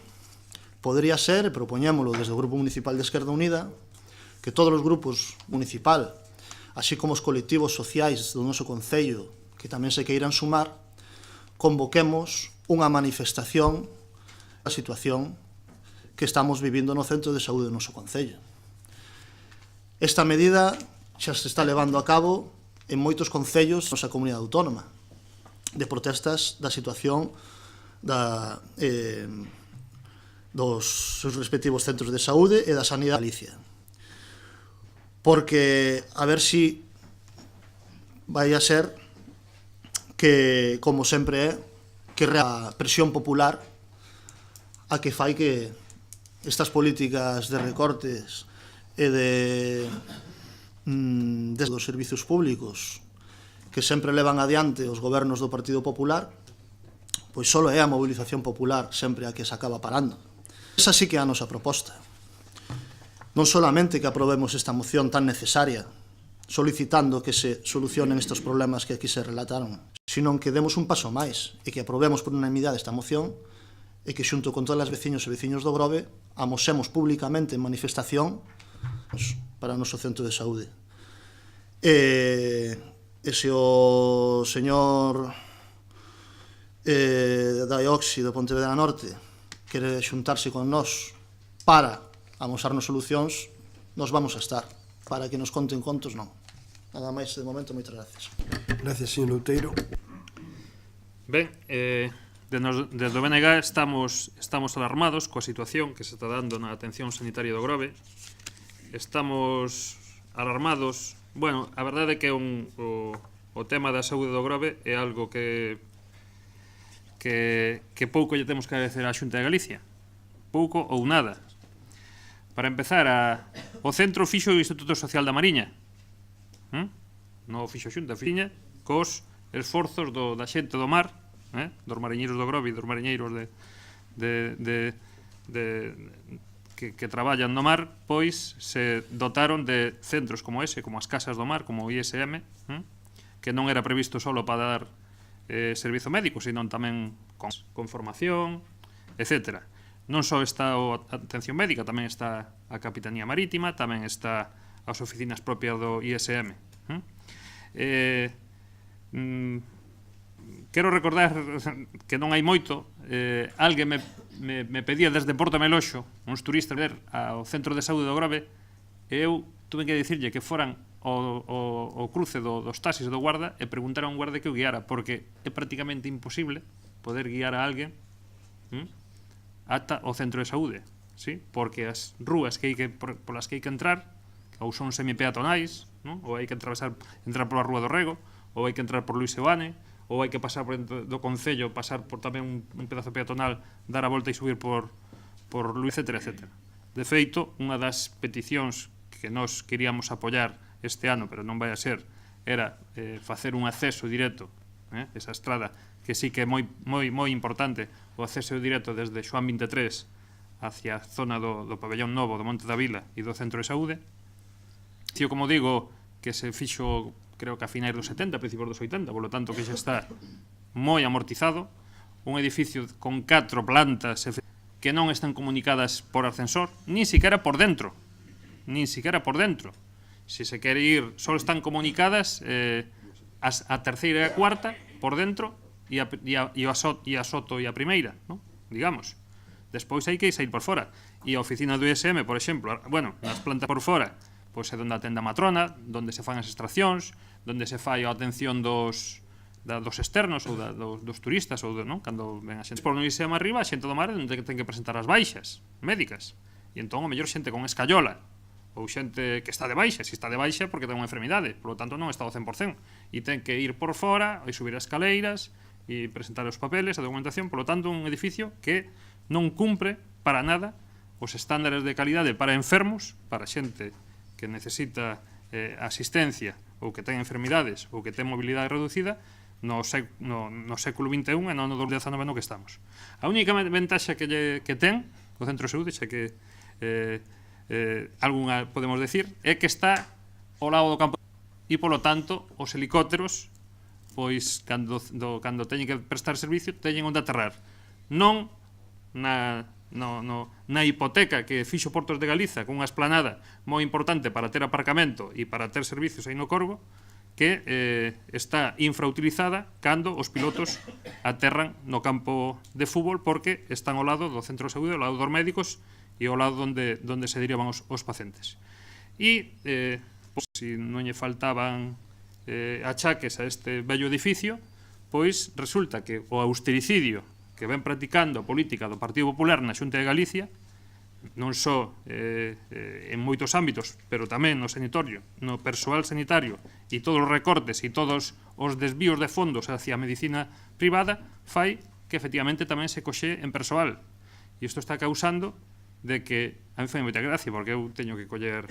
S4: podría ser, e propoñémolo desde o Grupo Municipal de Esquerda Unida, que todos os grupos municipal, así como os colectivos sociais do noso concello, que tamén se queiran sumar, convoquemos unha manifestación da situación que estamos vivindo no centro de saúde do noso concello. Esta medida xa se está levando a cabo en moitos concellos da nosa comunidade autónoma, de protestas da situación dos seus respectivos centros de saúde e da sanidade de Galicia. Porque a ver si vai a ser que, como sempre é, que a presión popular a que fai que estas políticas de recortes e dos servizos públicos que sempre levan adiante os gobernos do Partido Popular, pois só é a mobilización popular sempre a que se acaba parando. Esa sí que é a nosa proposta. Non solamente que aprobemos esta moción tan necesaria, solicitando que se solucionen estes problemas que aquí se relataron, sino que demos un paso máis e que aprobemos por unanimidade esta moción e que xunto con todas as veciños e veciños do Grove amosemos públicamente en manifestación para o noso centro de saúde. E se o señor da EOXI do Pontevedra Norte quere xuntarse con nós para amosarnos solucións, nos vamos a estar. Para que nos conten contos, non. Nada máis de momento, moitas gracias.
S1: Gracias, señor Outeiro.
S5: Ben, desde o BNG estamos alarmados coa situación que se está dando na atención sanitaria do Grove. Estamos alarmados. A verdade é que o tema da saúde do Grove é algo que pouco lle temos que agradecer á Xunta de Galicia. Pouco ou nada. Para empezar, o centro fixo o Instituto Social da Mariña. Non o fixo a Xunta, fixo cos esforzos da xente do mar, dos mariñeiros do Grove e dos mariñeiros que traballan no mar, pois se dotaron de centros como ese, como as casas do mar, como o ISM, que non era previsto só para dar servizo médico, sino tamén con formación, etc. Non só está a atención médica, tamén está a Capitanía Marítima, tamén está as oficinas propias do ISM. Quero recordar que non hai moito, alguén me pedía desde Porto Meloxo, uns turistas, ver ao centro de saúde do Grove, e eu tuve que dicirlle que foran o cruce dos taxis do guarda e preguntar a un guarda que o guiara, porque é prácticamente imposible poder guiar a alguén ata o centro de saúde, ¿sí? Porque as rúas polas que hai que entrar ou son semipeatonais, ¿no? Ou hai que entrar pola Rúa do Rego, ou hai que entrar por Luis Seoane, ou hai que pasar por dentro do Concello, pasar por tamén un pedazo peatonal, dar a volta e subir por Luis, etc. De feito, unha das peticións que nós queríamos apoiar este ano, pero non vai a ser, era facer un acceso directo, esa estrada, que sí que é moi importante, o acceso directo desde Xoán 23 hacia a zona do pabellón novo do Monte da Vila e do centro de saúde. Como digo, que se fixo, creo que a finais dos 70, principios dos 80, polo tanto que xa está moi amortizado, un edificio con 4 plantas que non están comunicadas por ascensor, nin siquiera por dentro. Se se quere ir, só están comunicadas a terceira e a cuarta por dentro e a soto e a primeira, ¿no? Digamos. Despois hai que sair por fora. E a oficina do ISM, por exemplo, bueno, nas plantas por fora, pois é onde atende a matrona, onde se fan as extraccións, onde se fai a atención dos externos ou dos turistas, ou cando ven a xente por no irse arriba, a xente do mar onde ten que presentar as baixas médicas. E entón, o mellor xente con escayola, ou xente que está de baixa, se está de baixa porque ten unha enfermidade, polo tanto non está ao 100%, e ten que ir por fora, e subir as escaleiras, e presentar os papeles, a documentación, polo tanto, un edificio que non cumpre para nada os estándares de calidade para enfermos, para xente que necesita asistencia ou que ten enfermidades ou que ten mobilidade reducida no século XXI e non no do XIX no que estamos. A única ventaxa que ten o centro de saúde, xa que algunha podemos decir, é que está ao lado do campo e, polo tanto, os helicópteros, pois, cando teñen que prestar servicio, teñen onde aterrar. Non na hipoteca que fixo Portos de Galiza con unha esplanada moi importante para ter aparcamento e para ter servicios aí no Corgo, que está infrautilizada cando os pilotos aterran no campo de fútbol porque están ao lado do centro de saúde, ao lado dos médicos e ao lado onde se derivan os pacientes. E, se non lle faltaban achaques a este bello edificio, pois resulta que o austericidio que ven practicando a política do Partido Popular na Xunta de Galicia, non só en moitos ámbitos, pero tamén no sanitario, no persoal sanitario, e todos os recortes e todos os desvíos de fondos hacia a medicina privada, fai que efectivamente tamén se coxe en persoal. E isto está causando de que, a mí fai moita gracia, porque eu teño que coller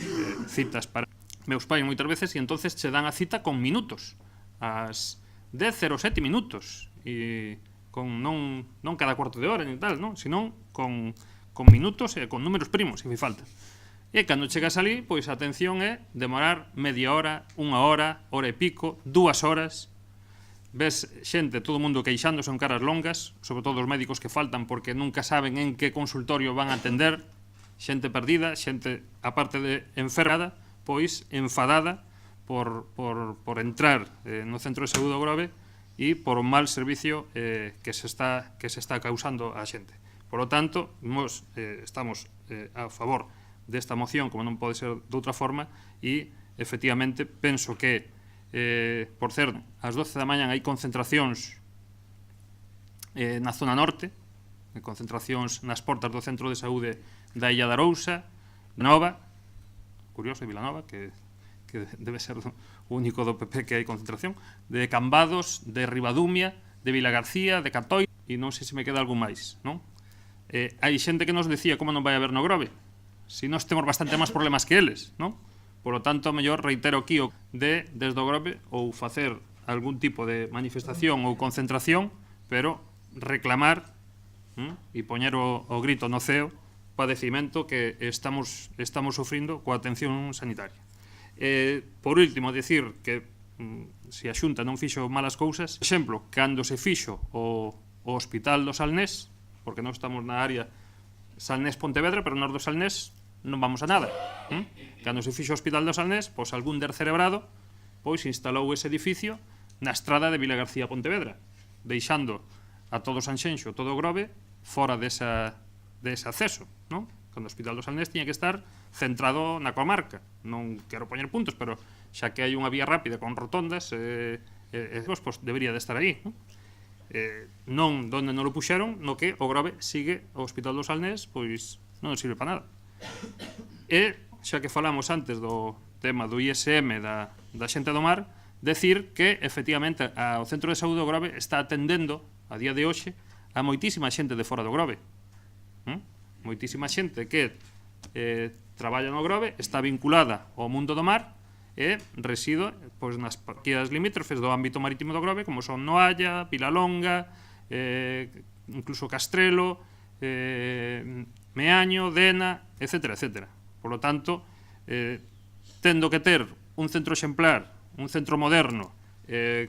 S5: citas para meus pais moitas veces, e entonces che dan a cita con minutos, as 10:07 minutos, e non cada cuarto de hora, ni tal, sino con minutos e con números primos, se fai falta. E cando chegas ali, pois a atención é demorar media hora, unha hora, hora e pico, 2 horas. Ves xente, todo o mundo queixándose en caras longas, sobre todo os médicos que faltan porque nunca saben en que consultorio van a atender, xente perdida, xente, aparte de enfermada, pois enfadada por entrar no centro de saúde do Grove e por o mal servicio que se está causando á xente. Por lo tanto, nós estamos a favor desta moción, como non pode ser de outra forma, e, efectivamente, penso que, por certo, ás 12 da mañan hai concentracións na zona norte, concentracións nas portas do centro de saúde da Illa de Arousa, Nova, curioso, de Vilanova, que debe ser o único do PP que hai concentración, de Cambados, de Ribadumia, de Vilagarcía, de Catoi, e non sei se me queda algún máis, non? Hai xente que nos decía como non vai haber no Grove, se nós temos bastante máis problemas que eles, non? Por lo tanto, mellor reitero aquí desde o Grove ou facer algún tipo de manifestación ou concentración, pero reclamar e poñer o grito no ceo padecimento que estamos sufrindo coa atención sanitaria. Por último, decir que se a Xunta non fixo malas cousas, por exemplo, cando se fixo o Hospital do Salnés, porque non estamos na área Salnés-Pontevedra, pero nós do Salnés non vamos a nada. Cando se fixo o Hospital do Salnés, pois algún descerebrado pois instalou ese edificio na estrada de Vilagarcía-Pontevedra, deixando a todo Sanxenxo, todo o Grove, fora dese acceso, non? Cando o Hospital do Salnés tiña que estar centrado na comarca. Non quero poñer puntos, pero xa que hai unha vía rápida con rotondas, pois debería de estar aí, non donde non lo puxeron, no que o Grove sigue o Hospital do Salnés, pois non sirve para nada. E xa que falamos antes do tema do ISM da xente do mar, decir que efectivamente o Centro de Saúde do Grove está atendendo a día de hoxe a moitísima xente de fora do Grove, moitísima xente que traballa no Grove, está vinculada ao mundo do mar e reside pois, nas parquías limítrofes do ámbito marítimo do Grove, como son Noalla, Pilalonga, incluso Castrelo, Meaño, Dena, etc. etc. Por lo tanto, tendo que ter un centro exemplar, un centro moderno,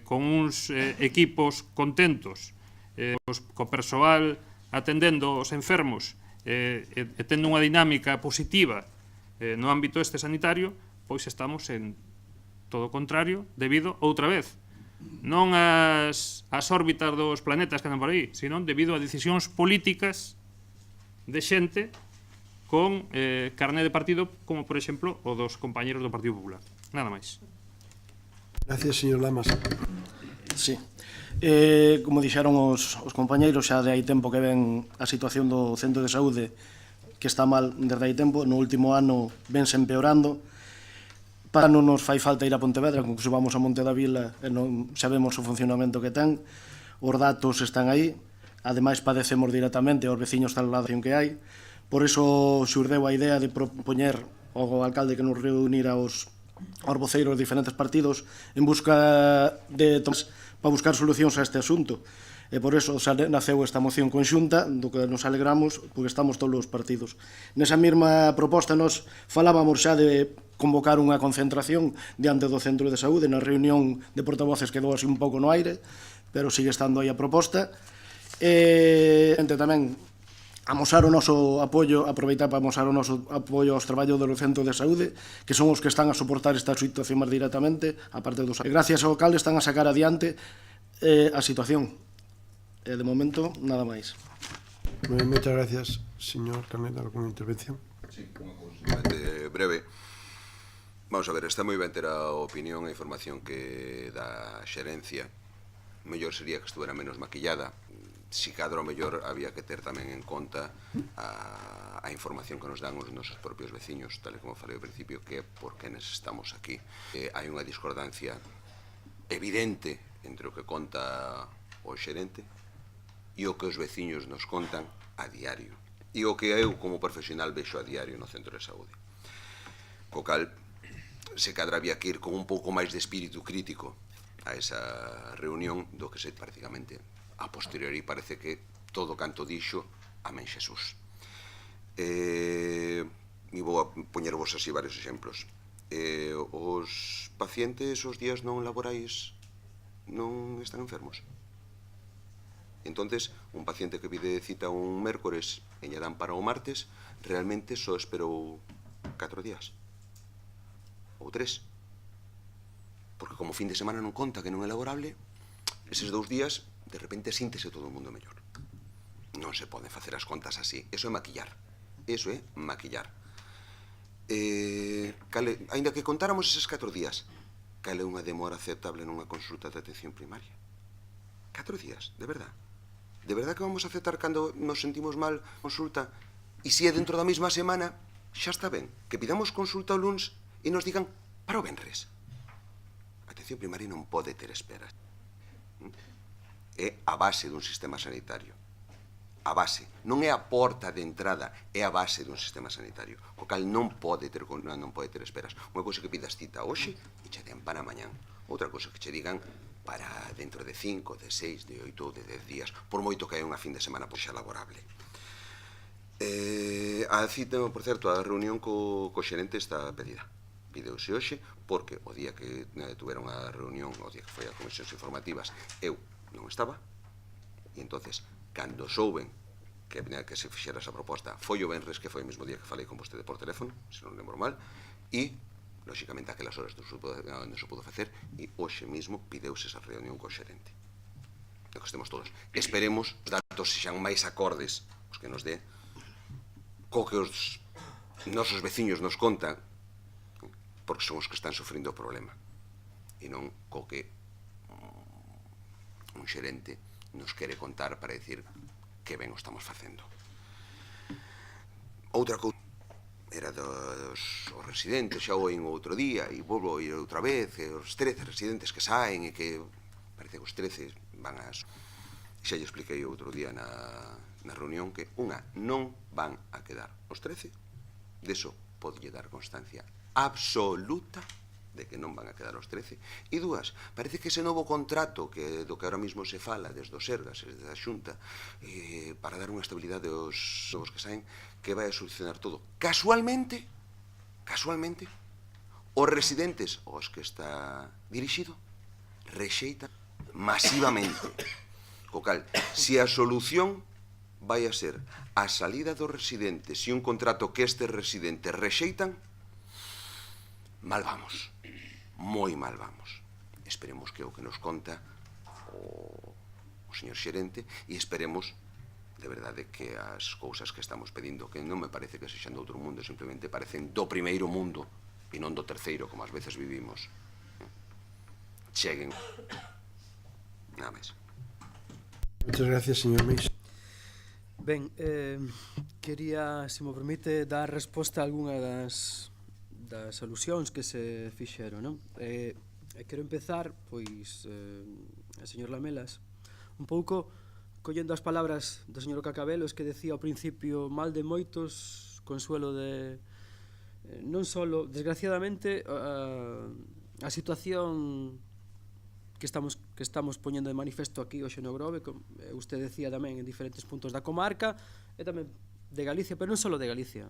S5: con uns equipos contentos, co persoal atendendo os enfermos, e tendo unha dinámica positiva no ámbito este sanitario, pois estamos en todo o contrario debido, outra vez, non ás órbitas dos planetas que andan por aí, sino debido a decisións políticas de xente con carné de partido, como por exemplo o dos compañeros do Partido Popular. Nada máis.
S1: Gracias, señor Lamas.
S6: Sí. Como dixeron os compañeiros, xa de hai tempo que ven a situación do centro de saúde que está mal desde hai tempo. No último ano vense empeorando. Para non nos fai falta ir a Pontevedra, con que subamos a Monte da Vila e non sabemos o funcionamento que ten. Os datos están aí. Ademais, padecemos directamente aos veciños tal lado que hai. Por iso xurdeu a idea de propoñer ao alcalde que nos reunira aos voceiros de diferentes partidos en busca de para buscar solucións a este asunto. E por iso naceu esta moción conxunta, do que nos alegramos, porque estamos todos os partidos. Nesa mesma proposta nos falábamos xa de convocar unha concentración diante do Centro de Saúde, na reunión de portavoces quedou así un pouco no aire, pero sigue estando aí a proposta. E tamén amosar o noso apoio, aproveitar para amosar o noso apoio aos traballos do Centro de Saúde, que son os que están a soportar esta situación máis directamente, a parte dos... Gracias ao alcalde están a sacar adiante a situación. De momento, nada máis.
S1: Moitas gracias, señor Carneta, con a intervención.
S7: Sí, unha cousa breve. Vamos a ver, está moi ben ter a opinión e a información que dá a xerencia. Mellor sería que estuvera menos maquillada. Si cadro mellor había que ter tamén en conta a información que nos dan os nosos propios veciños, tal como falei ao principio, que é por quenes estamos aquí. Hai unha discordancia evidente entre o que conta o xerente e o que os veciños nos contan a diario. E o que eu, como profesional, vexo a diario no Centro de Saúde. Co cal, se cadra había que ir con un pouco máis de espírito crítico a esa reunión do que se prácticamente a posteriori parece que todo canto dixo amén Xesús. E vou a poñervos así varios exemplos. Os pacientes os días non laborais non están enfermos. Entonces, un paciente que pide cita un mércores e lle dan para o martes, realmente só esperou 4 días. Ou 3. Porque como fin de semana non conta que non é laborable, eses 2 días de repente síntese todo o mundo mellor. Non se poden facer as contas así. Eso é maquillar. Eso é maquillar. Ainda que contáramos eses 4 días, cal é unha demora aceptable nunha consulta de atención primaria? 4 días, de verdad. De verdad que vamos a aceptar cando nos sentimos mal consulta e se é dentro da mesma semana, xa está ben. Que pidamos consulta o luns e nos digan para o venres. A atención primaria non pode ter esperas. É a base dun sistema sanitario. A base. Non é a porta de entrada, é a base dun sistema sanitario. O cal non pode ter esperas. Unha cousa que pidas cita hoxe e che den para mañán. Outra cousa que che digan para dentro de 5, de 6, de 8 ou de 10 días, por moito que hai unha fin de semana por xa laborable. A cita, por certo, a reunión co xerente está pedida. Pideuse hoxe, porque o día que tuveron a reunión, o día que foi a comisións informativas, eu non estaba, e entonces, cando souben que se fixera esa proposta, foi o venres, que foi o mesmo día que falei con vostede por teléfono, se non lembro mal, e, lóxicamente, aquelas horas non se pudo facer, e hoxe mesmo pideuse esa reunión co xerente. Que estemos todos. Esperemos os datos sexan máis acordes, os que nos dé, co que os nosos veciños nos contan, porque son os que están sofrindo o problema, e non co que un xerente nos quere contar para dicir que ben o estamos facendo. Outra cousa era dos residentes, xa o oín outro día, e volvo a oír outra vez, os 13 residentes que saen, e que parece que os 13 van a... Xa lle expliquei outro día na reunión que, unha, non van a quedar os 13, deso podlle dar constancia absoluta de que non van a quedar os 13, e dúas, parece que ese novo contrato do que ahora mismo se fala desde os Sergas, desde a Xunta, para dar unha estabilidade aos novos que saen, que vai a solucionar todo. Casualmente, os residentes aos que está dirixido rexeitan masivamente. Co cal, se a solución vai a ser a salida dos residentes e un contrato que estes residentes rexeitan, mal vamos, moi mal vamos. Esperemos que o que nos conta o señor xerente, e esperemos de verdade que as cousas que estamos pedindo, que non me parece que sexan do outro mundo, simplemente parecen do primeiro mundo e non do terceiro, como ás veces vivimos, cheguen. Nada máis.
S1: Muchas gracias, señor Meix.
S2: Ben, quería, se me permite, dar resposta a algunha das alusións que se fixeron, non? Quero empezar, pois, a señor Lamelas, un pouco collendo as palabras do señor Cacabelos, que decía ao principio mal de moitos, consuelo de... non solo, desgraciadamente, a situación que estamos poñendo de manifesto aquí hoxe no Grove, usted decía tamén en diferentes puntos da comarca, e tamén de Galicia, pero non só de Galicia,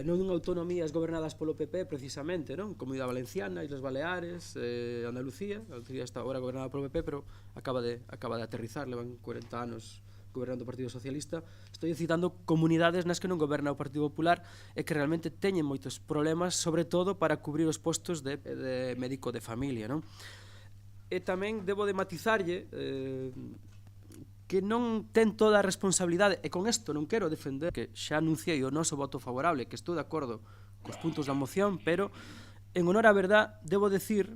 S2: non autonomías gobernadas polo PP precisamente, non? Comunidade Valenciana, Islas Baleares, Andalucía está agora gobernada polo PP, pero acaba de aterrizar, levan 40 anos gobernando o Partido Socialista. Estou citando comunidades nas que non goberna o Partido Popular e que realmente teñen moitos problemas, sobre todo para cubrir os postos de médico de familia, non? E tamén debo de matizarlle que non ten toda a responsabilidade, e con isto non quero defender, que xa anunciei o noso voto favorable, que estou de acordo cos puntos da moción, pero en honor á verdad debo decir,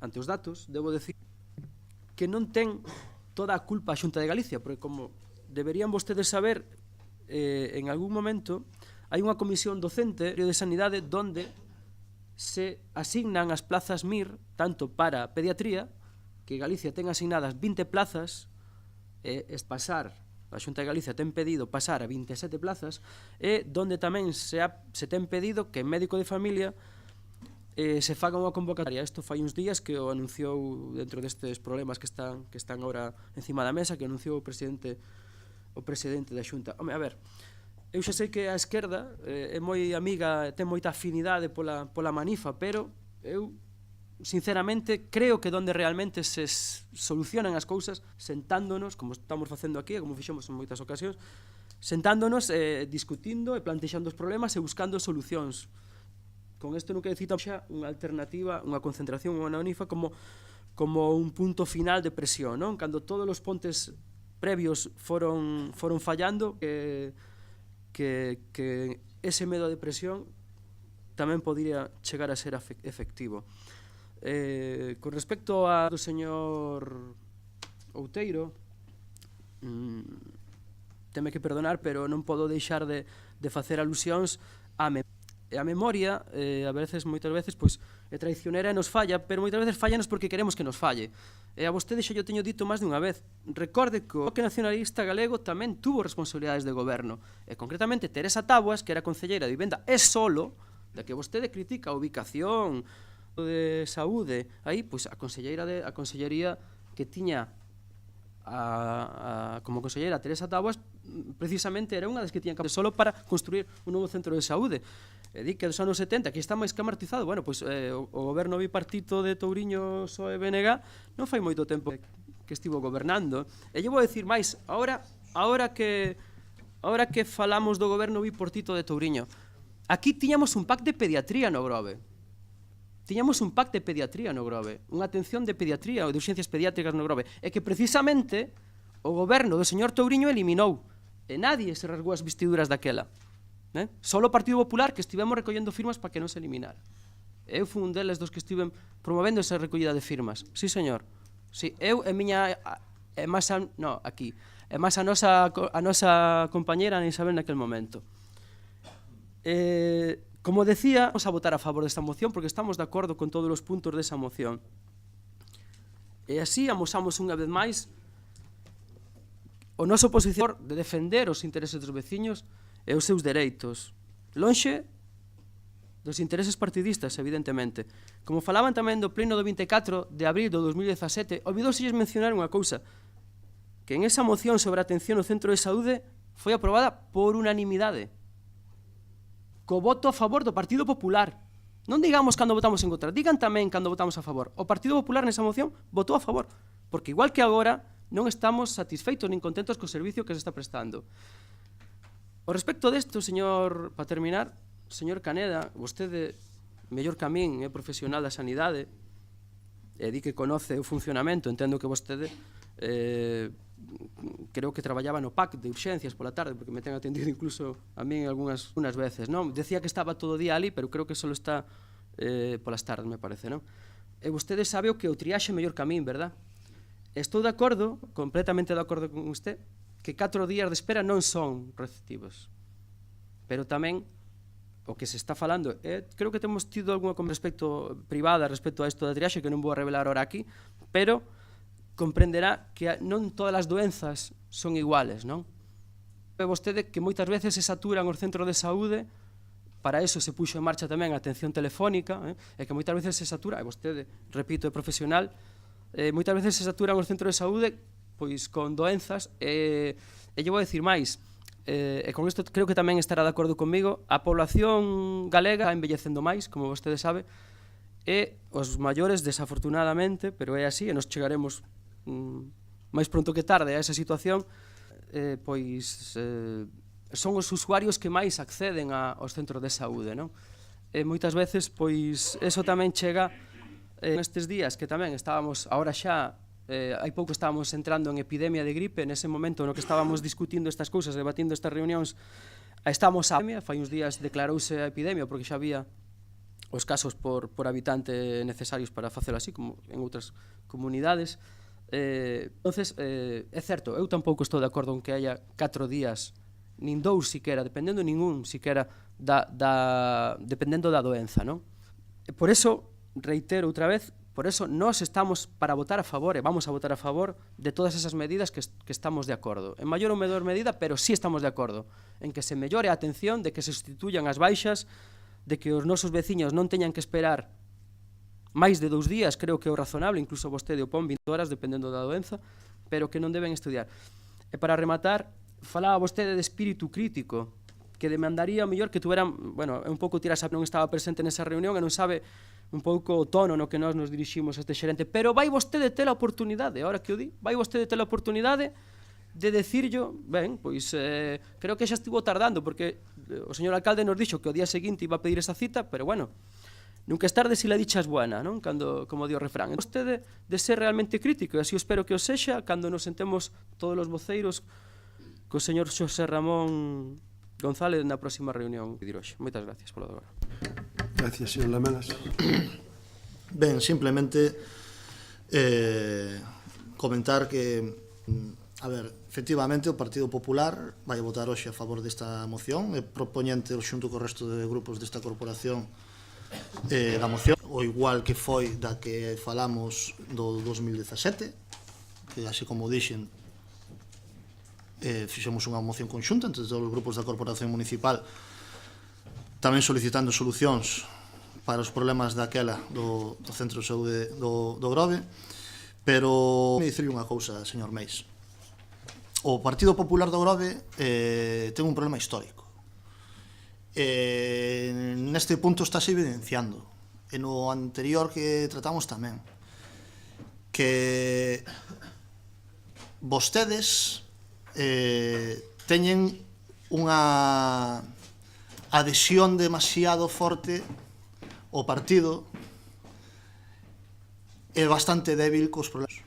S2: ante os datos, debo decir que non ten toda a culpa a Xunta de Galicia, porque como deberían vostedes saber, en algún momento hai unha comisión docente de Sanidade donde se asignan as plazas MIR tanto para pediatría, que Galicia ten asignadas 20 plazas, pasar, a Xunta de Galicia ten pedido pasar a 27 plazas, e donde tamén se ten pedido que en médico de familia se faga unha convocatoria. Isto fai uns días que o anunciou dentro destes problemas que están agora encima da mesa, que anunciou o presidente da Xunta. Home, a ver, eu xa sei que a esquerda é moi amiga, ten moita afinidade pola manifa, pero eu sinceramente creo que donde realmente se solucionan as cousas sentándonos, como estamos facendo aquí e como fixemos en moitas ocasións, sentándonos, discutindo e plantexando os problemas e buscando solucións. Con isto non quero citar xa unha alternativa, unha concentración, unha unifa como un punto final de presión, non? Cando todos os pontes previos foron fallando, que ese medo de presión tamén podría chegar a ser efectivo. Con respecto ao señor Outeiro, teme que perdonar, pero non podo deixar de facer alusións á memoria. E a memoria, moitas veces, pois, é traicionera e nos falla, pero moitas veces fallanos porque queremos que nos falle. E a vostede xa yo teño dito máis dunha vez. Recorde que o Bloque Nacionalista Galego tamén tuvo responsabilidades de goberno. E concretamente Teresa Taboas, que era concelleira de Vivenda, é solo, da que vostede critica a ubicación de saúde, aí, pois, a consellería que tiña como conselleira Teresa Taboas, precisamente era unha das que tiña que solo para construir un novo centro de saúde. E di que dos anos 70, que está máis que amortizado, bueno, pois o goberno bipartito de Touriño, PSOE e BNG non fai moito tempo que estivo gobernando. E lle vou dicir máis, ahora que falamos do goberno bipartito de Touriño, aquí tiñamos un pack de pediatría no Grove. Unha atención de pediatría ou de urxencias pediátricas no Grove, e que precisamente o goberno do señor Touriño eliminou, e nadie se rasgou as vestiduras daquela. Solo o Partido Popular que estivemos recollendo firmas para que non se eliminara. Eu fui un deles dos que estiven promovendo esa recollida de firmas. Sí, señor. Sí, eu e miña... E máis a nosa compañera Isabel naquel momento. Como decía, vamos a votar a favor desta moción porque estamos de acordo con todos os puntos desa moción. E así amosamos unha vez máis o noso posición de defender os intereses dos veciños e os seus dereitos. Lonxe dos intereses partidistas, evidentemente. Como falaban tamén do pleno do 24 de abril do 2017, olvidóuselles mencionar unha cousa, que en esa moción sobre a atención no centro de saúde foi aprobada por unanimidade, co voto a favor do Partido Popular. Non digamos cando votamos en contra, digan tamén cando votamos a favor. O Partido Popular nesa moción votou a favor, porque igual que agora non estamos satisfeitos nin contentos co servicio que se está prestando. O respecto desto, señor, para terminar, señor Caneda, vostede, mellor que a min, é profesional da sanidade, e di que conoce o funcionamento, entendo que vostede creo que traballaba no PAC de urxencias pola tarde, porque me ten atendido incluso a min algunhas veces, non? Decía que estaba todo o día ali, pero creo que só está polas tardes, me parece, non? E vostede sabe o que o triaxe mellor que a min, verdad? Estou de acordo, completamente de acordo con usted, que 4 días de espera non son receptivos. Pero tamén o que se está falando, creo que temos tido algunha respecto privada respecto a isto da triaxe que non vou a revelar ahora aquí, pero comprenderá que non todas as doenzas son iguales, non? Ve vostede que moitas veces se saturan os centros de saúde, para eso se puxo en marcha tamén a atención telefónica, e que moitas veces se satura, e vostede, repito, é profesional, moitas veces se saturan os centros de saúde pois con doenzas, e lle vou dicir máis, e con isto creo que tamén estará de acordo comigo, a población galega está envellecendo máis, como vostede sabe, e os maiores, desafortunadamente, pero é así, e nos chegaremos máis pronto que tarde a esa situación, pois son os usuarios que máis acceden aos centros de saúde, non? E moitas veces, pois, eso tamén chega nestes días que tamén estábamos, agora xa, hai pouco estábamos entrando en epidemia de gripe, nese momento no que estábamos discutindo estas cousas, debatindo estas reunións, estamos a epidemia, fai uns días declarouse a epidemia porque xa había os casos por habitante necesarios para facelo así, como en outras comunidades. Entonces, é certo, eu tampouco estou de acordo en que haya 4 días, nin 2 siquera, dependendo ningún siquera dependendo da doenza, non? Por eso, reitero outra vez, por eso nós estamos para votar a favor, e vamos a votar a favor de todas esas medidas que estamos de acordo. En maior ou menor medida, pero sí estamos de acordo en que se mellore a atención, de que se sustituyan as baixas, de que os nosos veciños non teñan que esperar máis de 2 días, creo que é o razonable, incluso vostede o pon 20 horas, dependendo da doenza, pero que non deben estudiar. E para rematar, falaba vostede de espírito crítico, que demandaría mellor que tuveran, bueno, é un pouco tirasa, non estaba presente nesa reunión e non sabe un pouco o tono no que nós nos diriximos a este xerente, pero vai vostede ter a oportunidade, ahora que o di, vai vostede ter a oportunidade de decirlo, ben, pois creo que xa estivo tardando, porque o señor alcalde nos dixo que o día seguinte iba a pedir esa cita, pero bueno, nunca es tarde si la dicha es buena, non? Cando, como di o refrán. Vostede de ser realmente crítico, e así eu espero que o sexa, cando nos sentemos todos os voceiros co señor Xosé Ramón González na próxima reunión de hoxe. Moitas gracias polo de agora.
S1: Gracias, señor Lamelas.
S4: Ben, simplemente comentar que, a ver, efectivamente o Partido Popular vai votar hoxe a favor desta moción, é propoñente xunto co resto de grupos desta corporación da moción, o igual que foi da que falamos do 2017, que así como dixen, fixemos unha moción conxunta entre todos os grupos da corporación municipal, tamén solicitando solucións para os problemas daquela do centro de saúde do Grove, pero me dicirle unha cousa, señor Meis. O Partido Popular do Grove ten un problema histórico. Neste punto estáse evidenciando, e no anterior que tratamos tamén, que vostedes teñen unha adhesión demasiado forte ao partido e bastante débil cos problemas.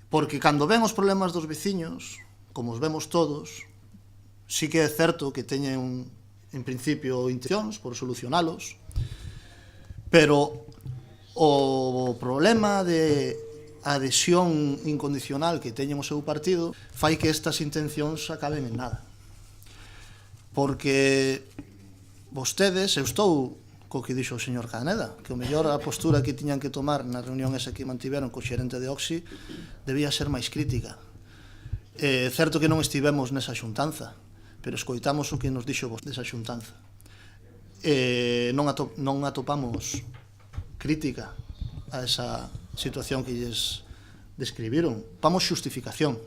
S4: Porque cando ven os problemas dos veciños, como os vemos todos, sí que é certo que teñen, en principio, intencións por solucionalos, pero o problema de adhesión incondicional que teñen o seu partido fai que estas intencións acaben en nada. Porque vostedes, eu estou co que dixo o señor Caneda, que o mellor a postura que tiñan que tomar na reunión esa que mantiveron co xerente de Oxi debía ser máis crítica. É certo que non estivemos nesa xuntanza, pero escoitamos o que nos dixo desa xuntanza. Non atopamos crítica a esa situación que lles describiron. Vamos xustificación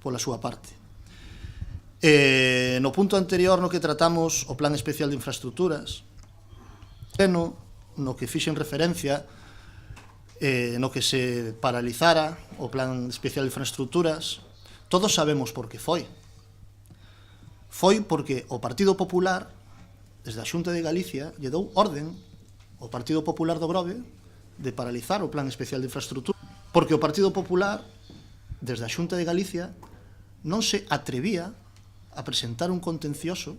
S4: pola súa parte. No punto anterior no que tratamos o Plan Especial de Infraestructuras, no que fixen referencia, no que se paralizara o Plan Especial de Infraestructuras, todos sabemos por que foi. Foi porque o Partido Popular, desde a Xunta de Galicia, lle dou orden ao Partido Popular do Grove de paralizar o Plan Especial de Infraestructura, porque o Partido Popular, desde a Xunta de Galicia, non se atrevía a presentar un contencioso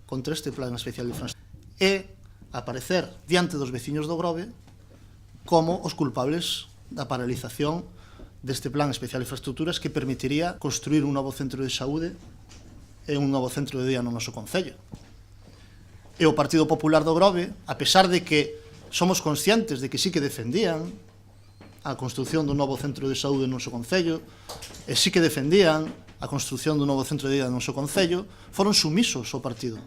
S4: contra este Plan Especial de Infraestructura e aparecer diante dos veciños do Grove como os culpables da paralización deste Plan Especial de Infraestructuras que permitiría construir un novo centro de saúde e un novo centro de día no noso concello. E o Partido Popular do Grove, a pesar de que somos conscientes de que sí que defendían a construción dun novo centro de saúde no noso concello e sí que defendían a construción dun novo centro de día no noso concello, foron sumisos ao partido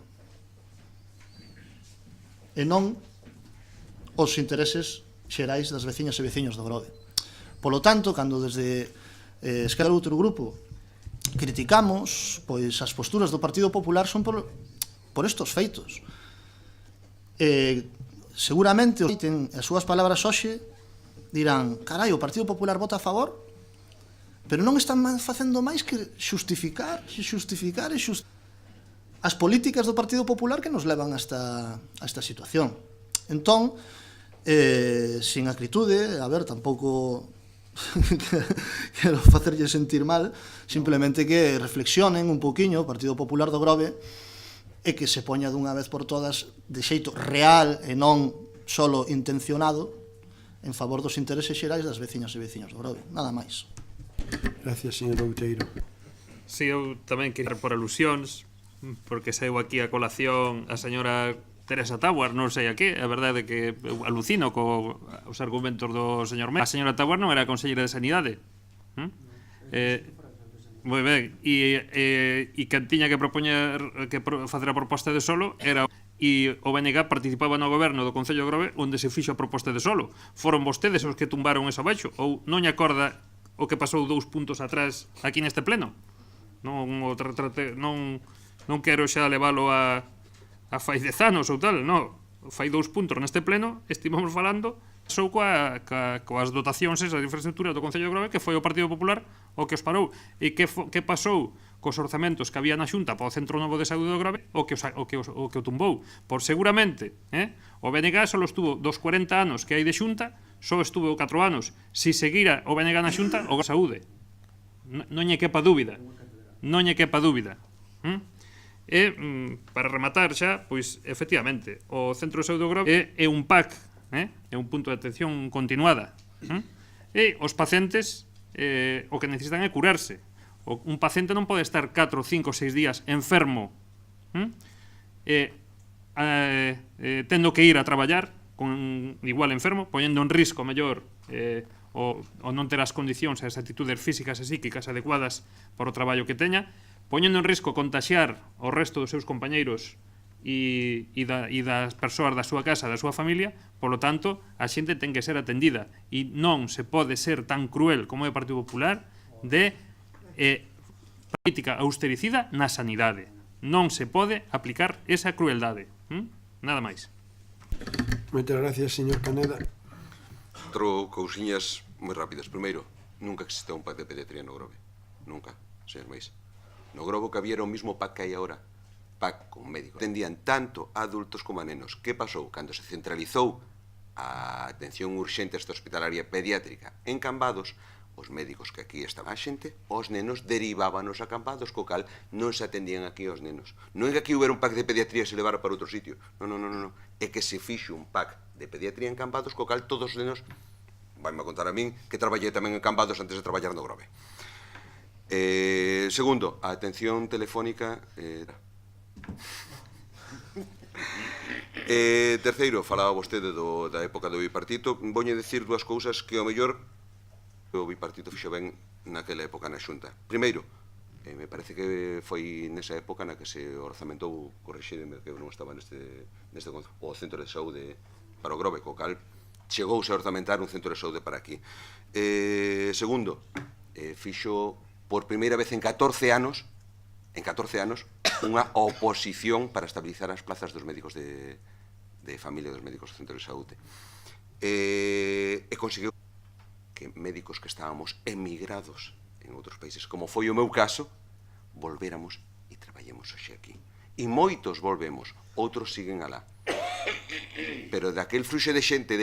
S4: e non os intereses xerais das veciñas e veciños do Grove. Polo tanto, cando desde Esquerra outro grupo criticamos, pois as posturas do Partido Popular son por estos feitos. Seguramente as súas palabras hoxe dirán, carai, o Partido Popular vota a favor, pero non están facendo máis que xustificar as políticas do Partido Popular que nos levan a esta situación. Entón, sin acritude, a ver, tampouco quero facerlle sentir mal, simplemente que reflexionen un poquinho o Partido Popular do Grove e que se poña dunha vez por todas de xeito real e non solo intencionado en favor dos intereses xerais das veciñas e veciños do Grove. Nada máis.
S1: Gracias, señor Outeiro.
S5: Si, eu tamén quería por alusións, porque saiu aquí a colación a señora Teresa Tauer, non sei a que, a verdade é que eu alucino os argumentos do señor Mena. A señora Tauer non era conselleira de Sanidade. Moi ben, e quen tiña que facer a proposta de solo era e o BNG participaba no goberno do Concello de Grove onde se fixo a proposta de solo. Foron vostedes os que tumbaron eso abaixo ou non lle acorda o que pasou 2 puntos atrás aquí neste pleno? Non quero xa levalo a fai 10 anos ou tal, non. Fai 2 puntos neste pleno, estivamos falando sou coas dotacións esas de infraestructura do Concello de Grove, que foi o Partido Popular o que os parou. E que pasou cos orzamentos que había na Xunta para o Centro Novo de Saúde do Grove o que o tumbou. Por seguramente, o BNG só estuvo dos 40 anos que hai de Xunta, só estuvo 4 anos. Si seguira o BNG na Xunta, o saúde. Non lle quepa dúbida. Non lle quepa dúbida. E, para rematar xa, pois, efectivamente, o Centro de Saúde do Grove é un PAC, é un punto de atención continuada. E os pacientes o que necesitan é curarse. Un paciente non pode estar 4, 5, 6 días enfermo tendo que ir a traballar igual enfermo, poñendo en risco mellor o non ter as condicións e as actitudes físicas e psíquicas adecuadas para o traballo que teña, poñendo en risco contaxiar o resto dos seus compañeiros e das persoas da súa casa, da súa familia. Polo tanto, a xente ten que ser atendida e non se pode ser tan cruel como é o Partido Popular de política austericida na sanidade. Non se pode aplicar esa crueldade. Nada máis.
S1: Moitas gracias, señor Caneda.
S7: 4 cousiñas moi rápidas. Primeiro, nunca existiu un PAC de pediatría no Grove. Nunca, señor Meis. No Grove que había era o mismo PAC que hai agora. PAC con médicos. Atendían tanto a adultos como a nenos. Que pasou? Cando se centralizou a atención urxente esta hospitalaria pediátrica en Cambados, os médicos que aquí estaban a xente, os nenos derivábanos a Cambados, co cal non se atendían aquí os nenos. Non é que aquí houbera un pack de pediatría e se levara para outro sitio. Non. É que se fixo un pack de pediatría en Cambados, co cal todos os nenos, vaime a contar a min, que traballei tamén en Cambados antes de traballar no Grove. Segundo, a atención telefónica... Terceiro, falaba vostede da época do bipartito. Voñe dicir dúas cousas que ao mellor o bipartito fixo ben naquela época na Xunta. Primeiro, me parece que foi nesa época na que se orzamentou, corrixídeme que eu non estaba neste o centro de saúde para o Grove, co cal chegouse a orzamentar un centro de saúde para aquí. Segundo, fixo por primeira vez en 14 anos unha oposición para estabilizar as plazas dos médicos de familia, dos médicos do centro de saúde. E conseguiu que médicos que estábamos emigrados en outros países, como foi o meu caso, volvéramos e traballemos hoxe aquí. E moitos volvemos, outros siguen alá. Pero daquel fluxo de xente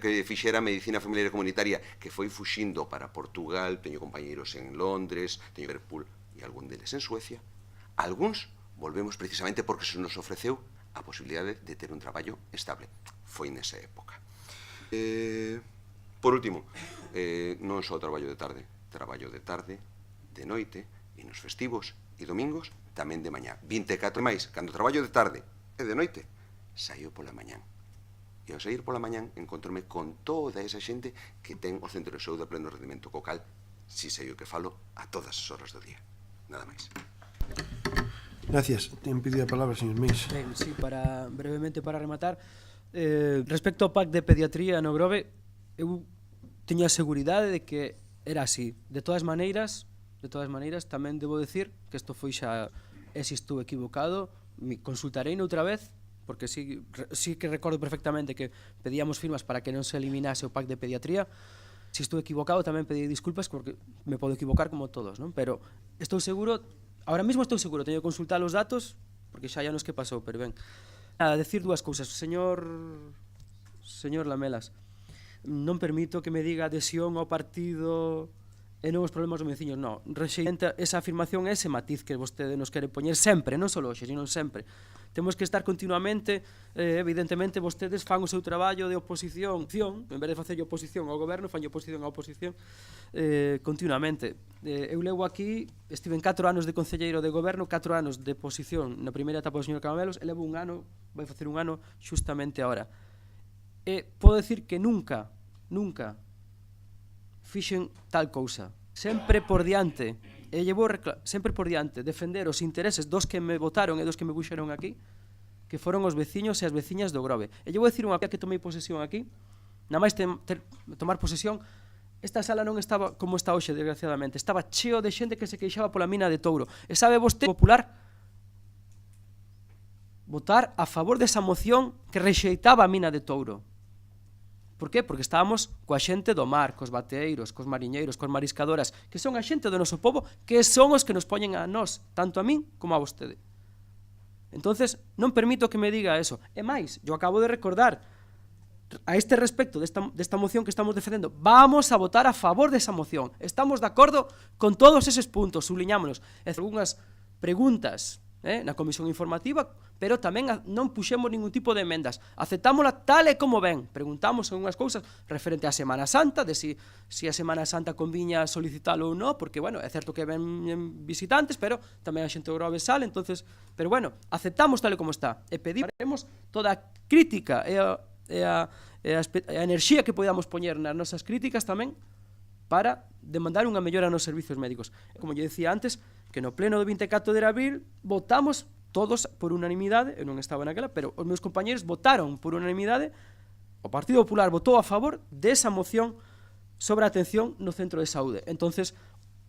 S7: que fixera medicina familiar e comunitaria que foi fuxindo para Portugal, teño compañeiros en Londres, teño Liverpool e algún deles en Suecia, algúns volvemos precisamente porque se nos ofreceu a posibilidade de ter un traballo estable. Foi nesa época. Por último, non só traballo de tarde, de noite, e nos festivos e domingos, tamén de mañá. 24 máis, cando traballo de tarde e de noite, saio pola mañán. E ao sair pola mañán, encontrome con toda esa xente que ten o centro de saúde a pleno rendimento, co cal, si sei o que falo, a todas as horas do día. Nada máis.
S1: Gracias. Ten pedido a palabra, señor Meis.
S2: Ben, sí, brevemente para rematar, respecto ao PAC de pediatría no Grove, eu teño a seguridade de que era así. De todas maneiras, tamén debo decir que isto foi xa, se estou equivocado, me consultarei noutra vez, porque sí que recordo perfectamente que pedíamos firmas para que non se eliminase o PAC de pediatría. Se estou equivocado tamén pedí disculpas porque me podo equivocar como todos, non? Pero estou seguro, ahora mesmo estou seguro, teño que consultar os datos porque xa nos que pasou, pero ben. A decir dúas cousas, señor Lamelas, non permito que me diga adhesión ao partido e non os problemas dos veciños, non. Rexeita esa afirmación, ese matiz que vostede nos quere poñer sempre, non só hoxe, sino sempre. Temos que estar continuamente, evidentemente, vostedes fan o seu traballo de oposición, en vez de facer oposición ao goberno, fan oposición á oposición continuamente. Eu levo aquí, estive en 4 anos de concelleiro de goberno, 4 anos de oposición na primeira etapa do señor Camamelos, e levo un ano, vai facer un ano xustamente agora. E podo decir que nunca fixen tal cousa. Sempre por diante, defender os intereses dos que me votaron e dos que me puxeron aquí, que foron os veciños e as veciñas do Grove. E eu vou dicir unha cosa que tomei posesión aquí, na máis tomar posesión, esta sala non estaba como está hoxe, desgraciadamente, estaba cheo de xente que se queixaba pola mina de Touro. E sabe vostede, popular, votar a favor desa moción que rexeitaba a mina de Touro. Por qué? Porque estábamos coa xente do mar, cos bateeiros, cos mariñeiros, cos mariscadoras, que son a xente do noso pobo, que son os que nos poñen a nós, tanto a min como a vostede. Entonces, non permito que me diga eso. E máis, eu acabo de recordar, a este respecto desta moción que estamos defendendo, vamos a votar a favor desa moción. Estamos de acordo con todos eses puntos, subliñámonos. E algunhas preguntas na comisión informativa, pero tamén non puxemos ningún tipo de emendas. Aceptámola tal e como ven. Preguntamos algunhas cousas referente á Semana Santa, de si a Semana Santa conviña solicitalo ou non, porque, bueno, é certo que ven visitantes, pero tamén a xente do Grove sale, entonces, pero, bueno, aceptamos tal e como está. E pedimos toda a crítica e a enerxía que podamos poñer nas nosas críticas tamén para demandar unha mellora nos servizos médicos. Como lle decía antes, que no pleno do 24 de abril votamos todos por unanimidade, eu non estaba naquela, pero os meus compañeros votaron por unanimidade, o Partido Popular votou a favor desa moción sobre a atención no centro de saúde. Entonces,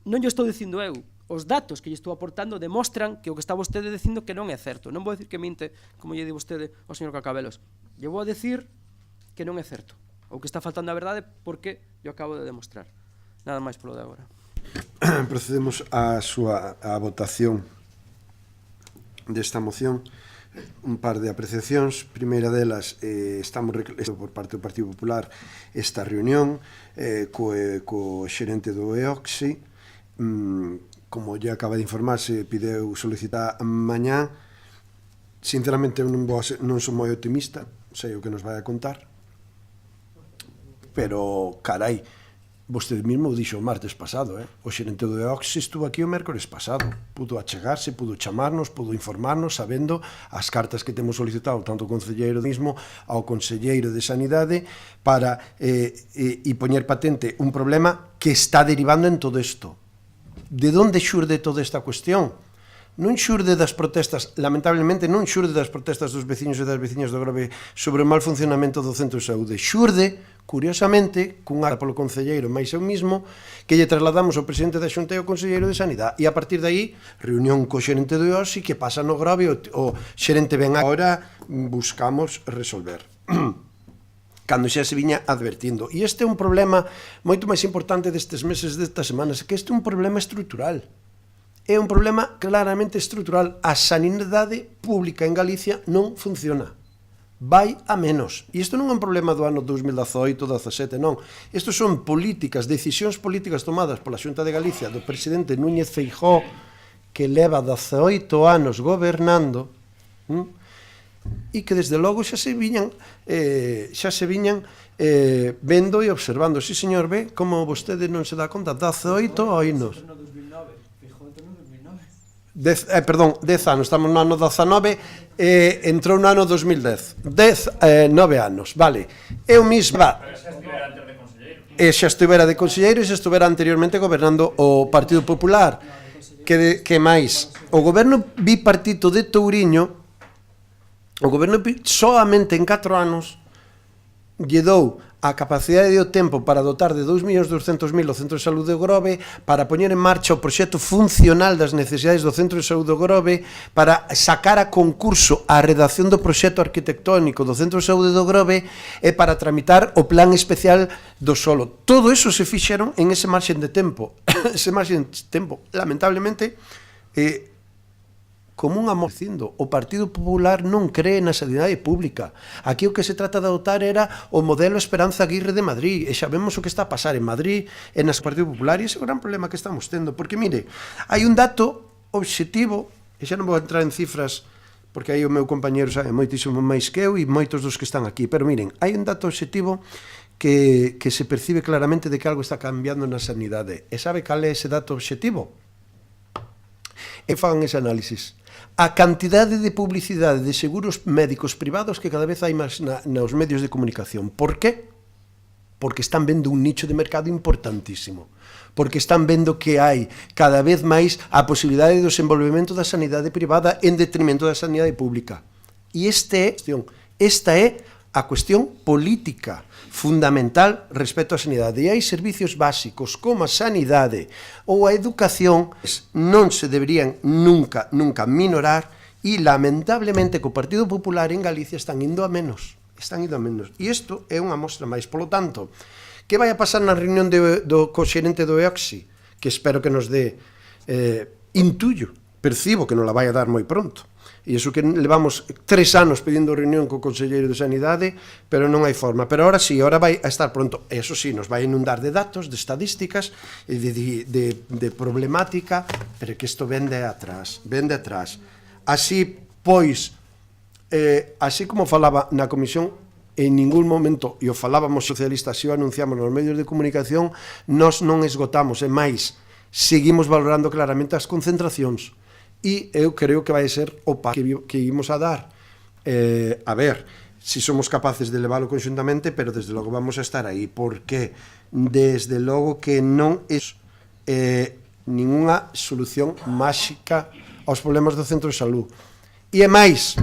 S2: non lle estou dicindo eu, os datos que lle estou aportando demostran que o que está vostede dicindo que non é certo. Non vou dicir que minte, como lle di vostede ao señor Cacabelos. Lle vou a dicir que non é certo, ou que está faltando a verdade porque eu acabo de demostrar. Nada máis polo de agora.
S1: Procedemos á votación desta moción. un par de apreciacións. Primeira delas, estamos reclamando por parte do Partido Popular esta reunión co xerente do EOXI. Como ya acaba de informarse, pideu solicitar mañá. Sinceramente, non son moi optimista, sei o que nos vai a contar, pero, carai, vostede mesmo o dixo o martes pasado, o xerente do EOXI estuvo aquí o mércores pasado, pudo achegarse, pudo chamarnos, pudo informarnos, sabendo as cartas que temos solicitado tanto o concelleiro mismo ao conselleiro de Sanidade para poñer patente un problema que está derivando en todo isto. De onde xurde toda esta cuestión? Non xurde das protestas, lamentablemente non xurde das protestas dos veciños e das veciñas do Grove sobre o mal funcionamento do centro de saúde. Xurde, curiosamente, cun acta polo concelleiro máis eu mismo, que lle trasladamos ao presidente da Xunta e ao conselleiro de Sanidade. E a partir de aí, reunión co xerente do EOXI, que pasa no Grove, o xerente ven agora, buscamos resolver. Cando xa se viña advertindo. E este é un problema moito máis importante destes meses, destas semanas, que este é un problema estrutural. É un problema claramente estrutural. A sanidade pública en Galicia non funciona. Vai a menos. E isto non é un problema do ano 2018, 2017, non. Isto son políticas, decisións políticas tomadas pola Xunta de Galicia, do presidente Núñez Feijóo, que leva 18 anos gobernando, e que desde logo xa se viñan vendo e observando. Si, señor, ve como vostede non se dá conta. 18 anos. 10 anos, estamos no ano 19, entrou no ano 2010. 9 anos, vale. Eu misma... xa estivera de conselleiro e xa estivera anteriormente gobernando o Partido Popular. Que máis? O goberno bipartito de Touriño, o goberno solamente en 4 anos lle dou a capacidade e o tempo para dotar de 2.200.000 o Centro de Saúde do Grove, para poñer en marcha o proxecto funcional das necesidades do Centro de Saúde do Grove, para sacar a concurso a redacción do proxecto arquitectónico do Centro de Saúde do Grove e para tramitar o plan especial do solo. Todo eso se fixeron en ese marxen de tempo. Ese marxen de tempo, lamentablemente, como un amor dicindo, o Partido Popular non cree na sanidade pública. Aquí o que se trata de adotar era o modelo Esperanza Aguirre de Madrid, e xa vemos o que está a pasar en Madrid e nas Partido Popular, e ese é o gran problema que estamos tendo, porque, mire, hai un dato obxectivo, e xa non vou entrar en cifras, porque aí o meu compañero sabe moitísimo máis que eu e moitos dos que están aquí, pero miren, hai un dato obxectivo que se percibe claramente de que algo está cambiando na sanidade. E sabe cal é ese dato obxectivo? E fagan ese análisis. A cantidade de publicidade de seguros médicos privados que cada vez hai máis nos medios de comunicación. Por qué? Porque están vendo un nicho de mercado importantísimo. Porque están vendo que hai cada vez máis a posibilidade do desenvolvemento da sanidade privada en detrimento da sanidade pública. E esta é a cuestión política fundamental respecto á sanidade. E hai servicios básicos como a sanidade ou a educación non se deberían nunca minorar, e lamentablemente co Partido Popular en Galicia están indo a menos. E isto é unha mostra máis. Polo tanto, que vai a pasar na reunión co xerente do EOXI? Que espero que nos dé percibo que non la vai a dar moi pronto. E iso que levamos 3 anos pedindo reunión co conselleiro de Sanidade, pero non hai forma. Pero ahora sí, ahora vai a estar pronto. E iso sí, nos vai inundar de datos, de estadísticas, e de problemática, pero que isto vende atrás. Así, pois, así como falaba na comisión, en ningún momento, e o falábamos socialistas, e o anunciamos nos medios de comunicación, nós non esgotamos, e máis, seguimos valorando claramente as concentracións. E eu creo que vai ser o paso que imos a dar. A ver, si somos capaces de leválo conxuntamente, pero desde logo vamos a estar aí, porque desde logo que non é ninguna solución máxica aos problemas do centro de salud. E é máis,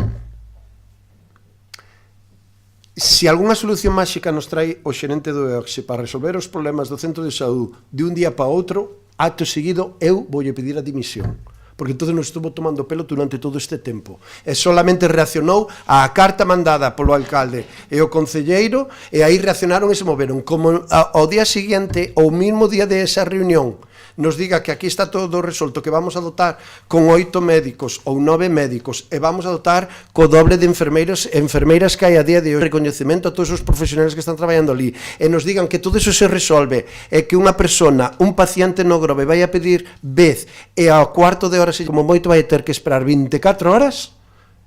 S1: se algunha solución máxica nos trae o xerente do EOXI para resolver os problemas do centro de saúde de un día para outro, acto seguido eu voulle pedir a dimisión, porque entonces nos estuvo tomando pelo durante todo este tempo, e solamente reaccionou á carta mandada polo alcalde e o concelleiro, e aí reaccionaron e se moveron, como ao día seguinte, ou mismo día de esa reunión, nos diga que aquí está todo resolto, que vamos a dotar con 8 médicos ou 9 médicos e vamos a dotar co doble de enfermeiras que hai a día de hoxe, recoñecemento a todos os profesionales que están traballando ali, e nos digan que todo eso se resolve e que unha persona, un paciente no Grove vai a pedir vez e ao cuarto de hora, como moito vai ter que esperar 24 horas,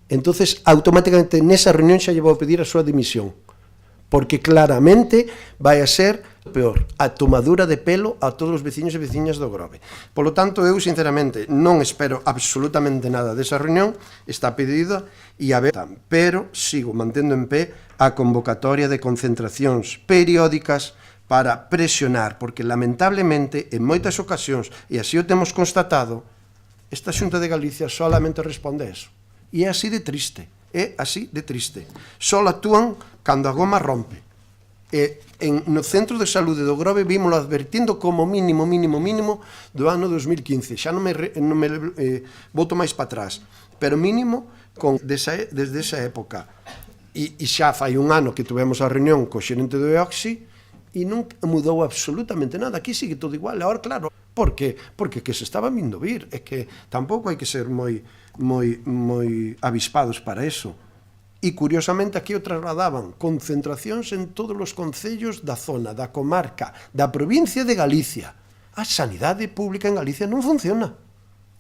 S1: entonces automáticamente nesa reunión xa lle vou pedir a súa dimisión, porque claramente vai a ser peor, a tomadura de pelo a todos os veciños e veciñas do Grove. Polo tanto, eu sinceramente non espero absolutamente nada desa reunión, está pedida e a ver, pero sigo mantendo en pé a convocatoria de concentracións periódicas para presionar, porque lamentablemente en moitas ocasións, e así o temos constatado, esta Xunta de Galicia solamente responde a eso. E é así de triste, Só actúan cando a goma rompe. No Centro de Saúde do Grove vímoslo advertindo como mínimo do ano 2015. Xa non me boto máis para atrás, pero mínimo desde esa época. E xa fai un ano que tuvemos a reunión co xerente do EOXI e non mudou absolutamente nada. Aquí sigue todo igual. Ahora, claro, por qué? Porque que se estaba vindo vir. É que tampouco hai que ser moi avispados para eso. E, curiosamente, aquí o trasladaban concentracións en todos os concellos da zona, da comarca, da provincia de Galicia. A sanidade pública en Galicia non funciona.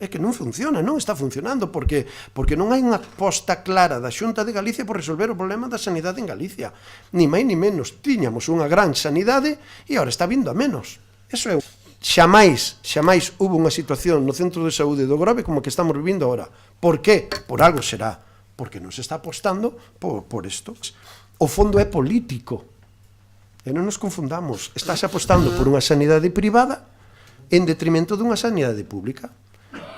S1: É que non funciona, non está funcionando, porque non hai unha aposta clara da Xunta de Galicia por resolver o problema da sanidade en Galicia. Ni máis ni menos. Tiñamos unha gran sanidade e agora está vindo a menos. Eso é... Xamais hubo unha situación no Centro de Saúde do Grove como que estamos vivindo agora. Por qué? Por algo será. Porque non se está apostando por isto. O fondo é político. E non nos confundamos. Estás apostando por unha sanidade privada en detrimento dunha sanidade pública.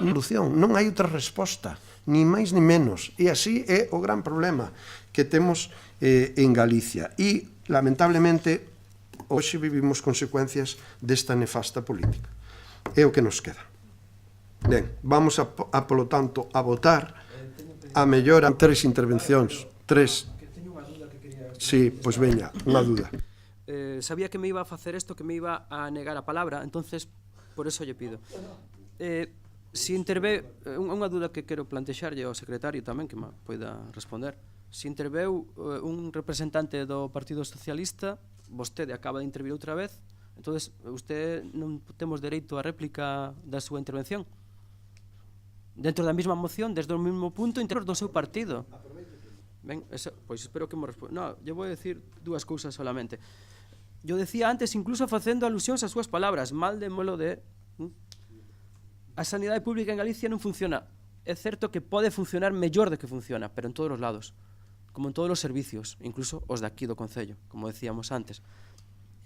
S1: Non hai outra resposta, ni máis ni menos. E así é o gran problema que temos en Galicia. E, lamentablemente, hoxe vivimos consecuencias desta nefasta política. É o que nos queda. Ben, vamos polo tanto, a votar a mellora 3 intervencións. 3. Sí, pois veña, unha dúda.
S2: Sabía que me iba a facer isto, que me iba a negar a palabra, entonces por eso lle pido. Si interve, unha dúda que quero plantexarlle ao secretario tamén, que me poida responder. Si interveu un representante do Partido Socialista, vostede acaba de intervir outra vez, entonces usted non temos dereito a réplica da súa intervención. Dentro da mesma moción, desde o mesmo punto interior do seu partido. Ben, pois espero que me responda. No, eu vou decir dúas cousas solamente. Eu decía antes, incluso facendo alusións ás súas palabras, mal de molo de... A sanidade pública en Galicia non funciona. É certo que pode funcionar mellor de que funciona, pero en todos os lados, como en todos os servicios, incluso os de aquí do Concello, como decíamos antes.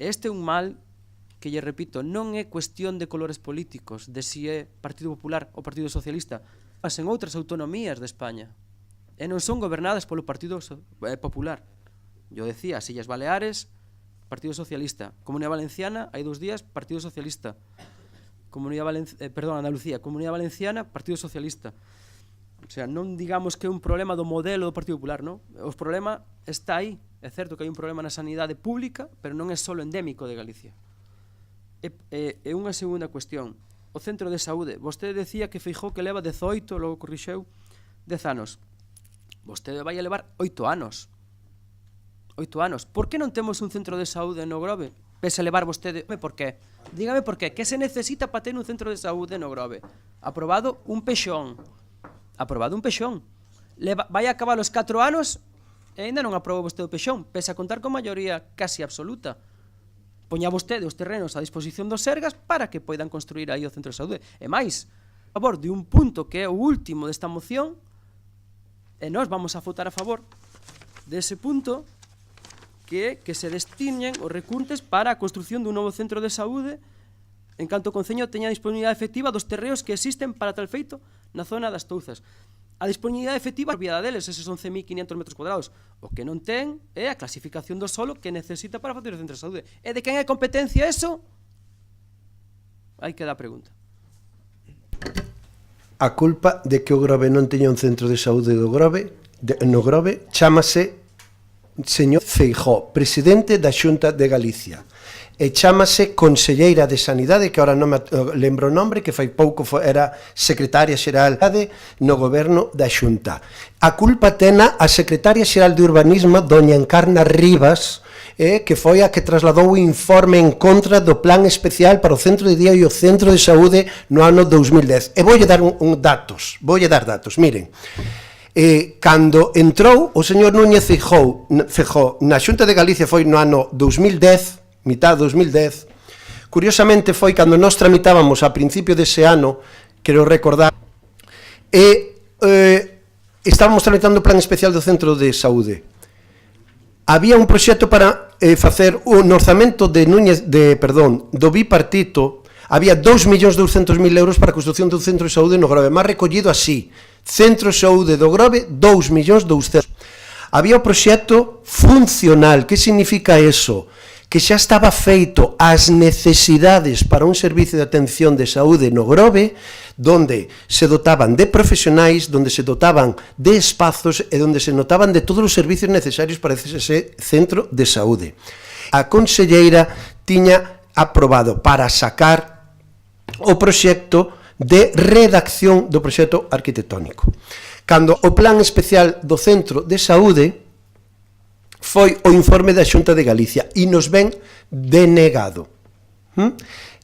S2: Este é un mal que, lle repito, non é cuestión de colores políticos, de si é Partido Popular ou Partido Socialista, mas en outras autonomías de España, e non son gobernadas polo Partido Popular. Eu decía, as Illas Baleares, Partido Socialista. Comunidade Valenciana, hai 2 días, Partido Socialista. Andalucía, Comunidade Valenciana, Partido Socialista. O sea, non digamos que é un problema do modelo do Partido Popular, non? O problema está aí. É certo que hai un problema na sanidade pública, pero non é só endémico de Galicia. E unha segunda cuestión. O Centro de Saúde. Vostede decía que Feijóo que leva 18, logo corrixeu, 10 anos. Vostede vai a levar 8 anos. 8 anos. Por que non temos un centro de saúde no Grove? Pese a levar vostede... Por qué? Dígame por qué. Que se necesita para ter un centro de saúde no Grove? Aprobado un pexón. Vai a acabar os 4 anos e ainda non aprobou vostede o pexón, pese a contar con maioría casi absoluta. Poña vostede os terrenos a disposición dos Sergas para que poidan construir aí o centro de saúde. E máis, a favor de un punto que é o último desta moción, e nós vamos a votar a favor dese punto, que se destinen os recursos para a construción dun novo centro de saúde en canto o Concello teña a disponibilidade efectiva dos terreos que existen para tal feito na zona das Touzas. A disponibilidade efectiva, a propiedade deles, eses 11.500 metros cuadrados. O que non ten é a clasificación do solo que necesita para facer o centro de saúde. E de quen é competencia eso? Aí queda a pregunta.
S1: A culpa de que o Grove non teña un centro de saúde no Grove chámase señor Feijóo, presidente da Xunta de Galicia. e chámase Conselleira de Sanidade, que ahora non me lembro o nombre, que fai pouco era secretaria xeral no goberno da Xunta. A culpa tena a secretaria xeral de Urbanismo, doña Encarna Rivas, que foi a que trasladou o informe en contra do plan especial para o centro de día e o centro de saúde no ano 2010. E voulle dar datos, miren. Cando entrou o señor Núñez Feijóo na Xunta de Galicia foi no ano 2010, mitad 2010, curiosamente foi cando nós tramitábamos a principio dese ano, quero recordar, estábamos tramitando o plan especial do centro de saúde. Había un proxecto para facer un orzamento do bipartito, había 2.200.000 euros para a construción dun centro de saúde no Grove, máis recollido así, Centro de Saúde do Grove, 2.200.000. Había o proxecto funcional. Que significa eso? Que xa estaba feito as necesidades para un servicio de atención de saúde no Grove, donde se dotaban de profesionais, donde se dotaban de espazos e donde se notaban de todos os servicios necesarios para ese centro de saúde. A conselleira tiña aprobado para sacar o proxecto de redacción do proxecto arquitectónico. Cando o plan especial do centro de saúde foi o informe da Xunta de Galicia e nos ven denegado.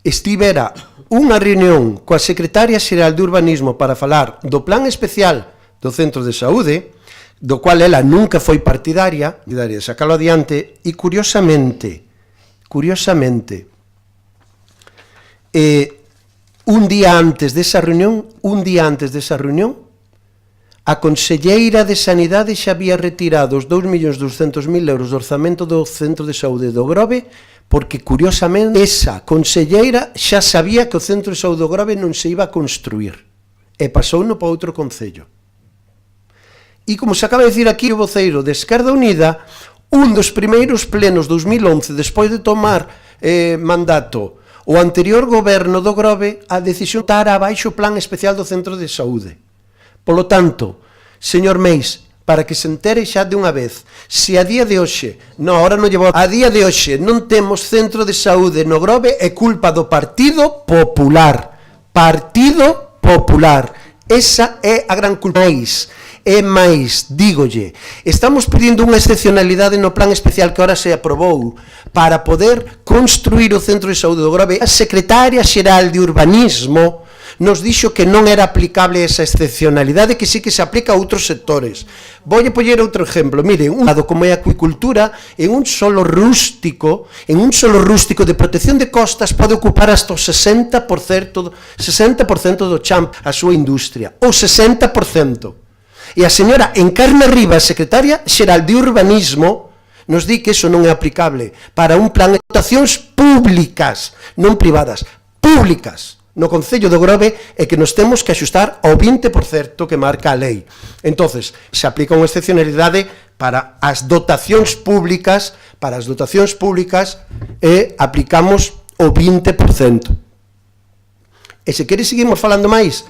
S1: Estivera unha reunión coa secretaria xeral de Urbanismo para falar do plan especial do centro de saúde, do cual ela nunca foi partidaria de sacarlo adiante, e curiosamente, un día antes desa reunión, a Conselleira de Sanidade xa había retirado os 2.200.000 euros do orzamento do Centro de Saúde do Grove, porque, curiosamente, esa conselleira xa sabía que o Centro de Saúde do Grove non se iba a construir, e pasouno para outro concello. E, como se acaba de dicir aquí o voceiro de Esquerda Unida, un dos primeiros plenos 2011, despois de tomar mandato o anterior goberno do Grove, a decisión de dar abaixo o plan especial do Centro de Saúde. Polo tanto, señor Meis, para que se entere xa de unha vez, se a día de hoxe, a día de hoxe non temos centro de saúde no Grove, é culpa do Partido Popular. Partido Popular. Esa é a gran culpa. E máis, dígolle, estamos pedindo unha excepcionalidade no plan especial que ahora se aprobou para poder construir o centro de saúde do Grove. A secretaria xeral de Urbanismo nos dixo que non era aplicable esa excepcionalidade, que sí que se aplica a outros sectores. Voulle poñer outro exemplo. Miren, un lado como é a acuicultura, en un solo rústico de protección de costas pode ocupar hasta o 60% do champ a súa industria, o 60%. E a señora Encarna Rivas, secretaria xeral de Urbanismo, nos di que eso non é aplicable para un plan de dotacións públicas, non privadas, públicas, no Concello do Grove, é que nos temos que axustar ao 20% que marca a lei. Entonces, se aplica unha excepcionalidade para as dotacións públicas, e aplicamos o 20%. E se quere seguimos falando máis,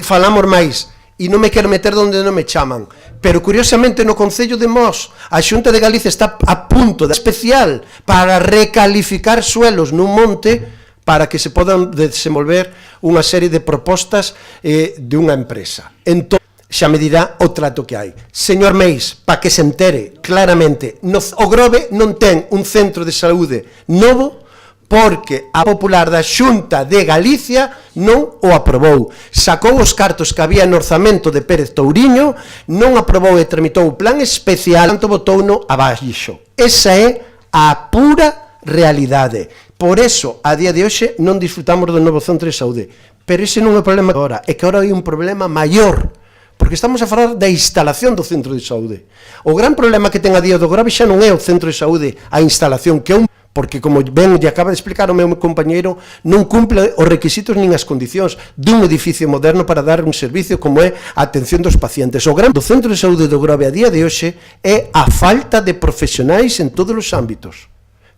S1: falamos máis, e non me quero meter onde non me chaman, pero curiosamente no Concello de Mos, a Xunta de Galicia está a punto de especial para recalificar suelos nun monte, para que se podan desenvolver unha serie de propostas de unha empresa. Entón, xa me dirá o trato que hai. Señor Meis, para que se entere claramente, o Grove non ten un centro de saúde novo porque a Popular da Xunta de Galicia non o aprobou. Sacou os cartos que había no orzamento de Pérez Touriño, non aprobou e tramitou o plan especial, tanto botouno abaixo. Esa é a pura realidade. Por eso, a día de hoxe, non disfrutamos do novo centro de saúde. Pero ese non é o problema agora, é que agora hai un problema maior, porque estamos a falar da instalación do centro de saúde. O gran problema que ten a día do Grove xa non é o centro de saúde, a instalación, que é porque, como ben lle acaba de explicar o meu compañeiro, non cumple os requisitos nin as condicións dun edificio moderno para dar un servicio como é a atención dos pacientes. O gran do centro de saúde do Grove a día de hoxe é a falta de profesionais en todos os ámbitos.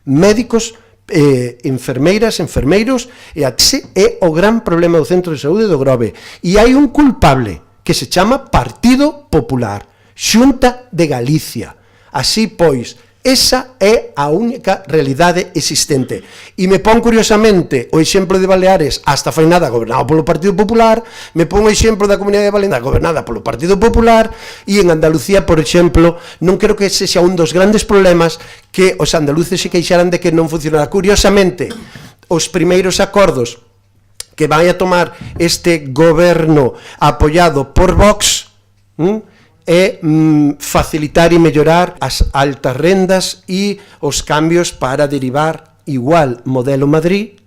S1: Médicos, enfermeiras, enfermeiros, e ese é o gran problema do centro de saúde do Grove. E hai un culpable que se chama Partido Popular, Xunta de Galicia. Así pois, Esa é a única realidade existente. E me pon curiosamente o exemplo de Baleares, hasta foi nada gobernado polo Partido Popular, me pon o exemplo da Comunidade de Valencia gobernada polo Partido Popular, e en Andalucía, por exemplo, non creo que ese sea un dos grandes problemas que os andaluces se queixaran de que non funcionara. Curiosamente, os primeiros acordos que vai a tomar este goberno apoiado por Vox é facilitar e mellorar as altas rendas e os cambios para derivar igual modelo Madrid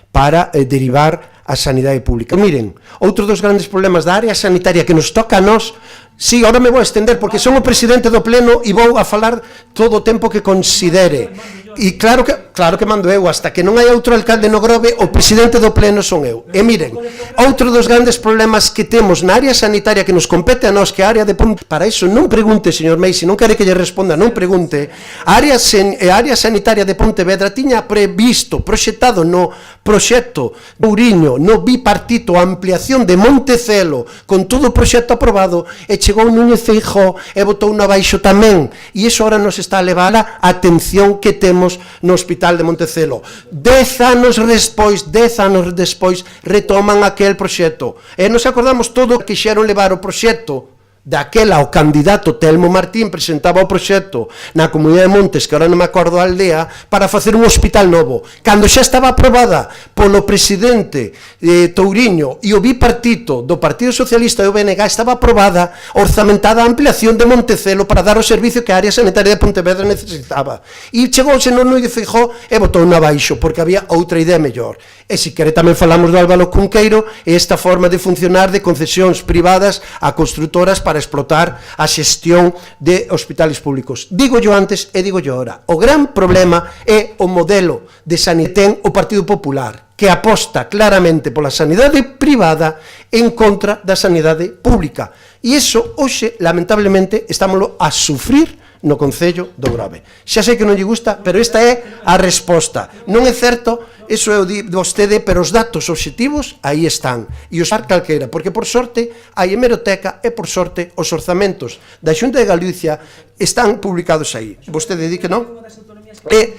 S1: para derivar a sanidade pública. Miren, outro dos grandes problemas da área sanitaria que nos toca a nós, sí, ahora me vou a estender porque son o presidente do pleno e vou a falar todo o tempo que considere. E claro que mando eu, hasta que non hai outro alcalde no Grove, o presidente do pleno son eu. E miren, outro dos grandes problemas que temos na área sanitaria que nos compete a nós, que a área de Pontevedra, para iso non pregunte, señor Mei, se non quere que lle responda, non pregunte, a área sanitaria de Pontevedra tiña previsto, proxectado no proxecto Ouriño, no bipartito, a ampliación de Montecelo, con todo o proxecto aprobado, e chegou Núñez Feijóo e botou na baixo tamén, e iso ahora nos está a levar a atención que temos no Hospital de Montecelo. 10 anos despois retoman aquel proxecto. E nos acordamos todo que quixeron levar o proxecto daquela, o candidato Telmo Martín presentaba o proxecto na Comunidade de Montes, que ahora non me acordo a aldea, para facer un hospital novo, cando xa estaba aprobada polo presidente Touriño e o bipartito do Partido Socialista e o BNG, estaba aprobada, orzamentada a ampliación de Montecelo para dar o servicio que a área sanitaria de Pontevedra necesitaba. E chegou o senhor Núñez Feijóo e botou na baixo, porque había outra idea mellor. E se quere tamén falamos do Álvaro Cunqueiro e esta forma de funcionar de concesións privadas a constructoras para explotar a xestión de hospitales públicos. Digo yo antes e digo yo ahora, o gran problema é o modelo de sanidade o Partido Popular, que aposta claramente pola sanidade privada en contra da sanidade pública. E iso, hoxe, lamentablemente, estámoslo a sufrir no Concello do Grove. Xa sei que non lle gusta, pero esta é a resposta. Non é certo, iso é o de vostede, pero os datos obxectivos aí están. E os par calquera, porque por sorte hai hemeroteca e por sorte os orzamentos da Xunta de Galicia están publicados aí. Vostede di que non? É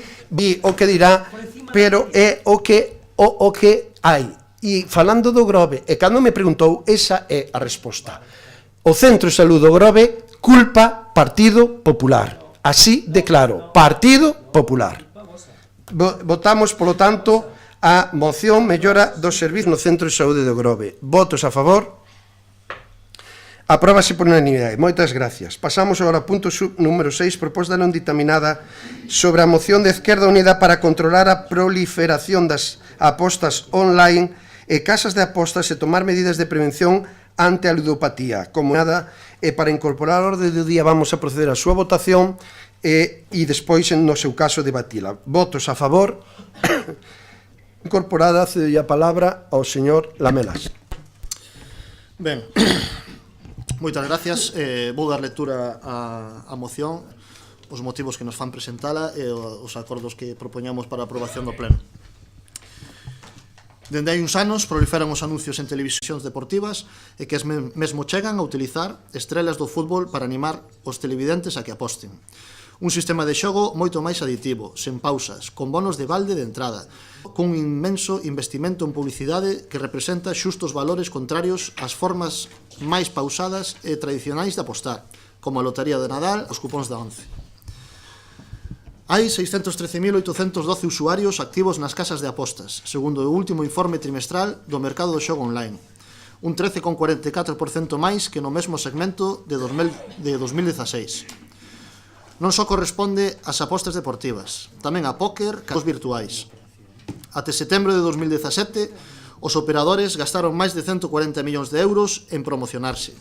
S1: o que dirá, pero é o que hai. E falando do Grove, e cando me preguntou, esa é a resposta. O Centro de Saúde do Grove culpa Partido Popular. Así de claro, Partido Popular. Votamos, polo tanto, a moción mellora dos servizos no Centro de Saúde do Grove. Votos a favor. Apróbase por unanimidade. Moitas gracias. Pasamos agora ao punto número 6, proposta non ditaminada sobre a moción de Esquerda Unida para controlar a proliferación das apostas online e casas de apostas e tomar medidas de prevención ante a ludopatía. Como nada, para incorporar a orde do día vamos a proceder a súa votación e despois, no seu caso, debatila. Votos a favor. Incorporada, cedo a palabra ao señor Lamelas.
S4: Ben, moitas gracias. Vou dar lectura á moción, os motivos que nos fan presentala e os acordos que propoñamos para a aprobación do pleno. Dende hai uns anos proliferan os anuncios en televisións deportivas e que mesmo chegan a utilizar estrelas do fútbol para animar os televidentes a que aposten. Un sistema de xogo moito máis aditivo, sen pausas, con bonos de balde de entrada, cun inmenso investimento en publicidade que representa xustos valores contrarios ás formas máis pausadas e tradicionais de apostar, como a lotería de Nadal, os cupóns da 11. Hai 613.812 usuarios activos nas casas de apostas, segundo o último informe trimestral do mercado do xogo online, un 13,44% máis que no mesmo segmento de 2016. Non só corresponde ás apostas deportivas, tamén a póker e os virtuais. Até setembro de 2017, os operadores gastaron máis de 140 millóns de euros en promocionarse.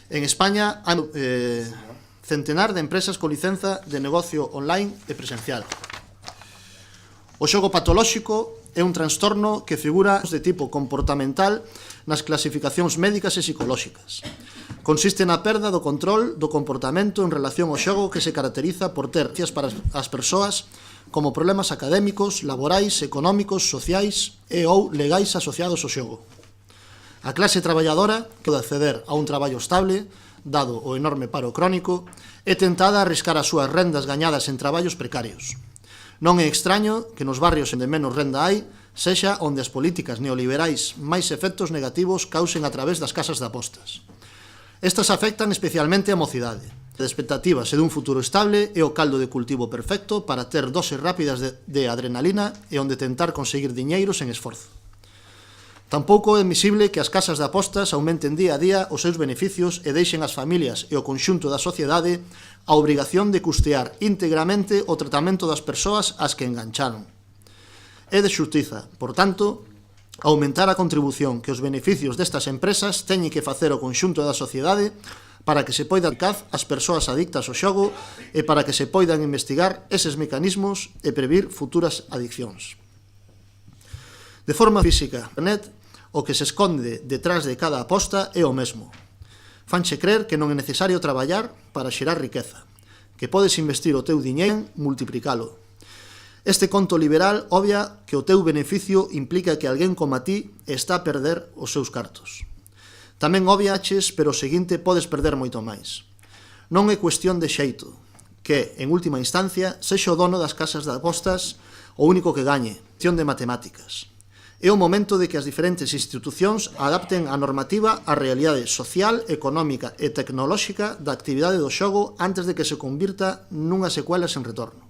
S4: En España, centenar de empresas con licenza de negocio online e presencial. O xogo patolóxico é un trastorno que figura de tipo comportamental nas clasificacións médicas e psicolóxicas. Consiste na perda do control do comportamento en relación ao xogo que se caracteriza por ter para as persoas como problemas académicos, laborais, económicos, sociais e ou legais asociados ao xogo. A clase traballadora que pode acceder a un traballo estable, dado o enorme paro crónico, é tentada a arriscar as súas rendas gañadas en traballos precarios. Non é extraño que nos barrios onde menos renda hai sexa onde as políticas neoliberais máis efectos negativos causen a través das casas de apostas. Estas afectan especialmente a mocidade. De expectativas e dun futuro estable é o caldo de cultivo perfecto para ter doses rápidas de adrenalina e onde tentar conseguir diñeiro sen esforzo. Tampouco é admisible que as casas de apostas aumenten día a día os seus beneficios e deixen as familias e o conxunto da sociedade a obrigación de custear íntegramente o tratamento das persoas ás que engancharon. É de xustiza, por tanto, aumentar a contribución que os beneficios destas empresas teñen que facer o conxunto da sociedade para que se poida aplicar as persoas adictas ao xogo e para que se poidan investigar eses mecanismos e previr futuras adiccións. De forma física, internet, o que se esconde detrás de cada aposta é o mesmo. Fanche crer que non é necesario traballar para xerar riqueza, que podes investir o teu diñeiro e multiplicalo. Este conto liberal obvia que o teu beneficio implica que alguén como a ti está a perder os seus cartos. Tamén obviaches, pero o seguinte podes perder moito máis. Non é cuestión de xeito, que, en última instancia, sexa o dono das casas de apostas o único que gañe, cuestión de matemáticas. É o momento de que as diferentes institucións adapten a normativa á realidade social, económica e tecnolóxica da actividade do xogo antes de que se convirta nunha secuela sen retorno.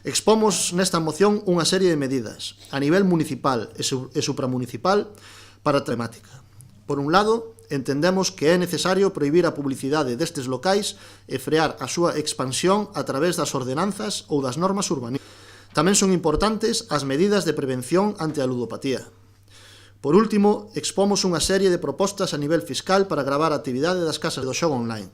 S4: Expomos nesta moción unha serie de medidas a nivel municipal e supramunicipal para a temática. Por un lado, entendemos que é necesario prohibir a publicidade destes locais e frear a súa expansión a través das ordenanzas ou das normas urbanísticas. Tamén son importantes as medidas de prevención ante a ludopatía. Por último, expomos unha serie de propostas a nivel fiscal para gravar a actividade das casas do xogo online.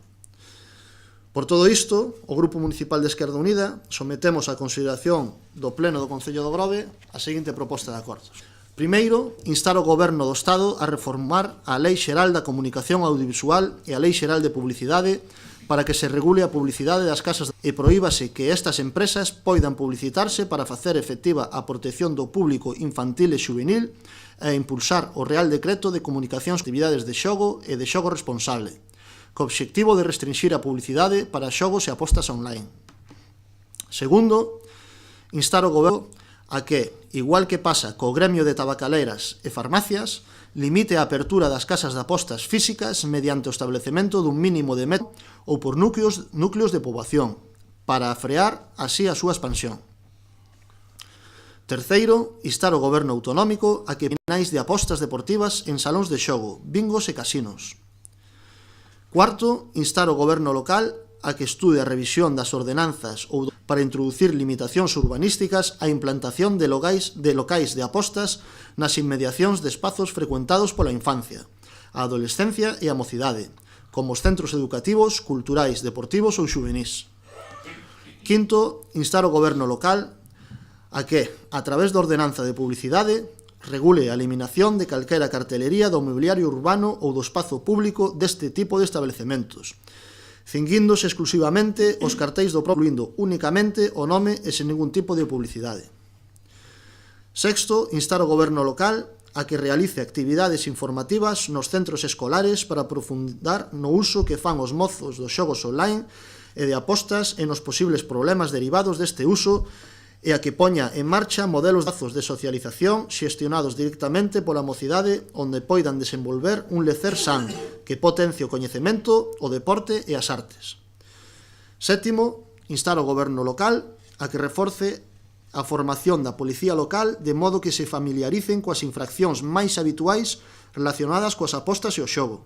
S4: Por todo isto, o Grupo Municipal de Esquerda Unida sometemos a consideración do Pleno do Concello do Grove a seguinte proposta de acordos. Primeiro, instar o Goberno do Estado a reformar a Lei Xeral da Comunicación Audiovisual e a Lei Xeral de Publicidade para que se regule a publicidade das casas e prohíbase que estas empresas poidan publicitarse para facer efectiva a protección do público infantil e xuvenil e impulsar o Real Decreto de Comunicacións de Actividades de Xogo e de Xogo Responsable, co obxectivo de restringir a publicidade para xogos e apostas online. Segundo, instar o Goberno a que, igual que pasa co gremio de tabacaleiras e farmacias, limite a apertura das casas de apostas físicas mediante o establecemento dun mínimo de metro ou por núcleos de poboación, para frear así a súa expansión. Terceiro, instar o Goberno autonómico a que finais de apostas deportivas en salóns de xogo, bingos e casinos. Cuarto, instar o Goberno local a que estude a revisión das ordenanzas ou para introducir limitacións urbanísticas á implantación de locais de apostas nas inmediacións de espazos frecuentados pola infancia, a adolescencia e a mocidade, como os centros educativos, culturais, deportivos ou xuvenís. Quinto, instar o Goberno local a que, a través da ordenanza de publicidade, regule a eliminación de calquera cartelería do mobiliario urbano ou do espazo público deste tipo de establecementos, cinguíndose exclusivamente os cartéis do propio, incluindo únicamente o nome e sen ningún tipo de publicidade. Sexto, instar o Goberno local a que realice actividades informativas nos centros escolares para aprofundar no uso que fan os mozos dos xogos online e de apostas e nos posibles problemas derivados deste uso e a que poña en marcha modelos de socialización xestionados directamente pola mocidade onde poidan desenvolver un lecer san que potencie o coñecemento, o deporte e as artes. Sétimo, instar o Goberno local a que reforce a formación da policía local de modo que se familiaricen coas infraccións máis habituais relacionadas coas apostas e o xogo,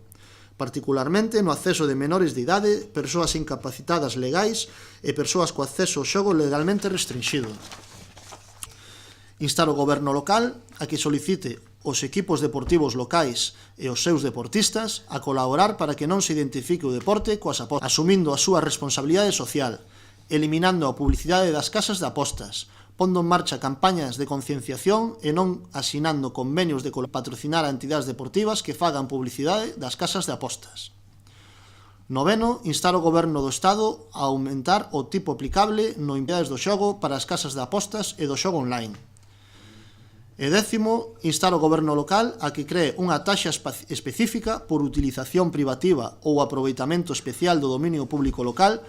S4: particularmente no acceso de menores de idade, persoas incapacitadas legais e persoas co acceso ao xogo legalmente restringido. Instar o Goberno local a que solicite os equipos deportivos locais e os seus deportistas a colaborar para que non se identifique o deporte coas apostas, asumindo a súa responsabilidade social, eliminando a publicidade das casas de apostas, pondo en marcha campañas de concienciación e non asinando convenios de patrocinar a entidades deportivas que fagan publicidade das casas de apostas. Noveno, instar o Goberno do Estado a aumentar o tipo aplicable no impiedades do xogo para as casas de apostas e do xogo online. E 10º, instar o goberno local a que cree unha taxa específica por utilización privativa ou aproveitamento especial do dominio público local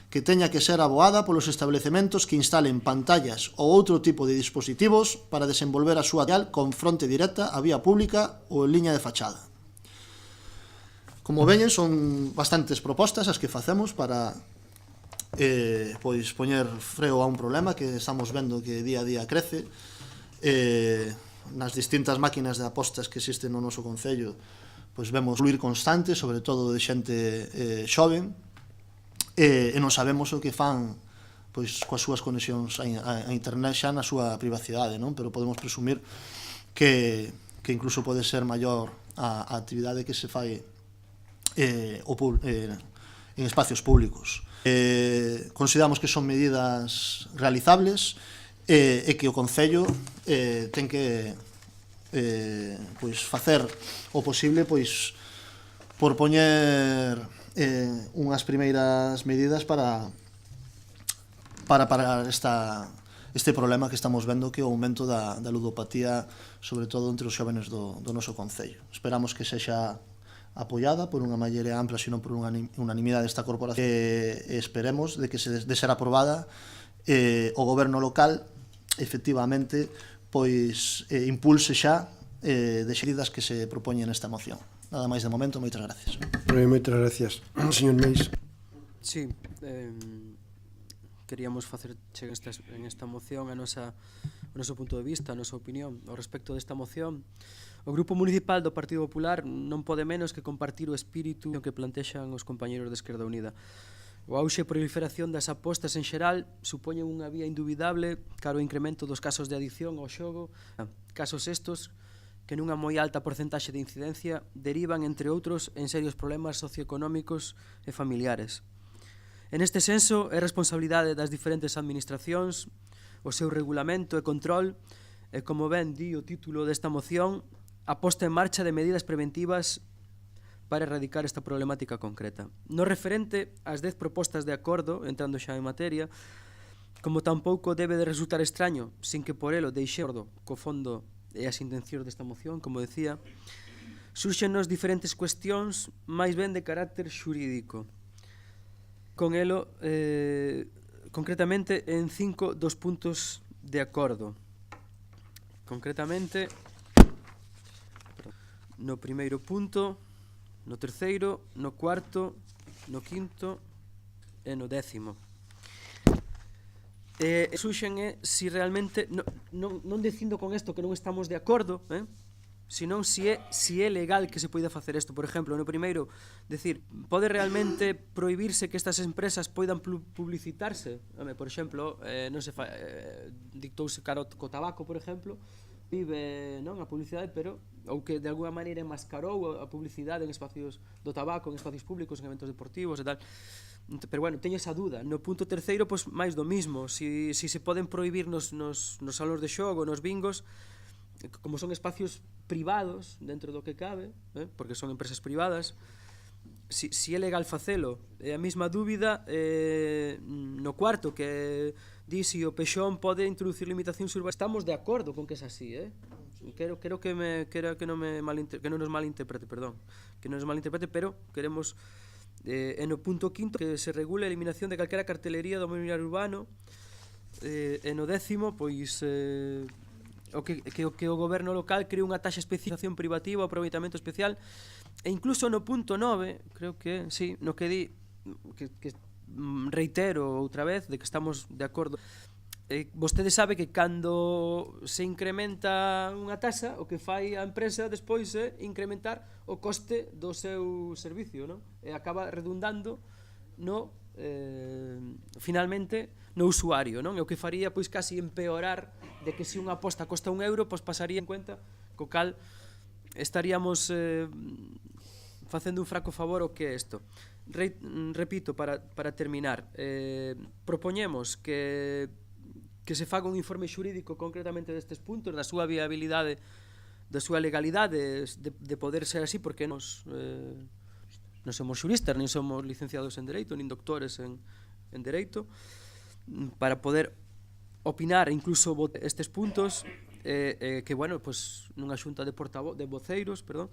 S4: que teña que ser aboada polos establecementos que instalen pantallas ou outro tipo de dispositivos para desenvolver a súa real con fronte directa á vía pública ou en liña de fachada. Como veñen, son bastantes propostas as que facemos para pois poñer freo a un problema que estamos vendo que día a día crece. Nas distintas máquinas de apostas que existen no noso concello, pois vemos fluir constante, sobre todo de xente xoven, e non sabemos o que fan pois coas súas conexións a internet xa na súa privacidade, non? Pero podemos presumir que incluso pode ser maior a actividade que se fai en espacios públicos. Consideramos que son medidas realizables e que o Concello ten que pois facer o posible pois por poñer unhas primeiras medidas para parar este problema que estamos vendo, que é o aumento da ludopatía, sobre todo entre os xóvenes do noso Concello. Esperamos que sexa apoiada por unha maioría ampla, sino por unha unanimidade desta corporación, e esperemos de que de ser aprobada o goberno local efectivamente pois impulse xa de medidas que se propoñen nesta moción. Nada máis de momento, moitas gracias.
S1: Moitas gracias. Señor Meis.
S2: Sí, queríamos facer chegar en esta moción o noso punto de vista, a nosa opinión ao respecto desta moción. O Grupo Municipal do Partido Popular non pode menos que compartir o espírito que plantexan os compañeros de Esquerda Unida. O auxe e proliferación das apostas en xeral supoñen unha vía indubidable cara ao incremento dos casos de adicción ao xogo, casos estos que nunha moi alta porcentaxe de incidencia derivan, entre outros, en serios problemas socioeconómicos e familiares. En este senso, é responsabilidade das diferentes administracións o seu regulamento e control e, como ben di o título desta moción, a posta en marcha de medidas preventivas para erradicar esta problemática concreta. No referente ás 10 propostas de acordo, entrando xa en materia, como tampouco debe de resultar extraño, sin que por elo deixe acordo co fondo e as intencións desta moción, como decía, surxenos diferentes cuestións máis ben de carácter xurídico. Con elo, concretamente, en 5 dos puntos de acordo. Concretamente, no primeiro punto, no terceiro, no cuarto, no quinto e no 10º. Suxen si realmente, non dicindo con isto que non estamos de acordo, senón si é legal que se poida facer isto. Por exemplo, no primeiro, decir, pode realmente prohibirse que estas empresas poidan publicitarse? Por exemplo, non se dictouse caro co tabaco, por exemplo, vive non a publicidade, pero ou que de alguna maneira enmascarou a publicidade en espacios do tabaco, en espacios públicos, en eventos deportivos e tal. Pero bueno, teño esa dúda. No punto terceiro, pois máis do mismo. Si se poden prohibir nos salóns de xogo, nos bingos, como son espacios privados dentro do que cabe, porque son empresas privadas, si é legal facelo. É a mesma dúbida no cuarto, que di si o Pexón pode introducir limitacións urbanas. Estamos de acordo con que é así, Quero que non nos malinterprete, pero queremos en o punto quinto que se regule a eliminación de calquera cartelería do mobiliario urbano, e no 10º, pois que o goberno local cree unha taxa especificación privativa ou aproveitamento especial, e incluso no punto 9, creo que sí, no que di que reitero outra vez de que estamos de acordo. Vostede sabe que cando se incrementa unha taxa, o que fai a empresa despois é incrementar o coste do seu servicio, non? E acaba redundando finalmente no usuario, non? E o que faría pois casi empeorar de que se unha aposta costa €1, pois pasaría en cuenta, co cal estaríamos facendo un fraco favor o que é isto. Repito, para terminar, propoñemos que se faga un informe xurídico concretamente destes puntos, da súa viabilidade, da súa legalidade de poder ser así, porque non somos xuristas, nin somos licenciados en Dereito, nin doctores en Dereito, para poder opinar, incluso votar estes puntos, que, bueno, pues, nunha xunta de voceiros, perdón,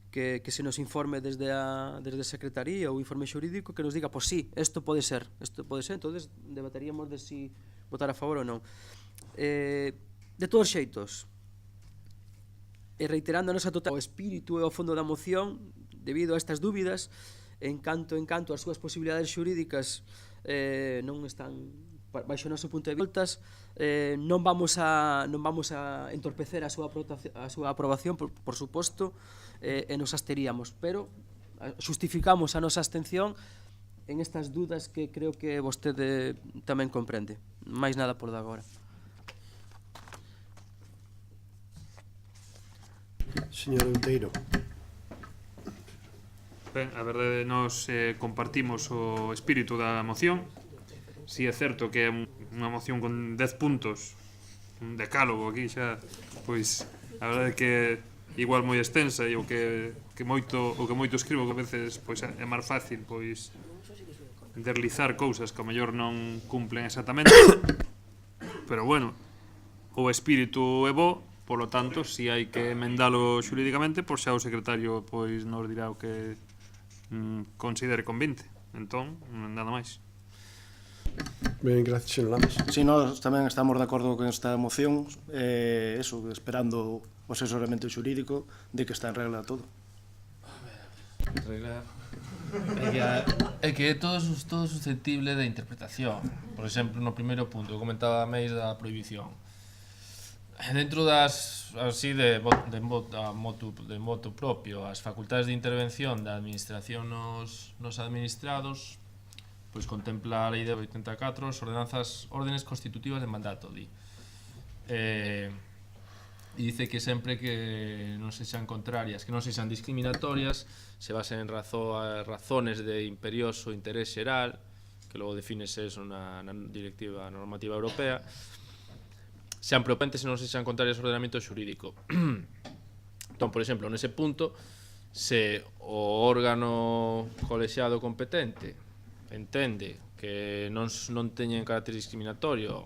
S2: que se nos informe desde a Secretaría ou informe xurídico que nos diga, pues sí, isto pode ser, entonces debateríamos de si votar a favor ou non. De todos xeitos, e reiterando a nosa total o espírito e o fondo da moción, debido a estas dúbidas, en canto as súas posibilidades xurídicas non están baixo o noso punto de vista, non vamos a entorpecer a súa aprobación, por suposto, e nos absteríamos, pero justificamos a nosa abstención en estas dudas que creo que vostede tamén comprende. Máis nada por de agora.
S1: Señor Outeiro.
S5: Ben, a verdade, nós compartimos o espírito da moción. Si é certo que é unha moción con 10 puntos, un decálogo aquí xa, pois a verdade é que igual moi extensa e o que moito escribo que a veces pois é máis fácil pois deslizar cousas que ao mellor non cumplen exactamente, pero bueno, o espírito é bo, polo tanto, si hai que emendalo xurídicamente, pois xa o secretario pois nos dirá o que considere convinte. Entón, nada máis.
S1: Ben, gracias, señor Lamas.
S6: Si, nós tamén estamos de acordo con esta moción, esperando o asesoramento xurídico de que está en regla todo.
S8: É que é todo susceptible de interpretación. Por exemplo, no primeiro punto, comentaba máis da prohibición. Dentro das, así, de motu propio, as facultades de intervención da administración nos administrados, pois contempla a lei de 84, as órdenes constitutivas de mandato, di. E dice que sempre que non sexan contrarias, que non sexan discriminatorias, se basen en razones de imperioso interés xeral, que logo defínese eso na directiva normativa europea, sean propentes e non sexan contrarias ao ordenamento xurídico. Entón, por exemplo, nese punto, se o órgano colexiado competente entende que non teñen carácter discriminatorio,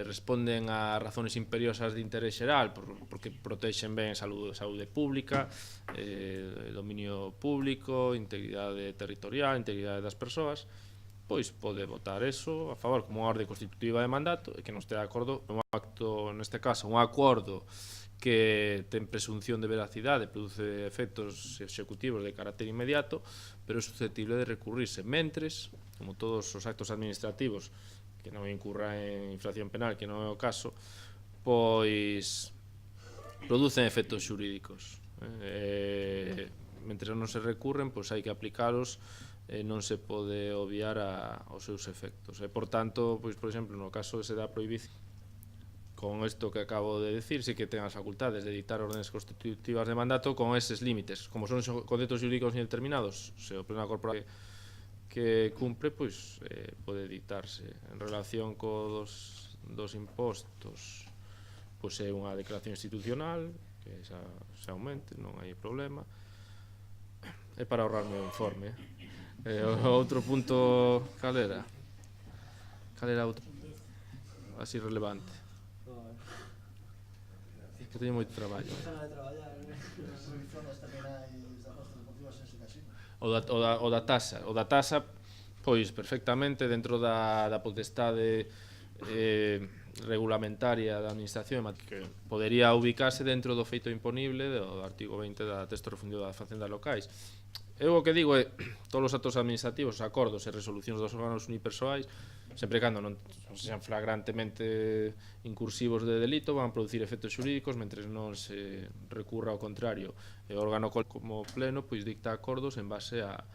S8: responden a razones imperiosas de interés xeral porque protexen ben a saúde pública, dominio público, integridade territorial, integridade das persoas, pois pode votar eso a favor como unha orde constitutiva de mandato e que non este de acordo un acto, neste caso, un acordo que ten presunción de veracidade, produce efectos executivos de carácter inmediato, pero é susceptible de recurrirse. Mentres, como todos os actos administrativos que non incurra en infracción penal, que non é o caso, pois producen efectos xurídicos. Mentre non se recurren, pois hai que aplicalos e non se pode obviar aos seus efectos. E, por tanto, pois, por exemplo, no caso ese da prohibición, con isto que acabo de decir, sí que ten as facultades de dictar órdenes constitutivas de mandato con eses límites. Como son conceptos xurídicos indeterminados, se o pleno corporal que cumpre, pois pode dictarse. En relación co dos impostos, pois é unha declaración institucional que xa aumente, non hai problema. É para ahorrarme o informe. O outro punto, cal era? Cal era outro? Así relevante. Que teño moito traballo. O da taxa, pois perfectamente dentro da potestade regulamentaria da administración, que podería ubicarse dentro do feito imponible do artigo 20 da texto refundido das facendas locais. Eu o que digo é, todos os actos administrativos, os acordos e resolucións dos órganos unipersoais, sempre cando non sean flagrantemente incursivos de delito, van producir efectos xurídicos, mentre non se recurra ao contrario. E o órgano como pleno pois dicta acordos en base a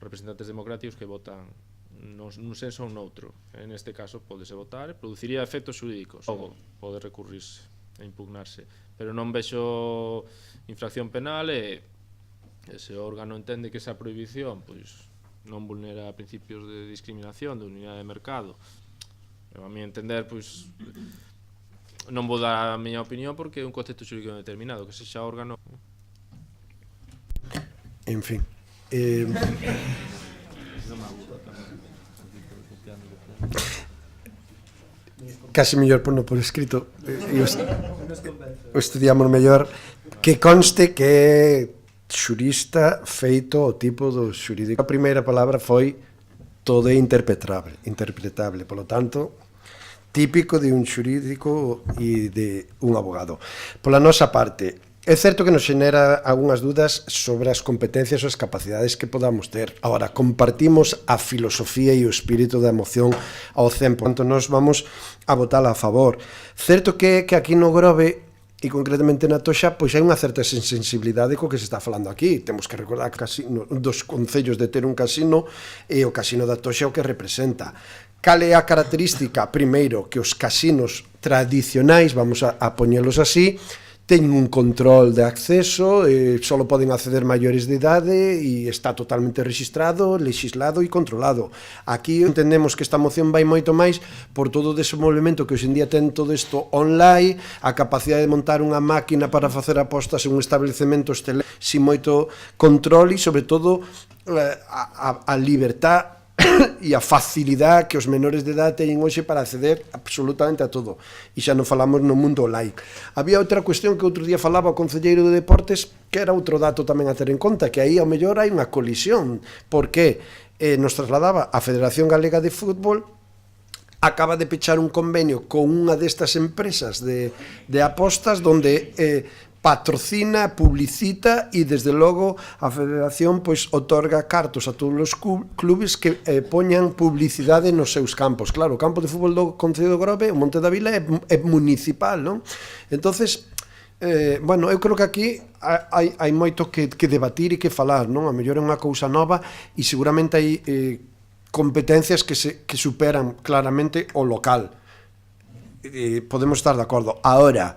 S8: representantes democráticos que votan nun senso ou noutro. En este caso podese votar e produciría efectos xurídicos. Logo pode recurrirse e impugnarse. Pero non vexo infracción penal e se o órgano entende que esa prohibición pois non vulnera principios de discriminación, de unidade de mercado. A mi entender, pois non vou dar a miña opinión porque é un concepto xurídico determinado, que sexa órgano.
S1: En fin. Casi mellor pono por escrito. o estudiamos mellor, que conste que é xurista feito o tipo do xurídico. A primeira palabra foi todo é interpretable, polo tanto, típico de un xurídico e de un abogado. Pola nosa parte, é certo que nos xenera algunhas dudas sobre as competencias ou as capacidades que podamos ter. Agora, compartimos a filosofía e o espírito da emoción ao 100%, portanto, nos vamos a votala a favor. Certo que aquí no Grove, e concretamente na Toxa, pois hai unha certa sensibilidade co que se está falando aquí. Temos que recordar que dos concellos de ter un casino e o casino da Toxa o que representa. Cal é a característica? Primeiro, que os casinos tradicionais, vamos a poñelos así, teñen un control de acceso, só poden acceder maiores de idade e está totalmente registrado, legislado e controlado. Aquí entendemos que esta moción vai moito máis por todo o desenvolvemento que hoxendía ten todo isto online, a capacidade de montar unha máquina para facer apostas en un establecemento hostelero sin moito control e, sobre todo, a libertad e a facilidade que os menores de edad teñen hoxe para acceder absolutamente a todo. E xa non falamos no mundo online. Había outra cuestión que outro día falaba o concelleiro de Deportes, que era outro dato tamén a ter en conta, que aí ao mellor hai unha colisión, porque nos trasladaba a Federación Galega de Fútbol, acaba de pechar un convenio con unha destas empresas de apostas donde patrocina, publicita e desde logo a Federación pois otorga cartos a todos os clubes que poñan publicidade nos seus campos. Claro, o campo de fútbol do Concello do Grove, o Monte da Vila, é municipal, non? Entonces, bueno, eu creo que aquí hai moito que debatir e que falar, non? A mellor é unha cousa nova e seguramente hai competencias que superan claramente o local. Podemos estar de acordo. Ahora,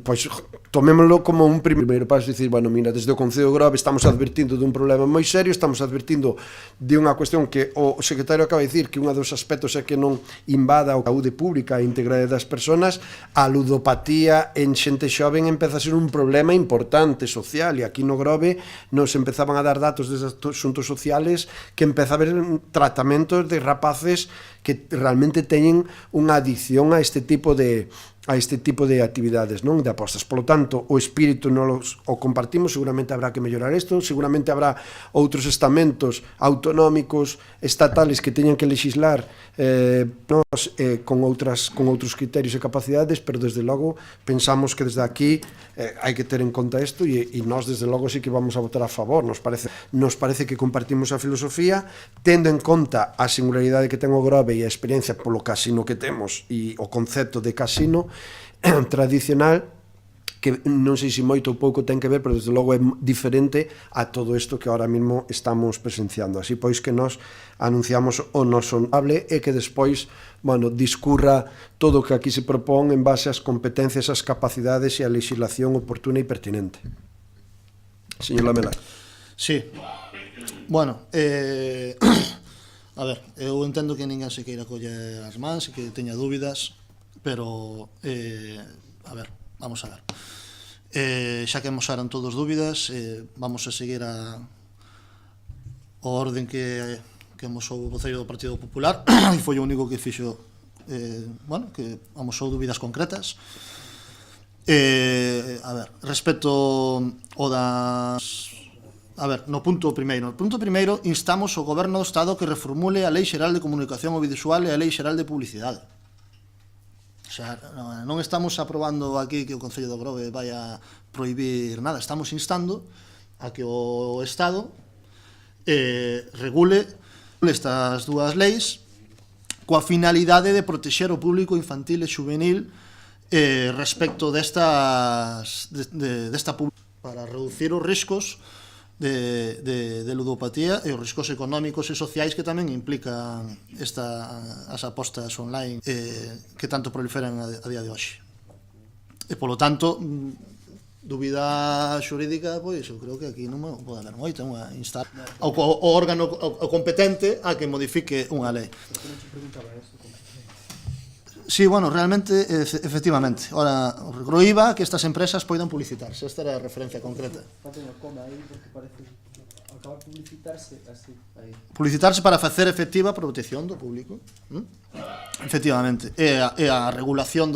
S1: pois tomémoslo como un primeiro paso, dicir, bueno, mira, desde o Concello do Grove estamos advertindo dun problema moi serio, estamos advertindo de unha cuestión que o secretario acaba de dicir, que un dos aspectos é que non invada a saúde pública e a integridade das persoas. A ludopatía en xente xoven empeza a ser un problema importante social, e aquí no Grove nos empezaban a dar datos desde asuntos sociales que empeza a haber tratamentos de rapaces que realmente teñen unha adicción a este tipo de actividades, non, de apostas. Polo tanto, o espírito non o compartimos, seguramente habrá que mellorar isto, seguramente habrá outros estamentos autonómicos, estatales que teñan que legislar con outros criterios e capacidades, pero desde logo pensamos que desde aquí hai que ter en conta isto e nós desde logo sí que vamos a votar a favor. Nos parece que compartimos a filosofía, tendo en conta a singularidade que ten o Grove e a experiencia polo casino que temos e o concepto de casino tradicional, que non sei se moito ou pouco ten que ver, pero desde logo é diferente a todo isto que ahora mesmo estamos presenciando. Así pois que nos anunciamos o noso honorable e que despois, bueno, discurra todo o que aquí se propón en base ás competencias, ás capacidades e a legislación oportuna e pertinente. Señor Lamela.
S4: Sí. Bueno, a ver, eu entendo que ninguén se queira coller as mans e que teña dúbidas, pero, a ver, vamos a ver. Xa que amosaron todos dúbidas, vamos a seguir o orden que amosou o voceiro do Partido Popular, e foi o único que fixo, bueno, que amosou dúbidas concretas. A ver, respecto o das... A ver, no punto primeiro, instamos o Goberno do Estado que reformule a Lei Xeral de Comunicación Audiovisual e a Lei Xeral de Publicidade. O sea, non estamos aprobando aquí que o Concello do Grove vai a prohibir nada, estamos instando a que o Estado regule estas dúas leis coa finalidade de protexer o público infantil e juvenil respecto desta para reducir os riscos de ludopatía e os riscos económicos e sociais que tamén implican as apostas online que tanto proliferan a día de hoxe. E polo tanto, dúbida xurídica, pois eu creo que aquí non pode haber moita, unha instar o órgano competente a que modifique unha lei. Sí, bueno, realmente, efectivamente. Ora, proíba que estas empresas poidan publicitarse. Esta era a referencia concreta. Acaba publicitarse así. Publicitarse para facer efectiva a protección do público. Efectivamente. E a regulación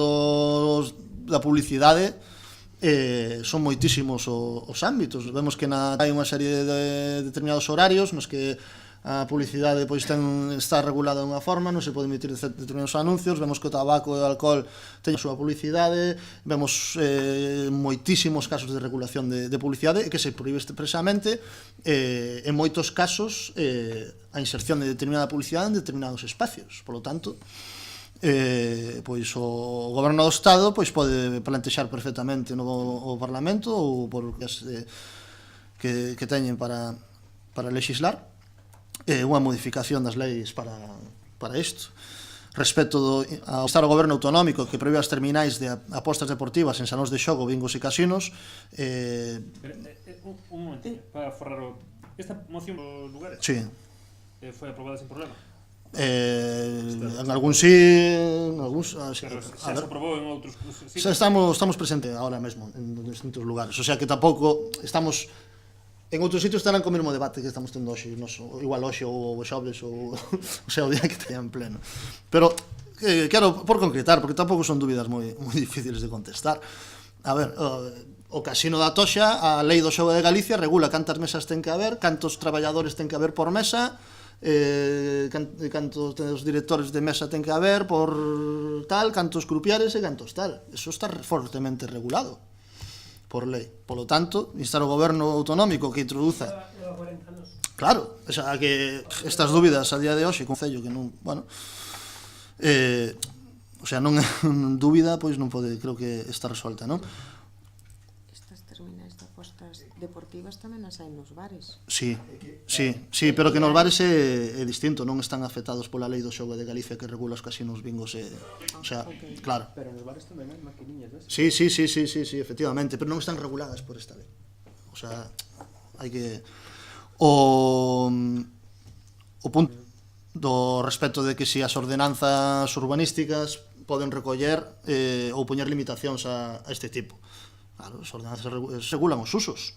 S4: da publicidade son moitísimos os ámbitos. Vemos que hai unha serie de determinados horarios nos que a publicidade pois está regulada de unha forma, non se pode emitir determinados anuncios. Vemos que o tabaco e o alcohol teñen a súa publicidade. Vemos moitísimos casos de regulación de publicidade e que se proíbe expresamente en moitos casos a inserción de determinada publicidade en determinados espacios. Por lo tanto, pois o Goberno do Estado pois pode plantexar perfectamente no Parlamento ou por que teñen para legislar unha modificación das leis para isto. Respecto ao instar ao Goberno autonómico que proíbe as terminais de apostas deportivas en salóns de xogo, bingos e casinos.
S5: Un momento, para forrar esta moción dos lugares.
S4: Sí.
S5: Foi aprobada sin problema.
S4: En algún sí, en algúns
S5: pero se aprobou en outros
S4: sitios. Estamos presentes ahora mesmo en distintos lugares, o sea que tampouco estamos en outros sitios estarán co mesmo debate que estamos tendo hoxe, igual hoxe ou xoves ou o sea, o día que teñan pleno. Pero quero por concretar, porque tampouco son dúbidas moi difíciles de contestar. A ver, o Casino da Toxa, a Lei do Xogo de Galicia regula cantas mesas ten que haber, cantos traballadores ten que haber por mesa, cantos directores de mesa ten que haber por tal, cantos croupiares e cantos tal. Eso está fortemente regulado por lei. Por lo tanto, instar o Goberno autonómico que introduza... Claro, o sea, que estas dúbidas a día de hoxe, concello que non, bueno, o sea, non é dúbida, pois non pode, creo que está resolta, non?
S9: Estas terminais de apostas deportivas tamén as hai nos bares.
S4: Sí, pero que nos bares é distinto, non están afectados pola Lei do Xogo de Galicia que regula os casinos, bingos e... O sea, claro.
S2: Pero nos bares tamén hai maquiniñas, ves?
S4: Sí, efectivamente, pero non están reguladas por esta lei. O sea, hai que... O punto do respecto de que si as ordenanzas urbanísticas poden recoller ou poñer limitacións a este tipo. Claro, as ordenanzas regulan os usos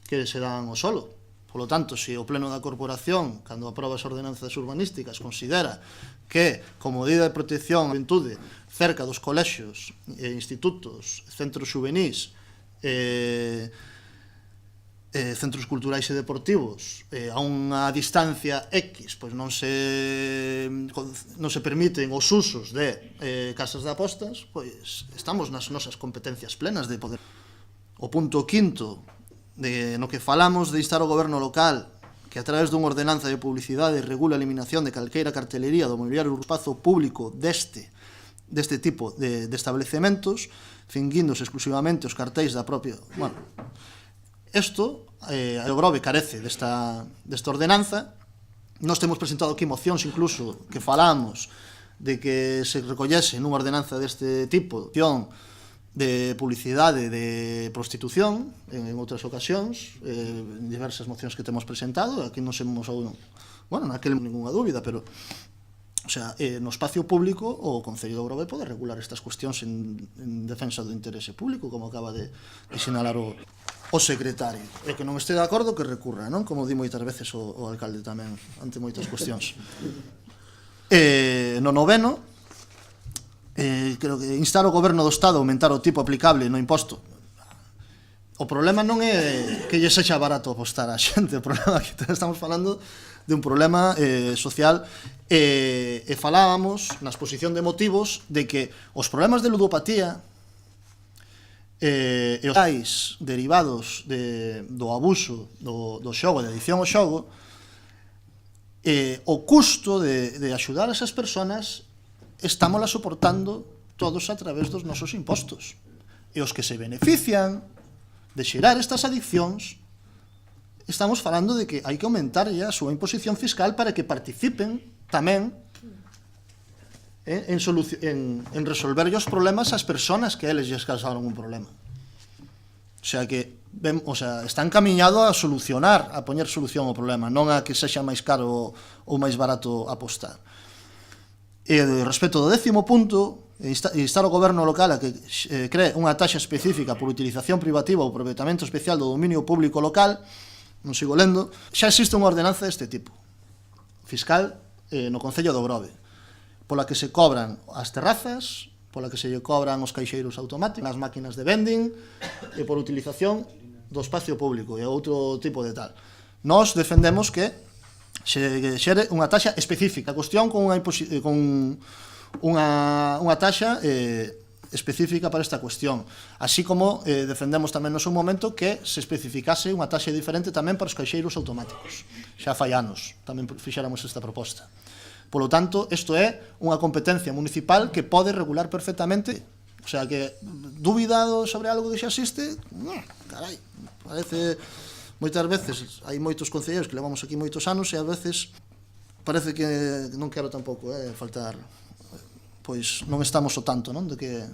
S4: que se dan ao solo. Por lo tanto, se o Pleno da Corporación, cando aproba as ordenanzas urbanísticas, considera que, como medida de protección a juventude cerca dos colexios, institutos, centros juvenís, centros culturais e deportivos a unha distancia X, pois non se permiten os usos de casas de apostas, pois estamos nas nosas competencias plenas de poder. O punto quinto no que falamos de instar ao Goberno local que a través dunha ordenanza de publicidade regula a eliminación de calqueira cartelería do mobiliario espazo público deste tipo de establecementos, finguíndose exclusivamente os cartéis da propia... Bueno, isto, o Grove carece desta ordenanza. Nós temos presentado aquí mocións incluso que falamos de que se recollese nunha ordenanza deste tipo de publicidade de prostitución en outras ocasións, en diversas mocións que temos presentado. Aquí non semos, bueno, naquele ninguna dúbida, pero o sea, no espacio público o Concello do Grove pode regular estas cuestións en defensa do interese público, como acaba de sinalar o secretario. E que non este de acordo que recurra, non? Como di moitas veces o alcalde tamén ante moitas cuestións. No noveno, creo que instar o Goberno do Estado a aumentar o tipo aplicable no imposto. O problema non é que lle sexa barato apostar a xente, o problema é que estamos falando de un problema social e falábamos na exposición de motivos de que os problemas de ludopatía e os tais derivados do abuso do xogo, de adicción ao xogo, o custo de axudar a esas persoas estámola soportando todos a través dos nosos impostos. E os que se benefician de xerar estas adiccións, estamos falando de que hai que aumentar a súa imposición fiscal para que participen tamén en resolver os problemas ás persoas que eles lles causaron un problema. O sea que está encaminhado a solucionar, a poñer solución ao problema, non a que sexa máis caro ou máis barato apostar. E respecto do 10º punto, instar o Goberno local a que cree unha taxa específica por utilización privativa ou aproveitamento especial do dominio público local. Non sigo lendo. Xa existe unha ordenanza deste tipo fiscal no Concello do Grove, pola que se cobran as terrazas pola que se lle cobran os caixeiros automáticos, as máquinas de vending e por utilización do espacio público e outro tipo de tal. Nós defendemos que se xere unha taxa específica, a cuestión con unha taxa específica para esta cuestión, así como defendemos tamén no seu momento que se especificase unha taxa diferente tamén para os caixeiros automáticos. Xa fai anos tamén fixéramos esta proposta. Polo tanto, isto é unha competencia municipal que pode regular perfectamente. O sea que, dúbida sobre algo que xa existe, carai, parece, moitas veces, hai moitos concelleiros que levamos aquí moitos anos e a veces parece que non quero tampouco faltar, pois non estamos o tanto, non, do que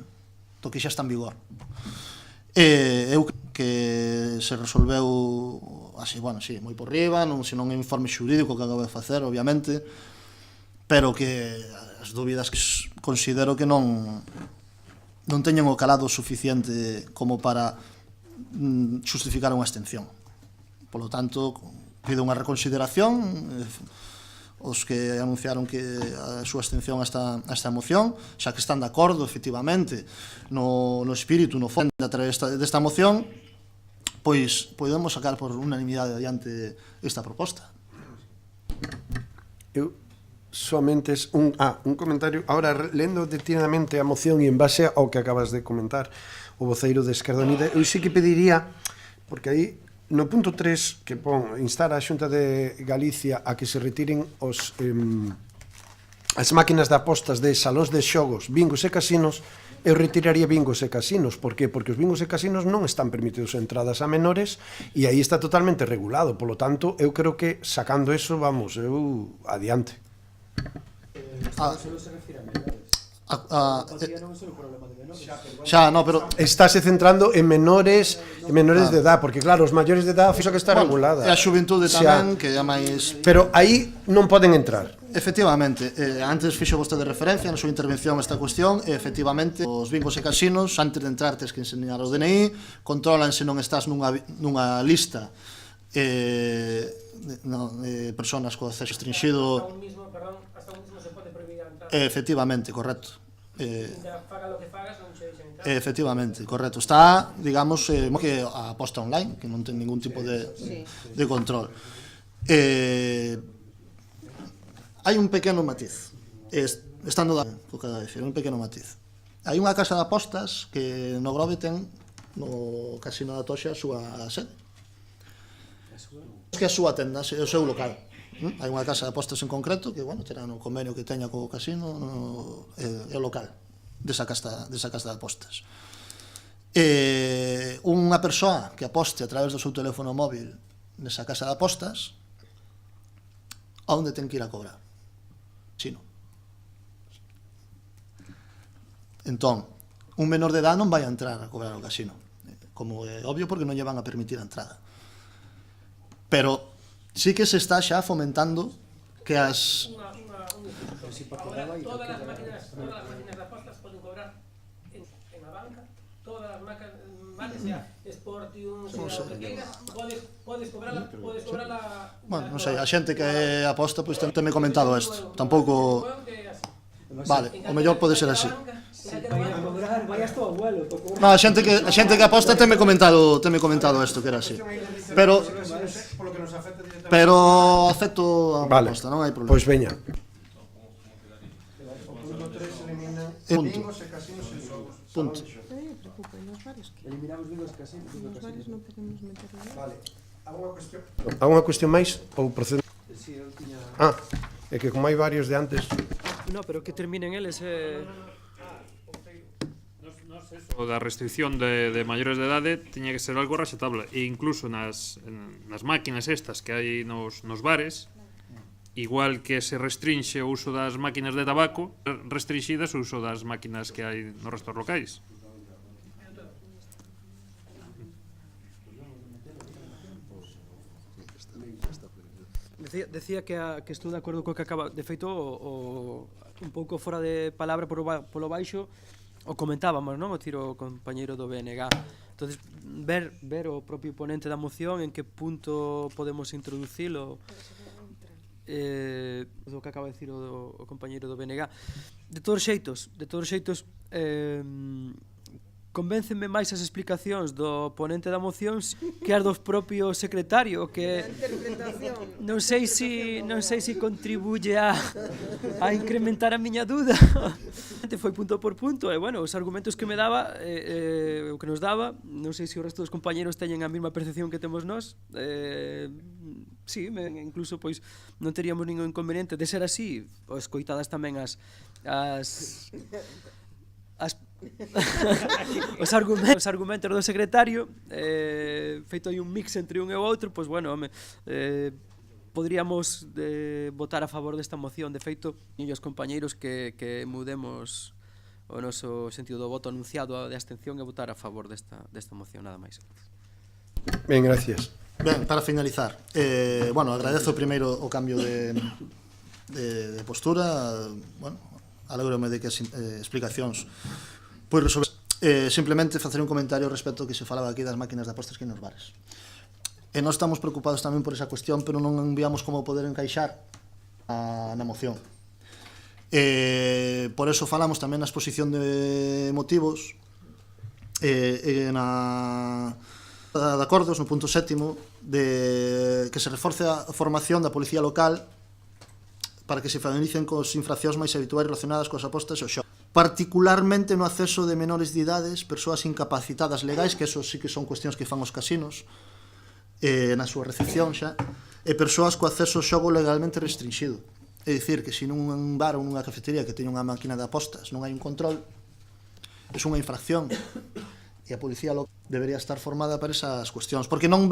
S4: xa está en vigor. Eu que se resolveu así, bueno, sí, moi por riba, non senón un informe xurídico que acabo de facer, obviamente, pero que as dúbidas que considero que non teñen o calado suficiente como para justificar unha abstención. Por lo tanto, pido unha reconsideración, os que anunciaron que a súa abstención a esta moción, xa que están de acordo, efectivamente, no espírito, no fondo a través desta moción, pois podemos sacar por unanimidade adiante esta proposta.
S1: Eu somente un comentario, ahora lendo detenidamente a moción e en base ao que acabas de comentar o voceiro de Esquerda Unida, eu sí que pediría, porque aí no punto 3 que pon instar a Xunta de Galicia a que se retiren as máquinas de apostas de salóns de xogos, bingos e casinos, eu retiraría bingos e casinos. Por qué? Porque os bingos e casinos non están permitidos entradas a menores e aí está totalmente regulado. Polo tanto, eu creo que sacando eso, vamos, eu adiante.
S4: Xa, no, pero
S1: estáse centrando en menores de edad, porque claro, os maiores de edad fixo que está regulada.
S4: E a xuventude tamén, que é máis...
S1: Pero aí non poden entrar.
S4: Efectivamente, antes fixo vostede referencia na súa intervención a esta cuestión, e efectivamente os bingos e casinos, antes de entrar tes que enseñar o DNI, controlan se non estás nunha lista personas co acceso restringido.
S2: Hasta un mismo se pode prohibir a entrar.
S4: Efectivamente, correcto.
S2: Faga lo que fagas, non se deixen entrar.
S4: Efectivamente, correcto. Está, digamos, que a aposta online, que non ten ningún tipo de control. Hai un pequeno matiz, estando co cada vez, un pequeno matiz. Hai unha casa de apostas que no Grove ten, no Casino da Toxa, a súa sede. Que a súa tenda, o seu local. Hai unha casa de apostas en concreto que, bueno, terá no convenio que teña co casino, é o local desa casa de apostas. Unha persoa que aposte a través do seu teléfono móvil nesa casa de apostas, a onde ten que ir a cobrar? Sino. Entón, un menor de edad non vai a entrar a cobrar ao casino, como é obvio, porque non lle van a permitir a entrada. Pero sí que se está xa fomentando que as...
S2: Ahora, todas las máquinas de apostas poden cobrar en la banca, todas las máquinas, sea Sportium, sea o que queiras, podes cobrarla.
S4: Bueno, non sei, a xente que aposta, pois tenme comentado isto. Tampouco... Vale, o mellor pode ser así. No, a xente que aposta tenme comentado isto, que era así. Pero acepto a proposta, non hai problema.
S1: Pois veña.
S4: Punto.
S9: Eliminamos bingos casinos. Nos bares non podemos meter nada.
S1: Vale. Alguna cuestión máis? Ou procede?
S2: Si, eu tiña...
S1: É que como hai varios de antes...
S2: No, pero que terminen eles...
S5: O da restricción de maiores de idade tiña que ser algo raxatable, e incluso nas máquinas estas que hai nos bares, igual que se restrinxe o uso das máquinas de tabaco, restringidas o uso das máquinas que hai nos restos locais.
S2: Decía que estou de acordo co que acaba. De feito, un pouco fora de palabra polo baixo, o comentábamos, non? O tiro o compañeiro do BNG. Entonces, ver o propio ponente da moción en que punto podemos introducilo, do que acaba de decir o compañeiro do BNG. De todos os xeitos, convéncenme máis as explicacións do ponente da moción que as do propio secretario, que non sei se contribuye a incrementar a miña dúda. Foi punto por punto, e bueno, os argumentos que me daba, o que nos daba, non sei se o resto dos compañeros teñen a mesma percepción que temos nós. Sí, incluso pois non teríamos ningún inconveniente de ser así, ou escoitadas tamén os argumentos do secretario, feito aí un mix entre un e o outro, pois bueno, home, poderíamos votar a favor desta moción. De feito, e os compañeiros que mudemos o noso sentido do voto anunciado de abstención e votar a favor desta moción, nada máis.
S1: Ben, gracias.
S4: Ben, para finalizar, bueno, agradezo primeiro o cambio de postura, bueno, alegro-me de que as explicacións pois resolver. Simplemente facer un comentario respecto ao que se falaba aquí das máquinas de apostas que nos bares. E nós estamos preocupados tamén por esa cuestión, pero non enviamos como poder encaixar na moción. Por eso falamos tamén na exposición de motivos de acordos no punto 7º de que se reforce a formación da policía local para que se familiaricen cos infraccións máis habituais relacionadas coas apostas e o xogo, particularmente no acceso de menores de idades, persoas incapacitadas legais, que eso sí que son cuestións que fan os casinos na súa recepción xa, e persoas co acceso ao xogo legalmente restringido. É dicir, que se nun bar ou nunha cafetería que teña unha máquina de apostas non hai un control, é unha infracción, e a policía local debería estar formada para esas cuestións, porque non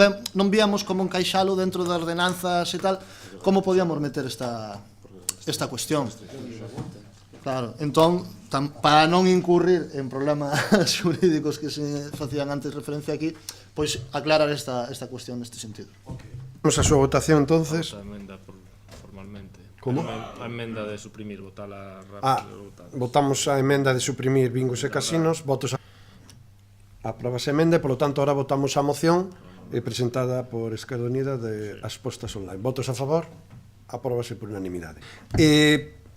S4: víamos como encaixalo dentro das ordenanzas e tal, como podíamos meter esta cuestión. Claro, entón, para non incurrir en problemas xurídicos que se facían antes referencia aquí, pois aclarar esta cuestión neste sentido.
S1: Vamos a súa votación, entonces.
S3: A emenda formalmente.
S1: Como?
S3: A emenda de suprimir, votala rápido.
S1: Votamos a emenda de suprimir bingos e casinos, votos a... Aprobase a emenda, e, polo tanto, ahora votamos a moción presentada por Esquerda Unida de as postas online. Votos a favor? Apróbase por unanimidade.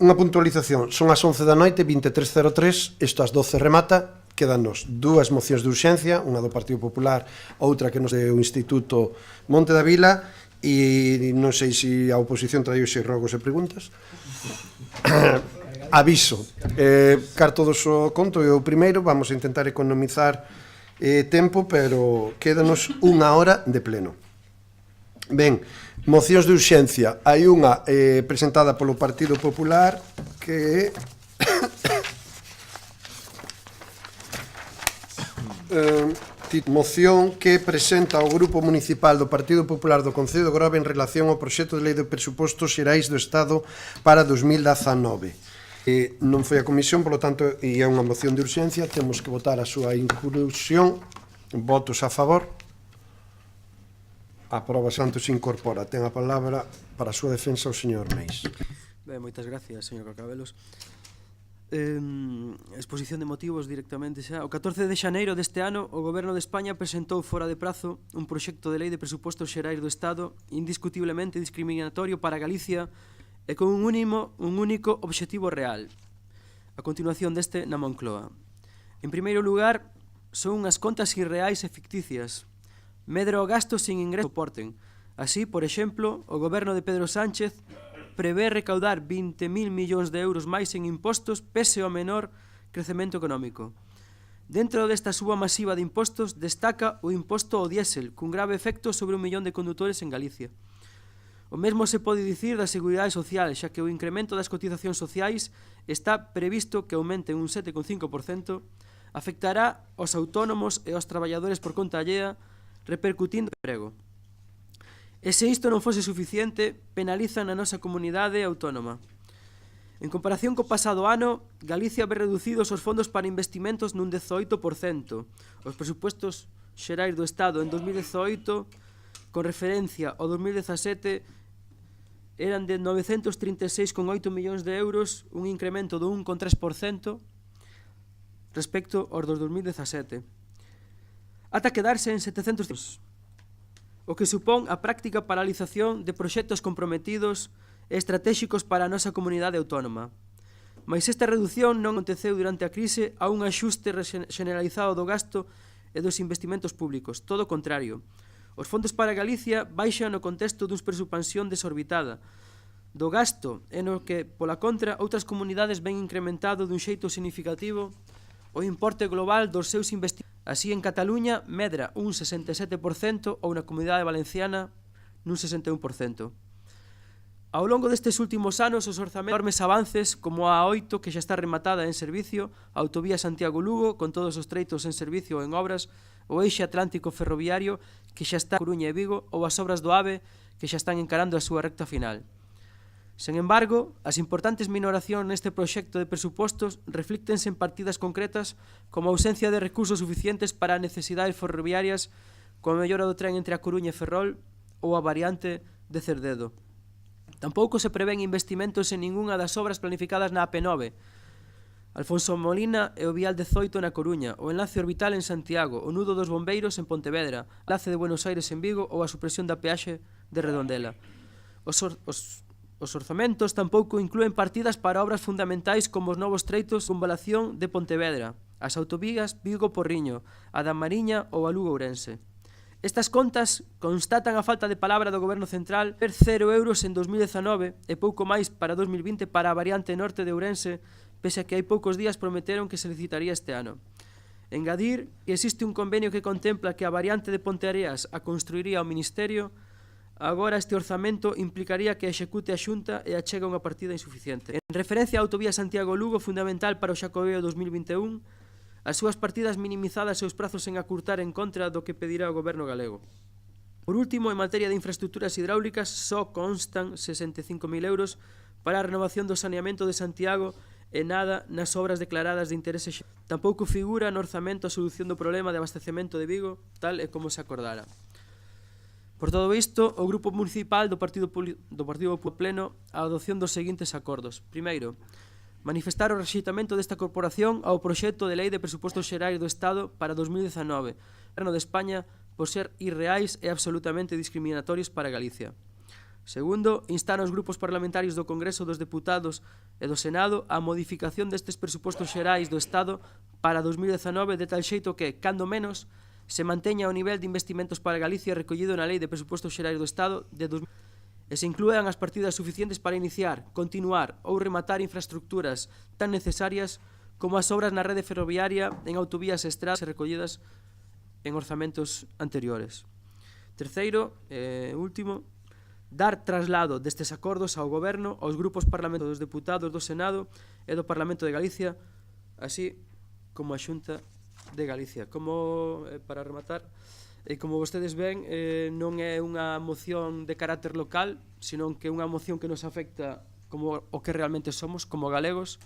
S1: Unha puntualización, son as 11 da noite, 23:03, isto ás 12 remata, quedanos dúas mocións de urxencia, unha do Partido Popular, outra que nos deu o Instituto Monte da Vila, e non sei se a oposición traio xe rogos e preguntas. Aviso, car todos o conto, e o primeiro, vamos a intentar economizar tempo, pero quédanos unha hora de pleno. Ben, mocións de urxencia. Hai unha presentada polo Partido Popular que moción que presenta o Grupo Municipal do Partido Popular do Concello de Grove en relación ao proxecto de lei de presupostos xerais do Estado para 2019. Non foi a comisión, polo tanto, e é unha moción de urxencia, temos que votar a súa inclusión. Votos a favor? Aproba, tanto se incorpora. Ten a palabra para a súa defensa o señor Meis.
S2: Ben, moitas gracias, señor Carcabelos. Exposición de motivos directamente xa. O 14 de xaneiro deste ano, o Goberno de España presentou fora de prazo un proxecto de lei de presupostos xerais do Estado indiscutiblemente discriminatorio para Galicia e con un único obxectivo real. A continuación deste na Moncloa. En primeiro lugar, son unhas contas irreais e ficticias. Medra o gasto sin ingreso soporten. Así, por exemplo, o Goberno de Pedro Sánchez prevé recaudar 20.000 millóns de euros máis en impostos pese ao menor crecemento económico. Dentro desta suba masiva de impostos destaca o imposto ao diésel, cun grave efecto sobre 1 millón de condutores en Galicia. O mesmo se pode dicir da Seguridade Social, xa que o incremento das cotizacións sociais está previsto que aumente un 7,5%, afectará aos autónomos e aos traballadores por conta allea, repercutindo no emprego. E se isto non fose suficiente, penalizan a nosa comunidade autónoma. En comparación co pasado ano, Galicia ve reducidos os fondos para investimentos nun 18%. Os presupostos xerais do Estado en 2018, con referencia ao 2017, eran de 936,8 millóns de euros, un incremento do 1,3% respecto aos dos 2017. Ata quedarse en 700, o que supón a práctica paralización de proxectos comprometidos e estratéxicos para a nosa comunidade autónoma. Mais esta reducción non aconteceu durante a crise a un axuste generalizado do gasto e dos investimentos públicos, todo o contrario. Os fondos para Galicia baixan no contexto dunha expansión desorbitada do gasto e no que, pola contra, outras comunidades ven incrementado dun xeito significativo o importe global dos seus investimentos. Así, en Cataluña, medra un 67% ou na Comunidade Valenciana nun 61%. Ao longo destes últimos anos, os orzamentos enormes avances, como a A8, que xa está rematada en servicio, a autovía Santiago-Lugo, con todos os treitos en servicio ou en obras, o eixe atlántico ferroviario, que xa está en Coruña e Vigo, ou as obras do AVE, que xa están encarando a súa recta final. Sen embargo, as importantes minoracións neste proxecto de presupostos reflíctense en partidas concretas como a ausencia de recursos suficientes para as necesidades ferroviarias, como a mellora do tren entre a Coruña e Ferrol ou a variante de Cerdedo. Tampouco se prevén investimentos en ningunha das obras planificadas na AP9, Alfonso Molina e o Vial 18 na Coruña, o enlace orbital en Santiago, o nudo dos bombeiros en Pontevedra, o enlace de Buenos Aires en Vigo ou a supresión da peaxe de Redondela. Os orzamentos tampouco inclúen partidas para obras fundamentais como os novos treitos de circunvalación de Pontevedra, as autovías Vigo-Porriño, a da Mariña ou a Lugo-Ourense. Estas contas constatan a falta de palabra do Goberno Central per 0 euros en 2019 e pouco máis para 2020 para a variante norte de Ourense, pese a que hai poucos días prometeron que se licitaría este ano. Engadir que existe un convenio que contempla que a variante de Ponteareas a construiría o Ministerio, agora este orzamento implicaría que execute a Xunta e achega unha partida insuficiente. En referencia á autovía Santiago-Lugo, fundamental para o Xacobeo 2021, as súas partidas minimizadas e os prazos en acurtar en contra do que pedirá o Goberno galego. Por último, en materia de infraestructuras hidráulicas, só constan 65.000 euros para a renovación do saneamento de Santiago e nada nas obras declaradas de interese xeral. Tampouco figura no orzamento a solución do problema de abastecemento de Vigo, tal e como se acordara. Por todo isto, o Grupo Municipal do Partido Popular Pleno a adopción dos seguintes acordos. Primeiro, manifestar o rexeitamento desta corporación ao proxecto de Lei de Presupostos Xerais do Estado para 2019, Goberno de España, por ser irreais e absolutamente discriminatorios para Galicia. Segundo, instar aos grupos parlamentarios do Congreso dos Deputados e do Senado a modificación destes presupostos xerais do Estado para 2019 de tal xeito que, cando menos, se manteña o nivel de investimentos para Galicia recollido na Lei de Presupostos Xerais do Estado de 2019 e se incluan as partidas suficientes para iniciar, continuar ou rematar infraestructuras tan necesarias como as obras na rede ferroviaria, en autovías e estradas recollidas en orzamentos anteriores. Terceiro, último, dar traslado destes acordos ao Goberno, aos grupos parlamentarios dos deputados do Senado e do Parlamento de Galicia, así como a Xunta de Galicia. Como, para rematar, como vostedes ven, non é unha moción de carácter local, senón que é unha moción que nos afecta como o que realmente somos, como galegos,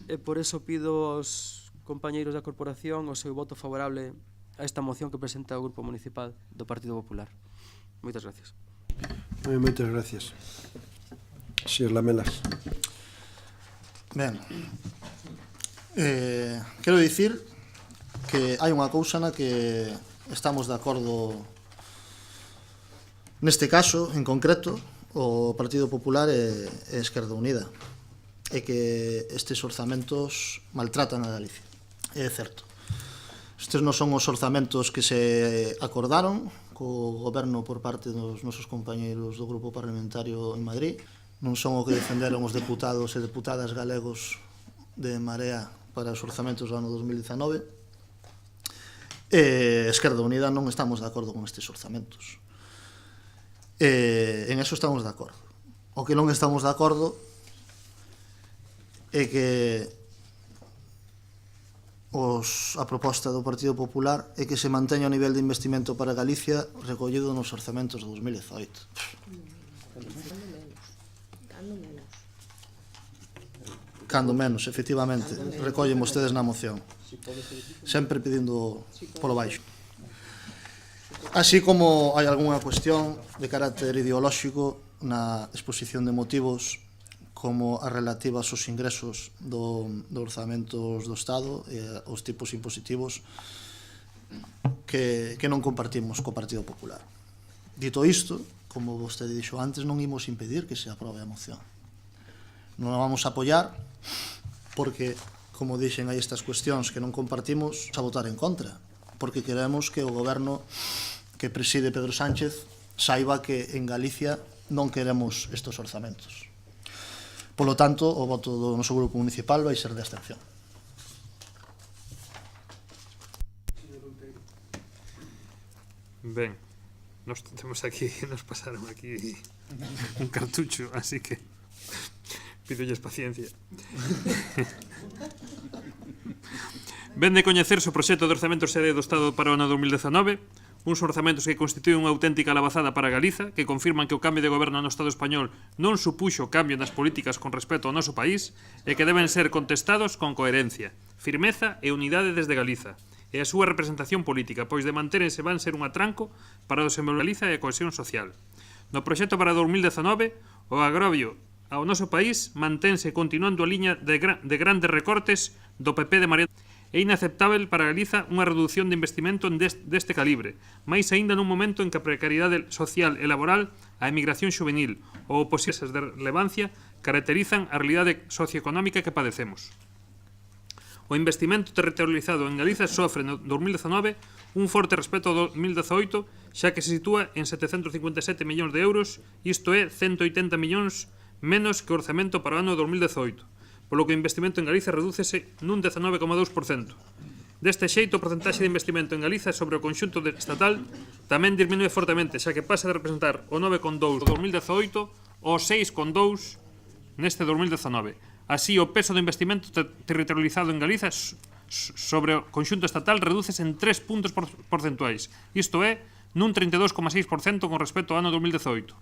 S2: e por eso pido aos compañeiros da corporación o seu voto favorable a esta moción que presenta o Grupo Municipal do Partido Popular. Moitas gracias.
S1: Moitas gracias. Señor Lamelas.
S4: Ben, quero dicir que hai unha cousa na que estamos de acordo neste caso, en concreto, o Partido Popular e Esquerda Unida, é que estes orzamentos maltratan a Galicia. É certo. Estes non son os orzamentos que se acordaron co goberno por parte dos nosos compañeiros do grupo parlamentario en Madrid, non son o que defenderon os deputados e deputadas galegos de Marea para os orzamentos do ano 2019, e Esquerda Unida non estamos de acordo con estes orzamentos. En eso estamos de acordo. O que non estamos de acordo é que a proposta do Partido Popular é que se manteña o nivel de investimento para Galicia recollido nos orzamentos de 2018. Cando menos, efectivamente, recollen vostedes na moción. Sempre pedindo polo baixo. Así como hai algunha cuestión de carácter ideolóxico na exposición de motivos como as relativas aos ingresos do orzamentos do Estado e os tipos impositivos que non compartimos co Partido Popular. Dito isto, como vostede dixo antes, non imos impedir que se aprobe a moción. Non a vamos a apoiar porque, como dixen, hai estas cuestións que non compartimos, a votar en contra, porque queremos que o goberno que preside Pedro Sánchez saiba que en Galicia non queremos estes orzamentos. Polo tanto, o voto do noso grupo municipal vai ser de abstención.
S5: Ben, nos temos aquí, nos pasaron aquí un cartucho, así que pídolles paciencia. Ben de coñecerse o proxecto de orzamento sede do Estado para o ano 2019, uns orzamentos que constituen unha auténtica labazada para Galiza, que confirman que o cambio de goberno no Estado español non supuxo cambio nas políticas con respecto ao noso país e que deben ser contestados con coherencia, firmeza e unidade desde Galiza, e a súa representación política, pois de mantérense van ser un atranco para o desenvolver Galiza e a cohesión social. No proxecto para 2019, o agravio ao noso país mantense continuando a liña de grandes recortes do PP de Mariano. É inaceptável para Galiza unha reducción de investimento deste calibre, máis aínda nun momento en que a precariedade social e laboral, a emigración juvenil ou posibles de relevancia caracterizan a realidade socioeconómica que padecemos. O investimento territorializado en Galiza sofre no 2019 un forte respecto ao 2018, xa que se sitúa en 757 millóns de euros, isto é, 180 millóns menos que o orzamento para o ano 2018, polo que o investimento en Galiza redúcese nun 19,2%. Deste xeito, o porcentaxe de investimento en Galiza sobre o conxunto estatal tamén disminúe fortemente, xa que pasa de representar o 9,2% do 2018 ao 6,2% neste 2019. Así, o peso do investimento territorializado en Galiza sobre o conxunto estatal redúcese en 3 puntos porcentuais, isto é, nun 32,6% con respecto ao ano 2018.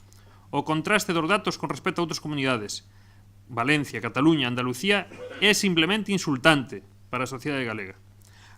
S5: O contraste dos datos con respecto a outras comunidades, Valencia, Cataluña, Andalucía, é simplemente insultante para a sociedade galega.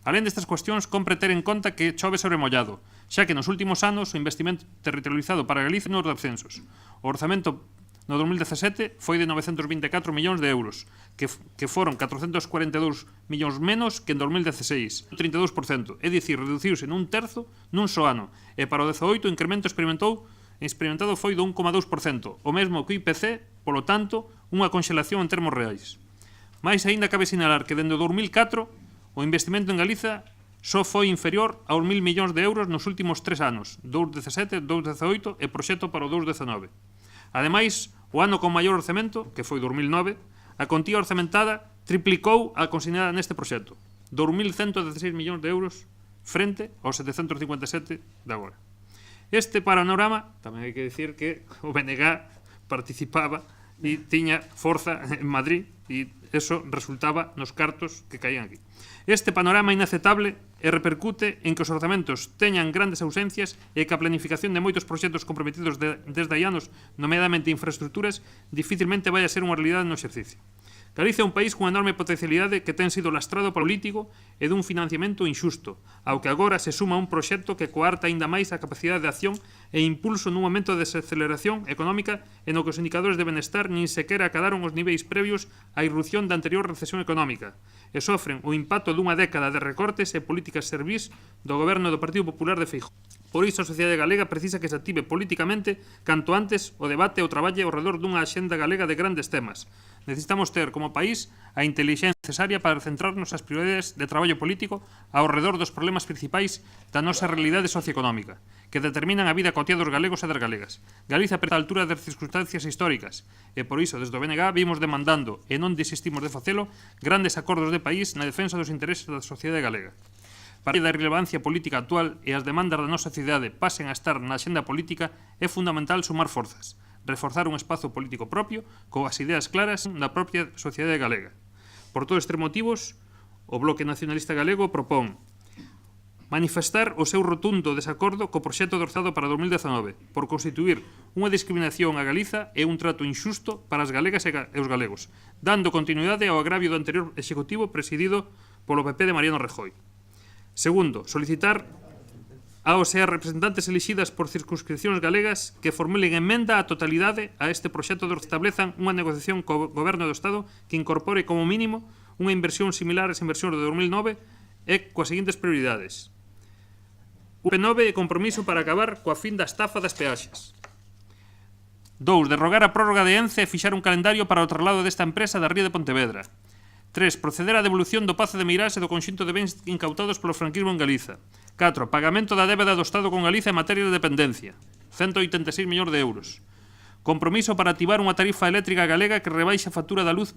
S5: Alén destas cuestións, compre ter en conta que chove sobre mollado, xa que nos últimos anos o investimento territorializado para Galicia non é de ascensos. O orzamento no 2017 foi de 924 millóns de euros, que foron 442 millóns menos que en 2016, 32%, é dicir, reduciuse nun terzo nun só ano, e para o 18 o incremento experimentado foi do 1,2%, o mesmo que o IPC, polo tanto, unha conxelación en termos reais. Mais aínda cabe sinalar que dende o 2004 o investimento en Galiza só foi inferior aos 1.000 millóns de euros nos últimos 3 anos, 2017, 2018 e proxecto para o 2019. Ademais, o ano con maior orzamento, que foi 2009, a contía orzamentada triplicou a consignada neste proxecto, 2.116 millóns de euros frente aos 757 de agora. Este panorama, tamén hai que dicir que o BNG participaba e tiña forza en Madrid e eso resultaba nos cartos que caían aquí. Este panorama inaceptable e repercute en que os orzamentos teñan grandes ausencias e que a planificación de moitos proxectos comprometidos desde hai anos, nomeadamente infraestructuras, dificilmente vai a ser unha realidade no exercicio. Galicia é un país cunha enorme potencialidade que ten sido lastrado político e dun financiamento inxusto, ao que agora se suma un proxecto que coarta aínda máis a capacidade de acción e impulso nun momento de desaceleración económica en o que os indicadores de benestar nin sequera acadaron os niveis previos á irrupción da anterior recesión económica e sofren o impacto dunha década de recortes e políticas servís do goberno do Partido Popular de Feijóo. Por iso a sociedade galega precisa que se active políticamente canto antes o debate e o traballo ao redor dunha axenda galega de grandes temas. Necesitamos ter como país a intelixencia necesaria para centrarnos as prioridades de traballo político ao redor dos problemas principais da nosa realidade socioeconómica, que determinan a vida cotiá dos galegos e das galegas. Galiza pertence á altura das circunstancias históricas e por iso desde o BNG vimos demandando e non desistimos de facelo grandes acordos de país na defensa dos intereses da sociedade galega. Para que a relevancia política actual e as demandas da nosa cidade pasen a estar na axenda política é fundamental sumar forzas, reforzar un espazo político propio coas ideas claras da propia sociedade galega. Por todos estes motivos, o Bloque Nacionalista Galego propón manifestar o seu rotundo desacordo co proxecto de orzado para 2019 por constituir unha discriminación a Galiza e un trato inxusto para as galegas e os galegos, dando continuidade ao agravio do anterior executivo presidido polo PP de Mariano Rajoy. Segundo, solicitar aos representantes elixidas por circunscripcións galegas que formulen emenda á totalidade a este proxecto de establezan unha negociación co Goberno do Estado que incorpore como mínimo unha inversión similar ás inversións de 2009 e coas seguintes prioridades. UP9 e compromiso para acabar coa fin da estafa das peaxes. 2. Derrogar a prórroga de ENCE e fixar un calendario para o traslado desta empresa da ría de Pontevedra. 3. Proceder á devolución do Pazo de Meirás e do conxunto de bens incautados polo franquismo en Galiza. 4. Pagamento da débeda do Estado con Galiza en materia de dependencia. 186 millóns de euros. Compromiso para activar unha tarifa eléctrica galega que rebaixe a factura da luz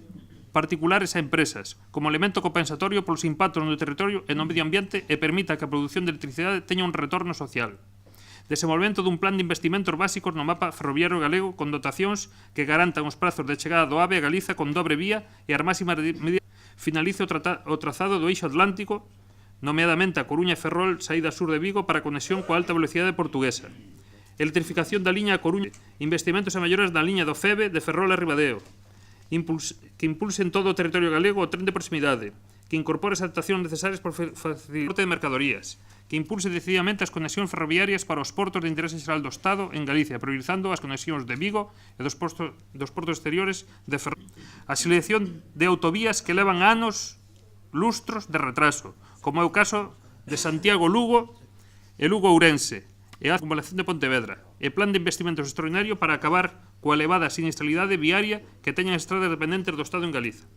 S5: particulares a empresas, como elemento compensatorio polos impactos no territorio e no medio ambiente e permita que a produción de electricidade teña un retorno social. Desenvolvemento dun plan de investimentos básicos no mapa ferroviario galego con dotacións que garantan os prazos de chegada do AVE a Galiza con dobre vía e as máximas medidas. Finalice o trazado do eixo atlántico, nomeadamente a Coruña e Ferrol, saída sur de Vigo para a conexión coa alta velocidade portuguesa. Electrificación da liña a Coruña, investimentos e mellores da liña do FEBE de Ferrol a Ribadeo, que impulsen todo o territorio galego o tren de proximidade, que incorpore as adaptacións necesarias para o transporte de mercadorías, que impulse decididamente as conexións ferroviarias para os portos de interese xeral do Estado en Galicia, priorizando as conexións de Vigo e dos portos exteriores de Ferrol. A selección de autovías que levan anos, lustros de retraso, como é o caso de Santiago-Lugo e Lugo-Ourense, e a acumulación de Pontevedra, e plan de investimentos extraordinario para acabar coa elevada sinistralidade viaria que teñen as estradas dependentes do Estado en Galiza.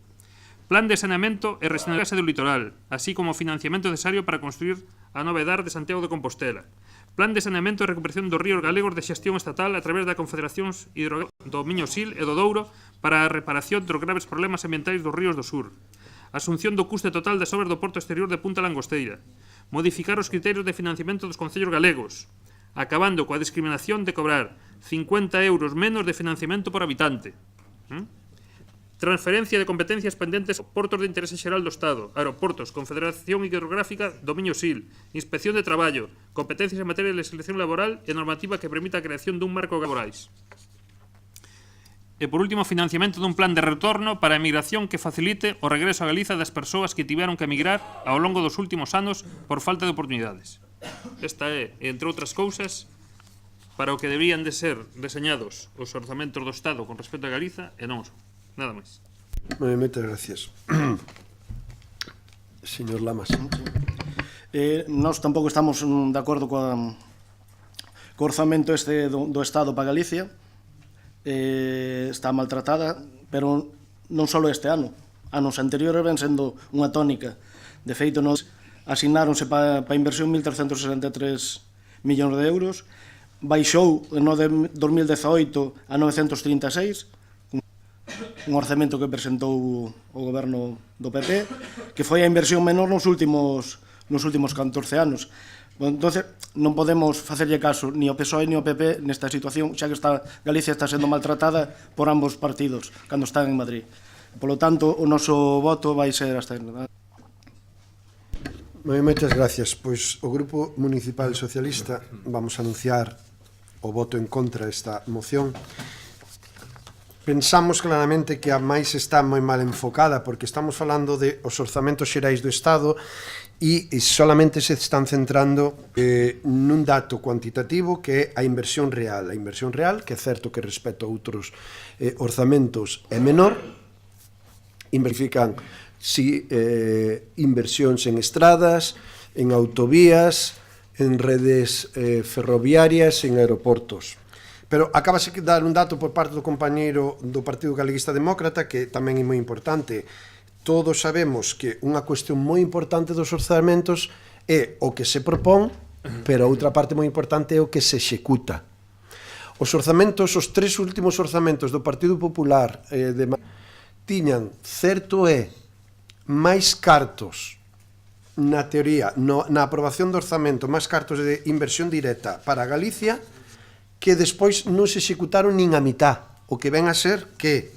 S5: Plan de saneamento e regeneración do litoral, así como financiamento necesario para construir a nova edar de Santiago de Compostela. Plan de saneamento e recuperación dos ríos galegos de xestión estatal a través da Confederacións do Miño Sil e do Douro para a reparación dos graves problemas ambientais dos ríos do sur. Asunción do custe total das obras do porto exterior de Punta Langosteira. Modificar os criterios de financiamento dos concellos galegos, acabando coa discriminación de cobrar 50 euros menos de financiamento por habitante. Transferencia de competencias pendentes aos portos de interese xeral do Estado, aeroportos, Confederación Hidrográfica do Miño Sil, Inspección de Traballo, competencias en materia de legislación laboral e normativa que permita a creación dun marco laborais. E, por último, financiamento dun plan de retorno para a emigración que facilite o regreso a Galiza das persoas que tiveron que emigrar ao longo dos últimos anos por falta de oportunidades. Esta é, entre outras cousas, para o que deberían de ser deseñados os orzamentos do Estado con respecto a Galiza e non son. Nada máis.
S1: Moitas gracias. Señor Lamas.
S6: Nós tampouco estamos de acordo co orzamento este do Estado para Galicia. Está maltratada, pero non só este ano. Anos anteriores ven sendo unha tónica. De feito, nos asignáronse para inversión 1.363 millóns de euros, baixou no 2018 a 936, un orzamento que presentou o goberno do PP, que foi a inversión menor nos últimos 14 anos. Entonces, non podemos facerlle caso ni ao PSOE ni ao PP nesta situación, xa que Galicia está sendo maltratada por ambos partidos cando están en Madrid. Polo tanto, o noso voto vai ser hasta...
S1: Moitas gracias. Pois o Grupo Municipal Socialista vamos a anunciar o voto en contra desta moción. Pensamos claramente que a máis está moi mal enfocada porque estamos falando de os orzamentos xerais do Estado e solamente se están centrando nun dato cuantitativo que é a inversión real. A inversión real, que é certo que respecto a outros orzamentos é menor, verifican si inversións en estradas, en autovías, en redes ferroviarias, en aeroportos. Pero acabase de dar un dato por parte do compañeiro do Partido Galeguista Demócrata que tamén é moi importante. Todos sabemos que unha cuestión moi importante dos orzamentos é o que se propón, pero a outra parte moi importante é o que se executa. Os orzamentos, os tres últimos orzamentos do Partido Popular tiñan, certo é, máis cartos na teoría, na aprobación do orzamento, máis cartos de inversión directa para Galicia que despois non se executaron nin a mitad. O que ven a ser que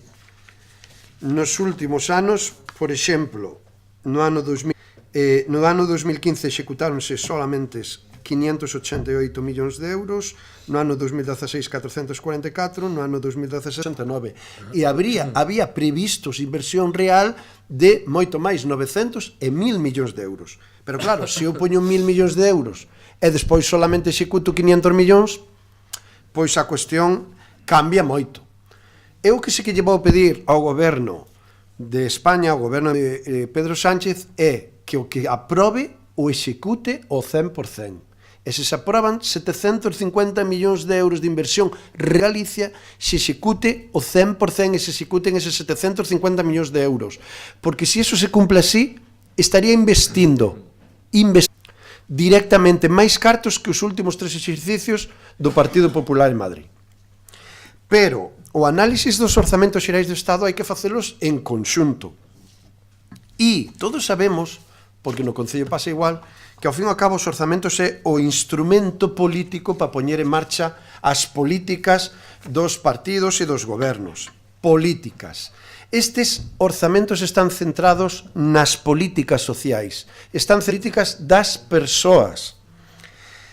S1: nos últimos anos, por exemplo, no ano 2015 executáronse solamente 588 millóns de euros, no ano 2016 444, no ano 2016 69. E había previstos inversión real de moito máis, 900 e 1.000 millóns de euros. Pero claro, se eu poño 1.000 millóns de euros e despois solamente executo 500 millóns, pois a cuestión cambia moito. Eu que sei que lle vou pedir ao goberno de España, ao goberno de Pedro Sánchez, é que o que aprobe o execute o 100%. E se aproban 750 millóns de euros de inversión Galicia, se execute o 100% e se executen eses 750 millóns de euros. Porque se iso se cumple así, estaría investindo directamente máis cartos que os últimos 3 exercicios do Partido Popular en Madrid. Pero o análisis dos orzamentos xerais do Estado hai que facelos en conxunto. E todos sabemos, porque no Concello pasa igual, que ao fin e ao cabo os orzamentos é o instrumento político para poñer en marcha as políticas dos partidos e dos gobernos. Políticas. Estes orzamentos están centrados nas políticas sociais, están políticas das persoas.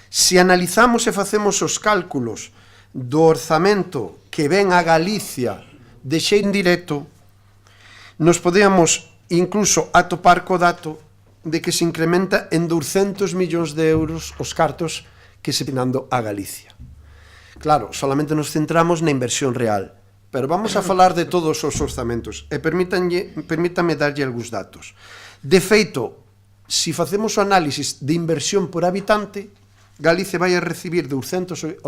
S1: Se analizamos e facemos os cálculos do orzamento que ven a Galicia de xeito indirecto, nos podemos incluso atopar co dato de que se incrementa en 200 millóns de euros os cartos que se pinando a Galicia. Claro, solamente nos centramos na inversión real, pero vamos a falar de todos os orzamentos e permítame darlle algúns datos. De feito, se facemos o análisis de inversión por habitante, Galicia vai a recibir 280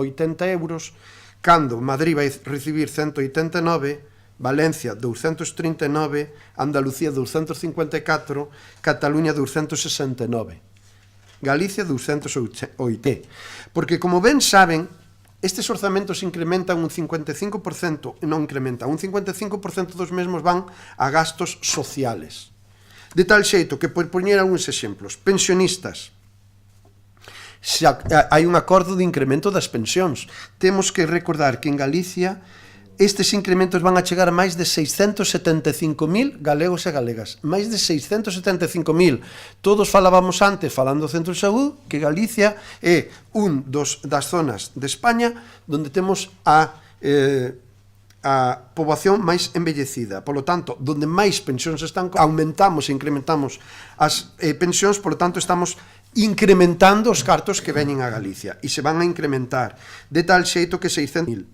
S1: euros, cando Madrid vai recibir 189, Valencia 239, Andalucía 254, Cataluña 269, Galicia 280. Porque, como ben saben, estes orzamentos incrementan un 55%, non incrementan, un 55% dos mesmos van a gastos sociales. De tal xeito que, por poñer algúns exemplos, pensionistas, hai un acordo de incremento das pensións. Temos que recordar que en Galicia estes incrementos van a chegar a máis de 675.000 galegos e galegas. Máis de 675.000. Todos falábamos antes, falando do centro de saúde, que Galicia é das zonas de España onde temos a poboación máis envellecida. Por lo tanto, onde máis pensións están, aumentamos e incrementamos as pensións, por lo tanto, estamos incrementando os cartos que veñen a Galicia e se van a incrementar de tal xeito que 600.000.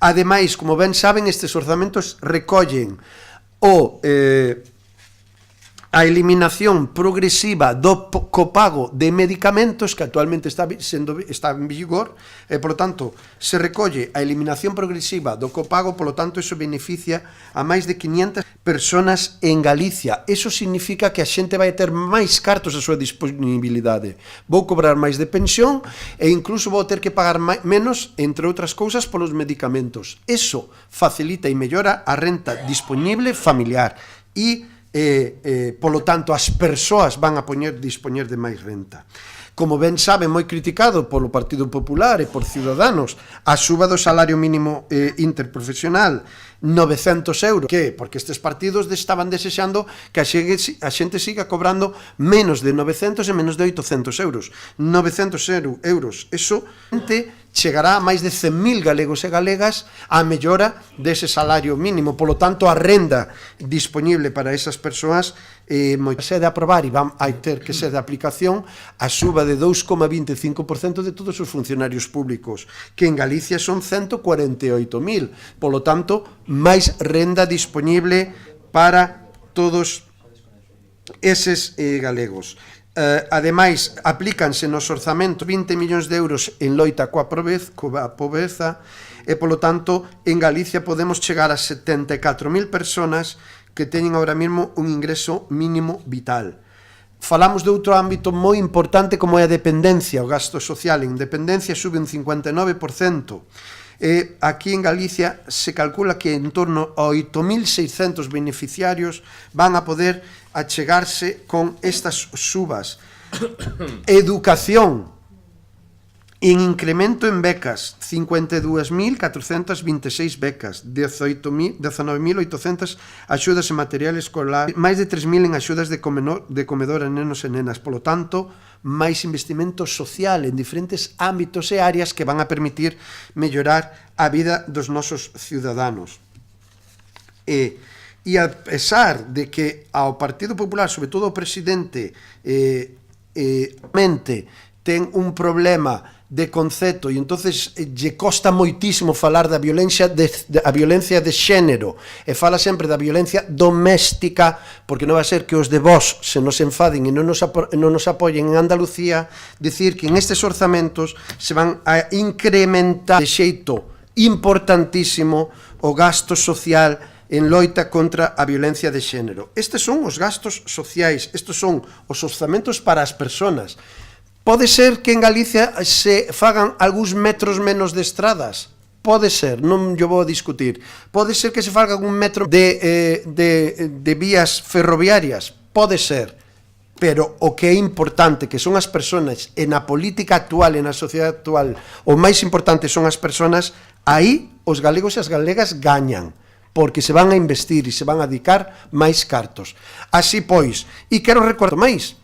S1: Ademais, como ben saben, estes orzamentos recollen a eliminación progresiva do copago de medicamentos que actualmente está en vigor e, por lo tanto, se recolle a eliminación progresiva do copago, por lo tanto, eso beneficia a máis de 500 personas en Galicia. Eso significa que a xente vai ter máis cartos a súa disponibilidade. Vou cobrar máis de pensión e incluso vou ter que pagar menos, entre outras cousas, polos medicamentos. Eso facilita e mellora a renta disponible familiar e polo tanto as persoas van a dispoñer de máis renta. Como ben sabe, moi criticado polo Partido Popular e por Ciudadanos, a suba do salario mínimo interprofesional, 900 euros. Que? Porque estes partidos estaban desexando que a xente siga cobrando menos de 900 e menos de 800 euros. 900 euros. Eso chegará a máis de 100.000 galegos e galegas a mellora dese salario mínimo. Polo tanto, a renda disponible para esas persoas se de aprobar e van a ter que ser de aplicación a suba de 2,25% de todos os funcionarios públicos, que en Galicia son 148.000. Polo tanto, máis renda disponible para todos eses galegos. Ademais, aplícanse nos orzamentos 20 millóns de euros en loita coa pobreza e, polo tanto, en Galicia podemos chegar a 74.000 personas que teñen ahora mesmo un ingreso mínimo vital. Falamos de outro ámbito moi importante como é a dependencia, o gasto social. En dependencia sube un 59%. Aquí en Galicia se calcula que en torno a 8.600 beneficiarios van a poder achegarse con estas subas. Educación, en incremento en becas, 52.426 becas, 19.800 axudas en material escolar, máis de 3.000 en axudas de comedor a nenos e nenas. Polo tanto, máis investimento social en diferentes ámbitos e áreas que van a permitir mellorar a vida dos nosos ciudadanos. E a pesar de que ao Partido Popular, sobre todo o presidente, ten un problema de concepto, e entonces lle costa moitísimo falar da violencia de xénero, e fala sempre da violencia doméstica, porque non vai ser que os de vos se nos enfaden e non nos apoyen en Andalucía, dicir que en estes orzamentos se van a incrementar de xeito importantísimo o gasto social en loita contra a violencia de xénero. Estes son os gastos sociais, estes son os orzamentos para as persoas. Pode ser que en Galicia se fagan algúns metros menos de estradas, pode ser, non yo vou a discutir. Pode ser que se faga un metro de vías ferroviarias, pode ser. Pero o que é importante, que son as persoas, e na política actual, e na sociedade actual, o máis importante son as persoas, aí os galegos e as galegas gañan, porque se van a investir e se van a dedicar máis cartos. Así pois, e quero recordar máis,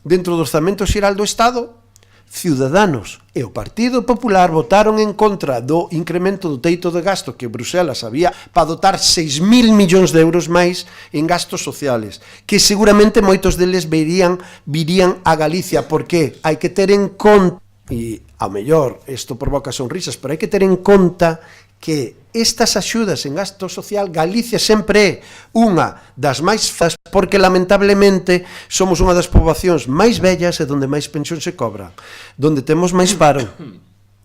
S1: dentro do orzamento xeral do Estado, Ciudadanos e o Partido Popular votaron en contra do incremento do teito de gasto que Bruselas había para dotar 6.000 millóns de euros máis en gastos sociales, que seguramente moitos deles virían a Galicia, porque hai que ter en conta, e ao mellor isto provoca sonrisas, pero hai que ter en conta que estas axudas en gasto social, Galicia sempre é unha das máis fas, porque lamentablemente somos unha das poboacións máis vellas e donde máis pensión se cobra, donde temos máis paro,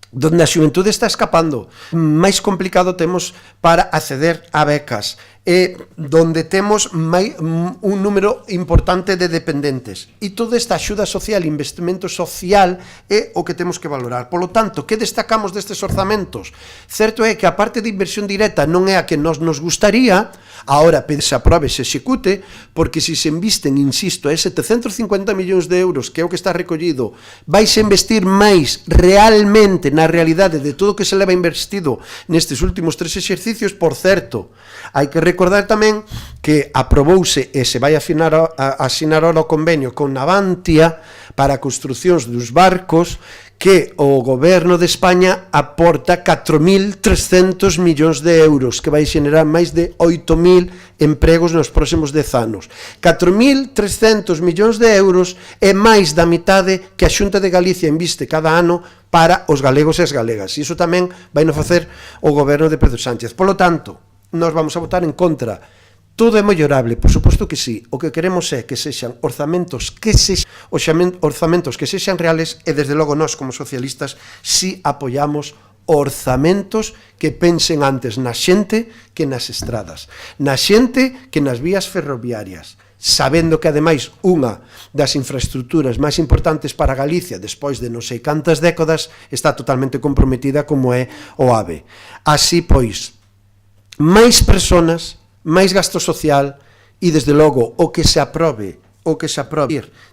S1: donde a xuventude está escapando, máis complicado temos para acceder a becas, e donde temos un número importante de dependentes. E toda esta axuda social, investimento social, é o que temos que valorar. Polo tanto, que destacamos destes orzamentos? Certo é que a parte de inversión directa non é a que nos gustaría, agora se aprobe, se execute, porque se invisten, insisto, é 750 millóns de euros, que é o que está recollido, vais a investir máis realmente na realidade de todo o que se leva investido nestes últimos 3 exercicios. Por certo, hai que recordar tamén que aprobouse e se vai a asinar ahora o convenio con Navantia para a construcións dos barcos, que o goberno de España aporta 4.300 millóns de euros, que vai xenerar máis de 8.000 empregos nos próximos 10 anos. 4.300 millóns de euros é máis da mitade que a Xunta de Galicia inviste cada ano para os galegos e as galegas. E iso tamén vai no facer o goberno de Pedro Sánchez. Polo tanto, nós vamos a votar en contra. Todo é mellorable, por suposto que sí. O que queremos é que sexan orzamentos que sexan reales, e desde logo nós como socialistas si apoiamos orzamentos que pensen antes na xente que nas estradas, na xente que nas vías ferroviarias, sabendo que ademais unha das infraestructuras máis importantes para Galicia despois de non sei cantas décadas está totalmente comprometida como é o AVE. Así pois, máis personas, máis gasto social e, desde logo, o que se aprobe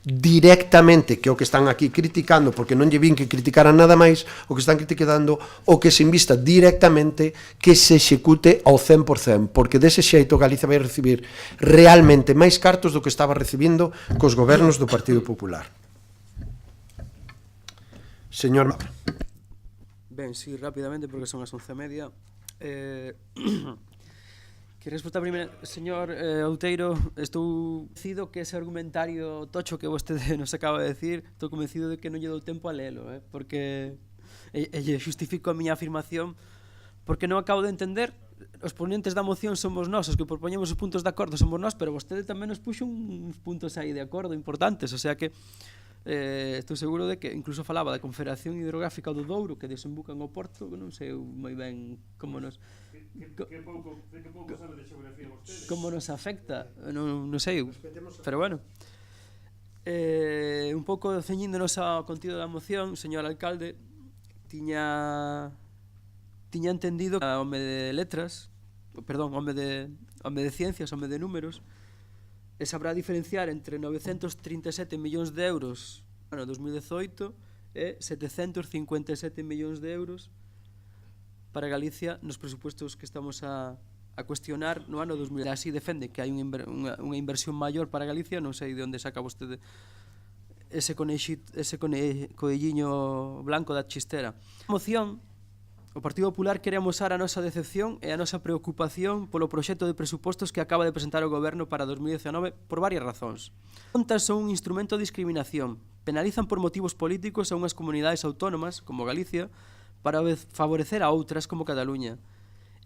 S1: directamente, que é o que están aquí criticando, porque non lle vin que criticaran nada máis, o que están criticando, o que se invista directamente, que se execute ao 100%, porque dese xeito Galicia vai recibir realmente máis cartos do que estaba recibindo cos gobernos do Partido Popular. Señor...
S2: Ben, sí, rápidamente, porque son as 11:30. Queres votar primeiro, señor Outeiro, estou convencido que ese argumentario tocho que vostede nos acaba de decir, estou convencido de que non lle dou tempo a lelo, porque lle justifico a miña afirmación, porque non acabo de entender, os ponentes da moción somos nós, os que propoñemos os puntos de acordo somos nós, pero vostede tamén nos puxo uns puntos aí de acordo importantes, o sea que estou seguro de que incluso falaba da Confederación Hidrográfica do Douro, que desembuca no Porto, que non sei moi ben como nos... Que pouco sabe de xeografía vostede. Como nos afecta, non sei, pero bueno. Un pouco ceñíndonos ao contido da moción, señor alcalde, tiña entendido que home de letras, perdón, home de ciencias, home de números, e sabrá diferenciar entre 937 millóns de euros no 2018 e 757 millóns de euros para Galicia nos presupuestos que estamos a cuestionar no ano 2000. Así defende que hai unha inversión maior para Galicia, non sei de onde saca vostede ese coelliño blanco da chistera. A moción O Partido Popular quere amosar a nosa decepción e a nosa preocupación polo proxecto de presupostos que acaba de presentar o Goberno para 2019 por varias razóns. As contas son un instrumento de discriminación, penalizan por motivos políticos a unhas comunidades autónomas, como Galicia, para favorecer a outras, como Cataluña.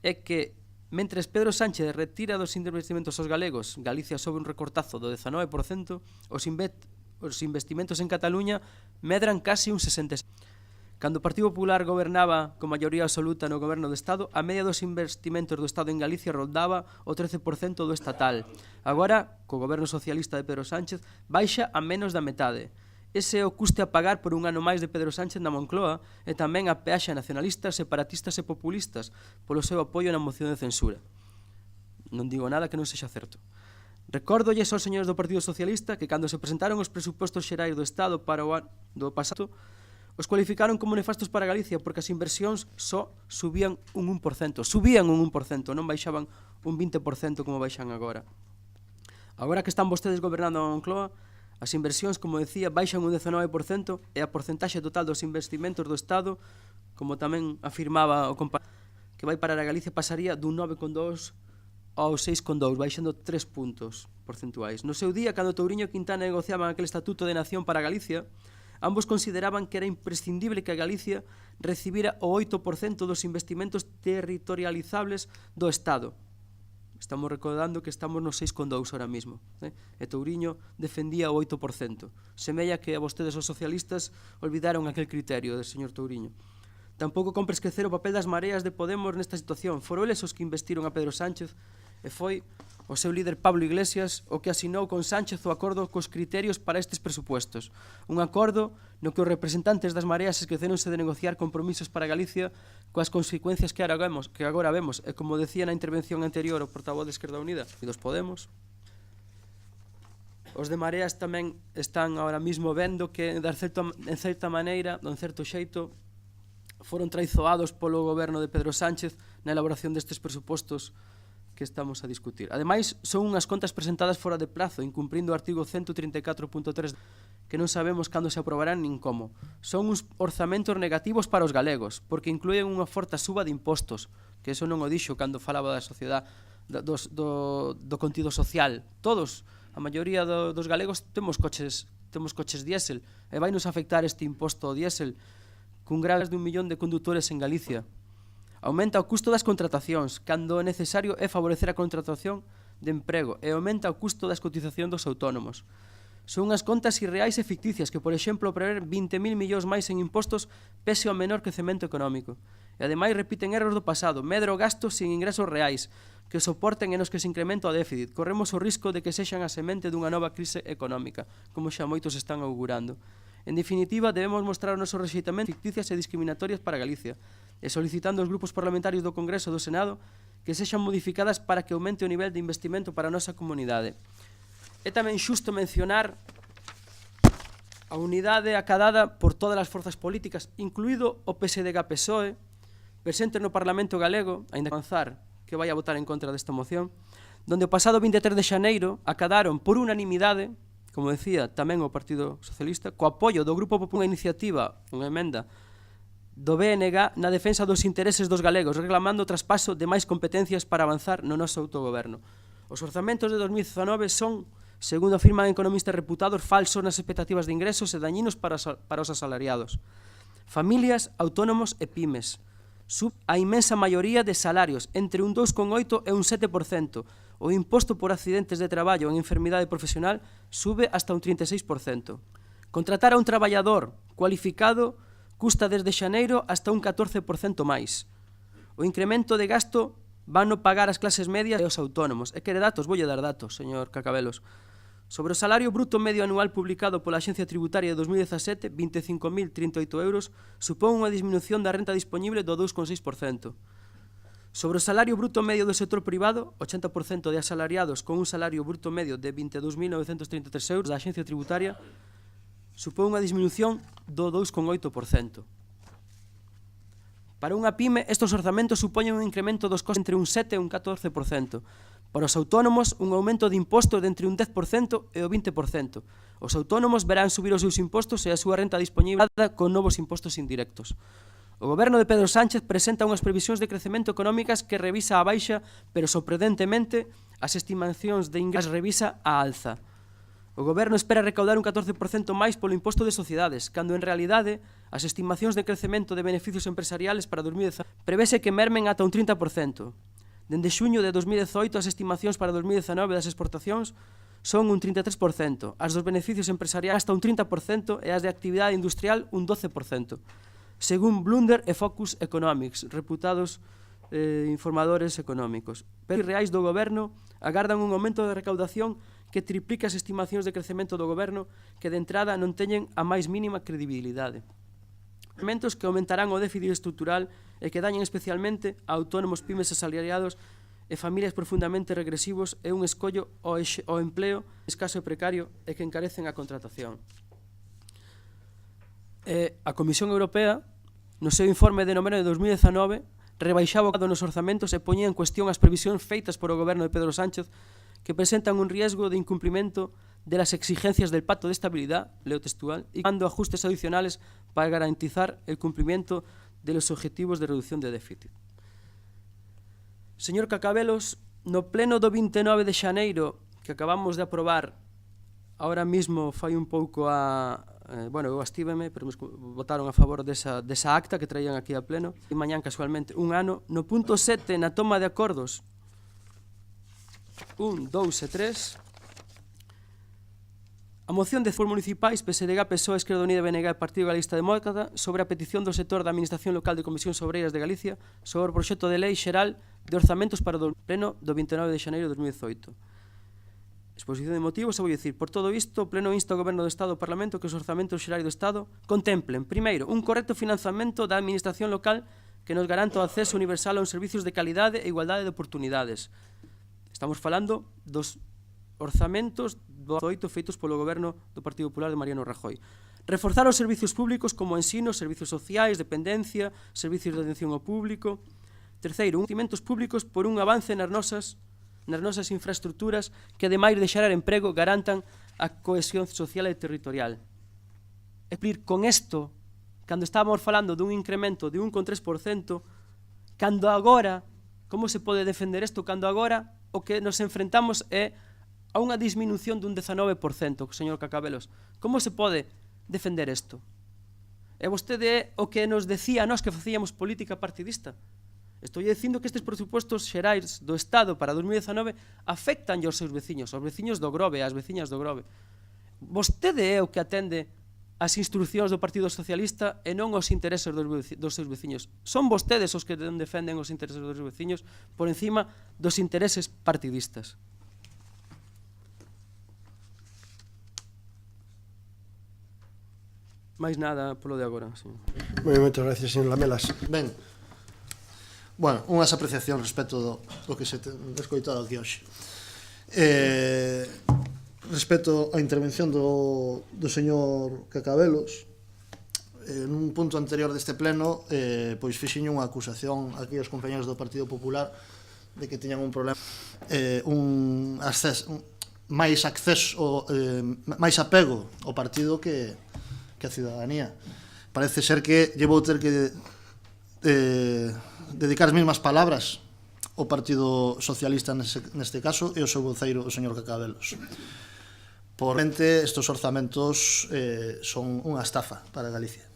S2: É que, mentres Pedro Sánchez retira dos investimentos aos galegos, Galicia sobe un recortazo do 19%, os investimentos en Cataluña medran casi un 66%. Cando o Partido Popular gobernaba con maioría absoluta no goberno do Estado, a media dos investimentos do Estado en Galicia rondaba o 13% do estatal. Agora, co goberno socialista de Pedro Sánchez, baixa a menos da metade. Ese é o custe a pagar por un ano máis de Pedro Sánchez na Moncloa e tamén a peaxe nacionalistas, separatistas e populistas polo seu apoio na moción de censura. Non digo nada que non sexa certo. Recórdolles aos señores do Partido Socialista que cando se presentaron os presupostos xerais do Estado para o ano do pasado, os cualificaron como nefastos para Galicia porque as inversións só subían un 1%. Subían un 1%, non baixaban un 20% como baixan agora. Agora que están vostedes gobernando a Moncloa, as inversións, como decía, baixan un 19% e a porcentaxe total dos investimentos do Estado, como tamén afirmaba o compañero, que vai parar a Galicia, pasaría dun 9,2 ao 6,2, baixando 3 puntos porcentuais. No seu día, cando Touriño e Quintana negociaban aquel Estatuto de Nación para Galicia, ambos consideraban que era imprescindible que a Galicia recibira o 8% dos investimentos territorializables do Estado. Estamos recordando que estamos no 6,2 ahora mismo. E Touriño defendía o 8%. Semella que a vostedes os socialistas olvidaron aquel criterio do señor Touriño. Tampouco compre esquecer o papel das mareas de Podemos nesta situación. Foron eles os que investiron a Pedro Sánchez e foi o seu líder Pablo Iglesias o que asinou con Sánchez o acordo cos criterios para estes presupuestos. Un acordo no que os representantes das mareas esqueceronse de negociar compromisos para Galicia coas consecuencias que agora vemos. E como decía na intervención anterior o portavoz de Esquerda Unida e dos Podemos, os de mareas tamén están ahora mismo vendo que en certa maneira, en certo xeito, foron traizoados polo goberno de Pedro Sánchez na elaboración destes presupostos que estamos a discutir. Ademais, son unhas contas presentadas fora de prazo, incumprindo o artigo 134.3, que non sabemos cando se aprobarán nin como. Son uns orzamentos negativos para os galegos, porque incluen unha forte suba de impostos, que eso non o dixo cando falaba da sociedade, do contido social. Todos, a maioría dos galegos, temos coches diésel, e vai nos afectar este imposto diésel, cun graves de 1 millón de condutores en Galicia. Aumenta o custo das contratacións, cando o necesario é favorecer a contratación de emprego, e aumenta o custo das cotizacións dos autónomos. Son unhas contas irreais e ficticias que, por exemplo, prever 20.000 millóns máis en impostos pese ao menor crecemento económico. E ademais repiten erros do pasado, medra o gasto sin ingresos reais, que soporten e nos que se incrementa o déficit. Corremos o risco de que sexan a semente dunha nova crise económica, como xa moitos están augurando. En definitiva, debemos mostrar o noso rexeitamento ficticias e discriminatorias para Galicia, e solicitando aos grupos parlamentarios do Congreso e do Senado que sexan modificadas para que aumente o nivel de investimento para a nosa comunidade. É tamén xusto mencionar a unidade acadada por todas as forzas políticas, incluído o PSDG-PSOE, presente no Parlamento galego, aínda que avanzar que vai a votar en contra desta moción, donde o pasado 23 de xaneiro acadaron por unanimidade, como decía tamén o Partido Socialista, co apoio do Grupo Popular, unha iniciativa, unha emenda do BNG na defensa dos intereses dos galegos, reclamando o traspaso de máis competencias para avanzar no noso autogoberno. Os orzamentos de 2019 son, segundo afirman economistas reputados, falsos nas expectativas de ingresos e dañinos para os asalariados. Familias, autónomos e pymes. A inmensa maioría de salarios, entre un 2,8% e un 7%. O imposto por accidentes de traballo en enfermidade profesional sube hasta un 36%. Contratar a un traballador cualificado custa desde xaneiro hasta un 14% máis. O incremento de gasto van a pagar as clases medias e os autónomos. E quere datos? Voulle dar datos, señor Cacabelos. Sobre o salario bruto medio anual publicado pola Axencia Tributaria de 2017, 25.038 euros, supón unha disminución da renta disponible do 2,6%. Sobre o salario bruto medio do sector privado, 80% de asalariados con un salario bruto medio de 22.933 euros da Axencia Tributaria supón unha disminución do 2,8%. Para unha pyme, estes orzamentos supoñen un incremento dos costes entre un 7 e un 14%. Para os autónomos, un aumento de impostos de entre un 10% e o 20%. Os autónomos verán subir os seus impostos e a súa renta disponible con novos impostos indirectos. O goberno de Pedro Sánchez presenta unhas previsións de crecemento económicas que revisa a baixa, pero sorprendentemente as estimacións de ingresos revisa a alza. O goberno espera recaudar un 14% máis polo imposto de sociedades, cando en realidade as estimacións de crecemento de beneficios empresariales para 2019 prevese que mermen ata un 30%. Dende xuño de 2018 as estimacións para 2019 das exportacións son un 33%, as dos beneficios empresariais hasta un 30% e as de actividade industrial un 12%, según Bloomberg e Focus Economics, reputados informadores económicos. Pero os reais do goberno agardan un aumento de recaudación que triplica as estimacións de crecemento do goberno que de entrada non teñen a máis mínima credibilidade. Elementos que aumentarán o déficit estrutural e que dañen especialmente a autónomos, pymes e asalariados e familias profundamente regresivos e un escollo ao empleo escaso e precario e que encarecen a contratación. A Comisión Europea, no seu informe de novembro de 2019, rebaixaba o cadro nos orzamentos e poñía en cuestión as previsións feitas por o goberno de Pedro Sánchez que presentan un riesgo de incumprimento de las exigencias del Pacto de Estabilidad, leo textual, y dando ajustes adicionales para garantizar el cumplimiento de los objetivos de reducción de déficit. Señor Cacabelos, no pleno do 29 de xaneiro que acabamos de aprobar, ahora mismo fai un pouco eu astíveme, pero votaron a favor desa acta que traían aquí a pleno, e mañán casualmente un ano, no punto 7 na toma de acordos 1, 2 e 3, a moción de foros municipais PSDG, PSOE, Esquerda Unida, BNG e Partido Galeguista Demócrata sobre a petición do sector da Administración Local de Comisións Obreiras de Galicia sobre o proxecto de lei xeral de orzamentos para o pleno do 29 de xaneiro de 2018. Exposición de motivos, vou dicir, por todo isto, o pleno insta ao Goberno do Estado e ao Parlamento que os orzamentos xerais do Estado contemplen, primeiro, un correcto financiamento da Administración Local que nos garanta o acceso universal a uns servicios de calidade e igualdade de oportunidades. Estamos falando dos orzamentos do 2018 feitos polo Goberno do Partido Popular de Mariano Rajoy. Reforzar os servicios públicos como ensino, servicios sociais, dependencia, servicios de atención ao público. Terceiro, investimentos públicos por un avance nas nosas infraestructuras que, ademais de xerar emprego, garantan a cohesión social e territorial. E cumplir con isto, cando estábamos falando dun incremento de 1,3%, cando agora, como se pode defender isto, cando agora o que nos enfrentamos é a unha disminución dun 19%, señor Cacabelos. Como se pode defender isto? E vostede é o que nos decía a nós que facíamos política partidista. Estou dicindo que estes presupostos xerais do Estado para 2019 afectan aos seus veciños, aos veciños do Grove, ás veciñas do Grove. Vostede é o que atende as instruccións do Partido Socialista e non os intereses dos seus veciños. Son vostedes os que defenden os intereses dos seus veciños por encima dos intereses partidistas. máis nada polo de agora. Sí.
S1: Moitas gracias, señor Lamelas.
S4: Ben, bueno, unhas apreciacións respecto do que se escoitado aquí hoxe. Respecto á intervención do señor Cacabelos, nun punto anterior deste pleno, pois fixiño unha acusación aquí aos compañeros do Partido Popular de que tiñan un problema, máis acceso, máis apego ao partido que a ciudadanía. Parece ser que lle vou ter que dedicar as mesmas palabras ao Partido Socialista neste caso e ao seu voceiro, o señor Cacabelos. Pormente, estes orzamentos son unha estafa para Galicia.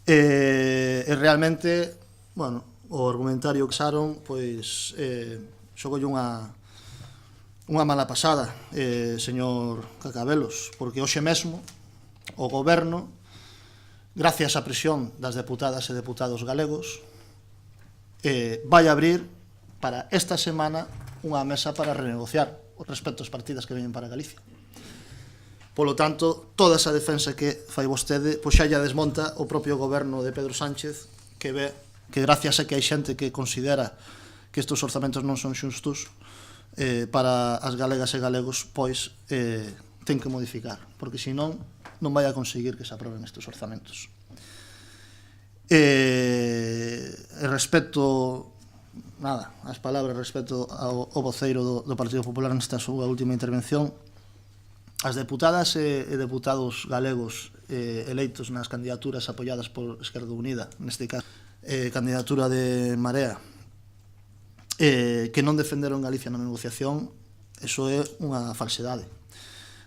S4: E realmente, bueno, o argumentario que usaron, pois, xogolle unha mala pasada, señor Cacabelos, porque hoxe mesmo o Goberno, gracias á presión das deputadas e deputados galegos, vai abrir para esta semana unha mesa para renegociar respecto ás partidas que veñen para Galicia. Polo tanto, toda esa defensa que fai vostede, pois xa lla desmonta o propio Goberno de Pedro Sánchez, que ve que gracias a que hai xente que considera que estes orzamentos non son xustos para as galegas e galegos, pois ten que modificar, porque senón non vai a conseguir que se aproben estes orzamentos. Respecto, nada, as palabras respecto ao voceiro do Partido Popular nesta súa última intervención, as deputadas e deputados galegos eleitos nas candidaturas apoiadas por Esquerda Unida, neste caso, candidatura de Marea, que non defenderon Galicia na negociación, eso é unha falsedade.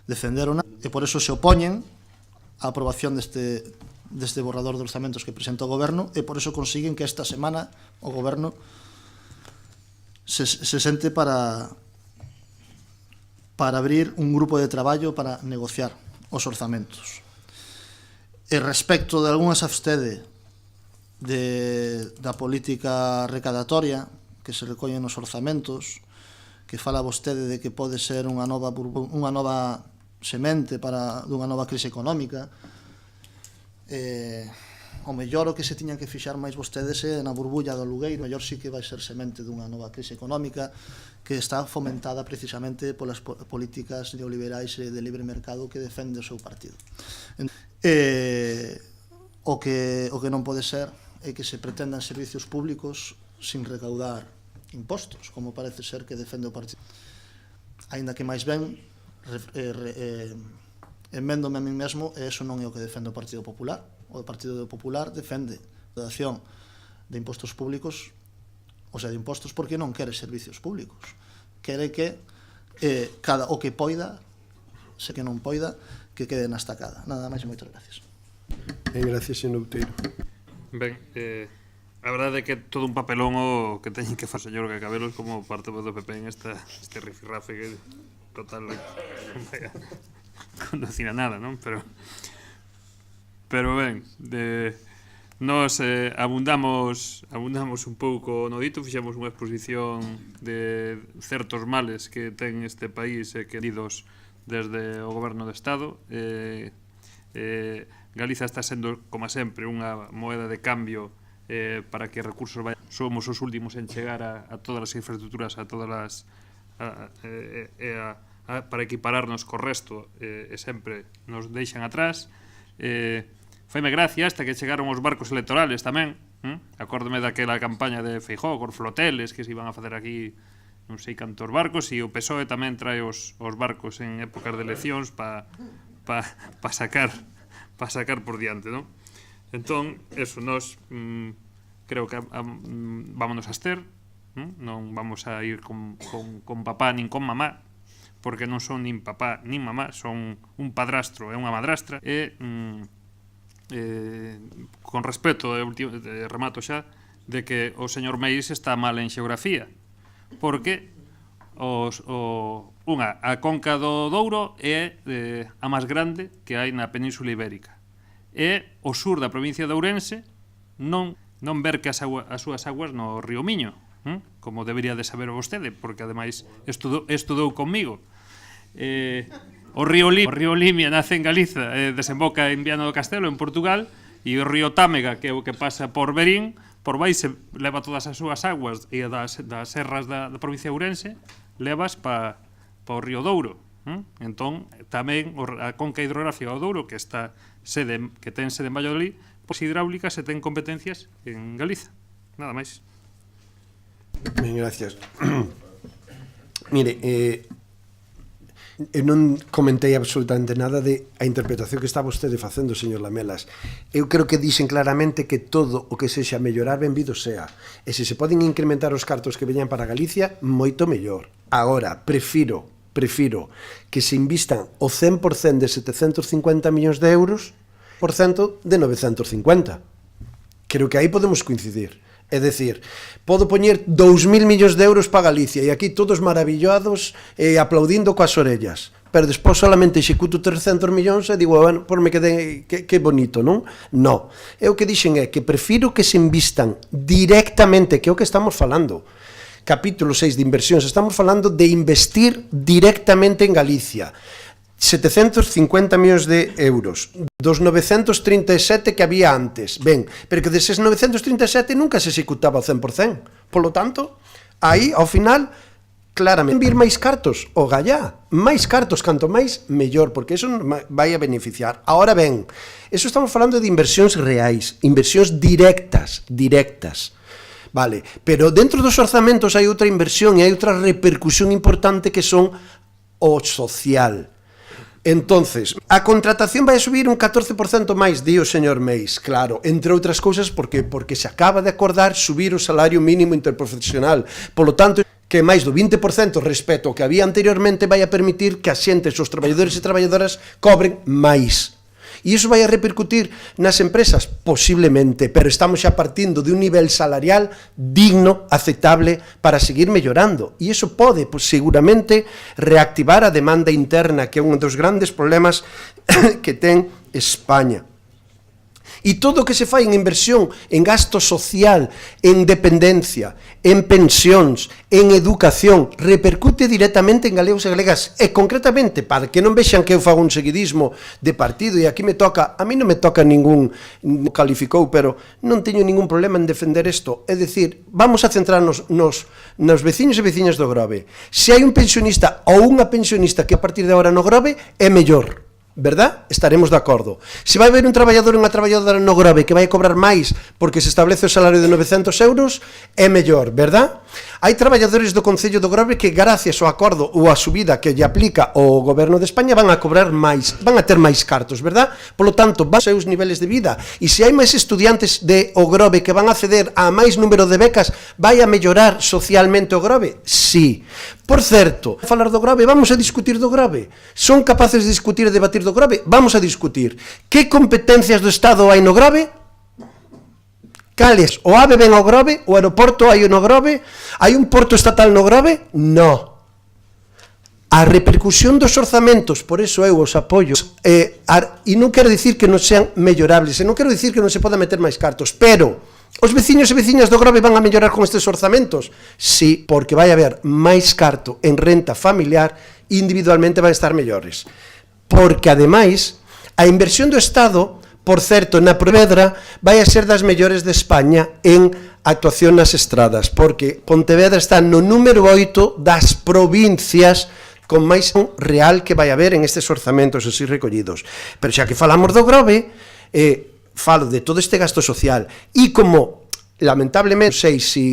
S4: Defenderon e por eso se opoñen á aprobación deste borrador de orzamentos que presenta o Goberno, e por eso consiguen que esta semana o Goberno se sente para abrir un grupo de traballo para negociar os orzamentos. E respecto de algunhas abstede da política recadatoria que se recollen nos orzamentos, que fala vostede de que pode ser unha nova semente dunha nova crise económica, o mellor o que se tiñan que fixar máis vostedes é na burbulla do alugueiro, o mellor sí que vai ser semente dunha nova crise económica que está fomentada precisamente polas políticas neoliberais de libre mercado que defende o seu partido. O que non pode ser é que se pretendan servicios públicos sin recaudar impostos, como parece ser que defende o partido. Aínda que máis ben emendome a mí mesmo, e eso non é o que defende o Partido Popular. O Partido Popular defende a redación de impostos públicos, ou sea, de impostos porque non quere servicios públicos. Quere que o que poida, se que non poida, que quede na estacada. Nada máis e moitas gracias.
S1: Gracias, señor Outeiro.
S5: Ben, a verdade é que todo un papelón o que teñen que facer señor Cacabelos como parte do PP en este rifirrafe que total non vai a conducir a nada, non? Pero ben, nos abundamos un pouco no dito, fixemos unha exposición de certos males que ten este país e que didos desde o Goberno do Estado. Galiza está sendo, como sempre, unha moeda de cambio para que recursos vayan. Somos os últimos en chegar a todas as infraestructuras, a todas as para equipararnos co resto, e sempre nos deixan atrás. Faime gracia hasta que chegaron os barcos electorales tamén. Acórdome daquela campaña de Feijóo cos floteles que se iban a facer aquí non sei cantos barcos, e o PSOE tamén trae os barcos en épocas de eleccións para sacar por diante, non? Entón, eso, nos creo que vámonos a abster, non vamos a ir con papá nin con mamá, porque non son nin papá nin mamá, son un padrastro e unha madrastra, e con respeto, remato xa, de que o señor Meis está mal en xeografía, porque a conca do Douro é a máis grande que hai na Península Ibérica, e o sur da provincia de Ourense non verque as súas aguas no río Miño, como debería de saber vostede, porque ademais estudou comigo. O río Limia nace en Galiza, desemboca en Viana do Castelo, en Portugal, e o río Támega, que é o que pasa por Verín, por Baixe leva todas as súas aguas, e das serras da provincia de Ourense levas para o río Douro. Entón, tamén a conca hidrográfica do Douro, que ten sede en Valladolid, pois hidráulicas e ten competencias en Galiza. Nada máis.
S1: Ben, gracias. Mire, eu non comentei absolutamente nada de a interpretación que está vostede facendo, señor Lamelas. Eu creo que dixen claramente que todo o que sexa mellorar, benvido sea. E se se poden incrementar os cartos que veñan para Galicia, moito mellor. Agora, prefiro que se invistan o 100% de 750 millóns de euros por cento de 950. Creo que aí podemos coincidir. É dicir, podo poñer 2.000 millóns de euros para Galicia e aquí todos maravillados e aplaudindo coas orellas, pero despois solamente executo 300 millóns e digo, bueno, por me quede que bonito, non? No. E o que dixen é que prefiro que se invistan directamente, que é o que estamos falando. Capítulo 6 de inversións, estamos falando de investir directamente en Galicia. 750 millóns de euros dos 937 que había antes. Ben, pero que deses 937 nunca se executaba ao 100%. Polo tanto, aí, ao final, claramente, vir máis cartos, o gallá, máis cartos, canto máis, mellor, porque eso vai a beneficiar. Ahora ben, eso estamos falando de inversións reais, inversións directas. Vale, pero dentro dos orzamentos hai outra inversión e hai outra repercusión importante que son o social. Entonces, a contratación vai a subir un 14% máis, di o señor Meis, claro, entre outras cousas porque se acaba de acordar subir o salario mínimo interprofesional. Polo tanto, que máis do 20% respecto ao que había anteriormente vai a permitir que a xentes, os traballadores e traballadoras, cobren máis. E iso vai a repercutir nas empresas? Posiblemente, pero estamos xa partindo de un nivel salarial digno, aceptable, para seguir mellorando. E iso pode, seguramente, reactivar a demanda interna, que é un dos grandes problemas que ten España. E todo o que se fai en inversión, en gasto social, en dependencia, en pensións, en educación, repercute directamente en galegos e galegas. E concretamente, para que non vexan que eu fago un seguidismo de partido, e aquí me toca, a mí non me toca ningún, calificou, pero non teño ningún problema en defender isto. É dicir, vamos a centrarnos nos veciños e veciñas do Grove. Se hai un pensionista ou unha pensionista que a partir de agora no Grove, é mellor. ¿Verdad? Estaremos de acordo. Se vai haber un traballador ou unha traballadora no Grove que vai a cobrar máis porque se establece o salario de 900 euros, é mellor, ¿verdad? Hai traballadores do Concello do Grove que gracias ao acordo ou a subida que lle aplica o Goberno de España van a cobrar máis, van a ter máis cartos, ¿verdad? Polo tanto, van a seus niveles de vida. E se hai máis estudiantes de o Grove que van a acceder a máis número de becas, vai a mellorar socialmente o Grove? Sí. Por certo, falar do Grove, vamos a discutir do Grove. Son capaces de discutir e debatir do Grove? Vamos a discutir. Que competencias do Estado hai no Grove? Cales? O AVE ven ao Grove? O aeroporto hai no Grove? Hai un porto estatal no Grove? No. A repercusión dos orzamentos, por eso eu os apoio, e non quero dicir que non sean mellorables, e non quero dicir que non se poda meter máis cartos, pero os veciños e veciñas do Grove van a mellorar con estes orzamentos? Sí, porque vai haber máis carto en renta familiar e individualmente van a estar mellores. Porque, ademais, a inversión do Estado, por certo, na Pontevedra, vai a ser das mellores de España en actuación nas estradas, porque Pontevedra está no número 8 das provincias con máis real que vai haber en estes orzamentos así recollidos. Pero xa que falamos do Grove, falo de todo este gasto social, e como, lamentablemente, sei se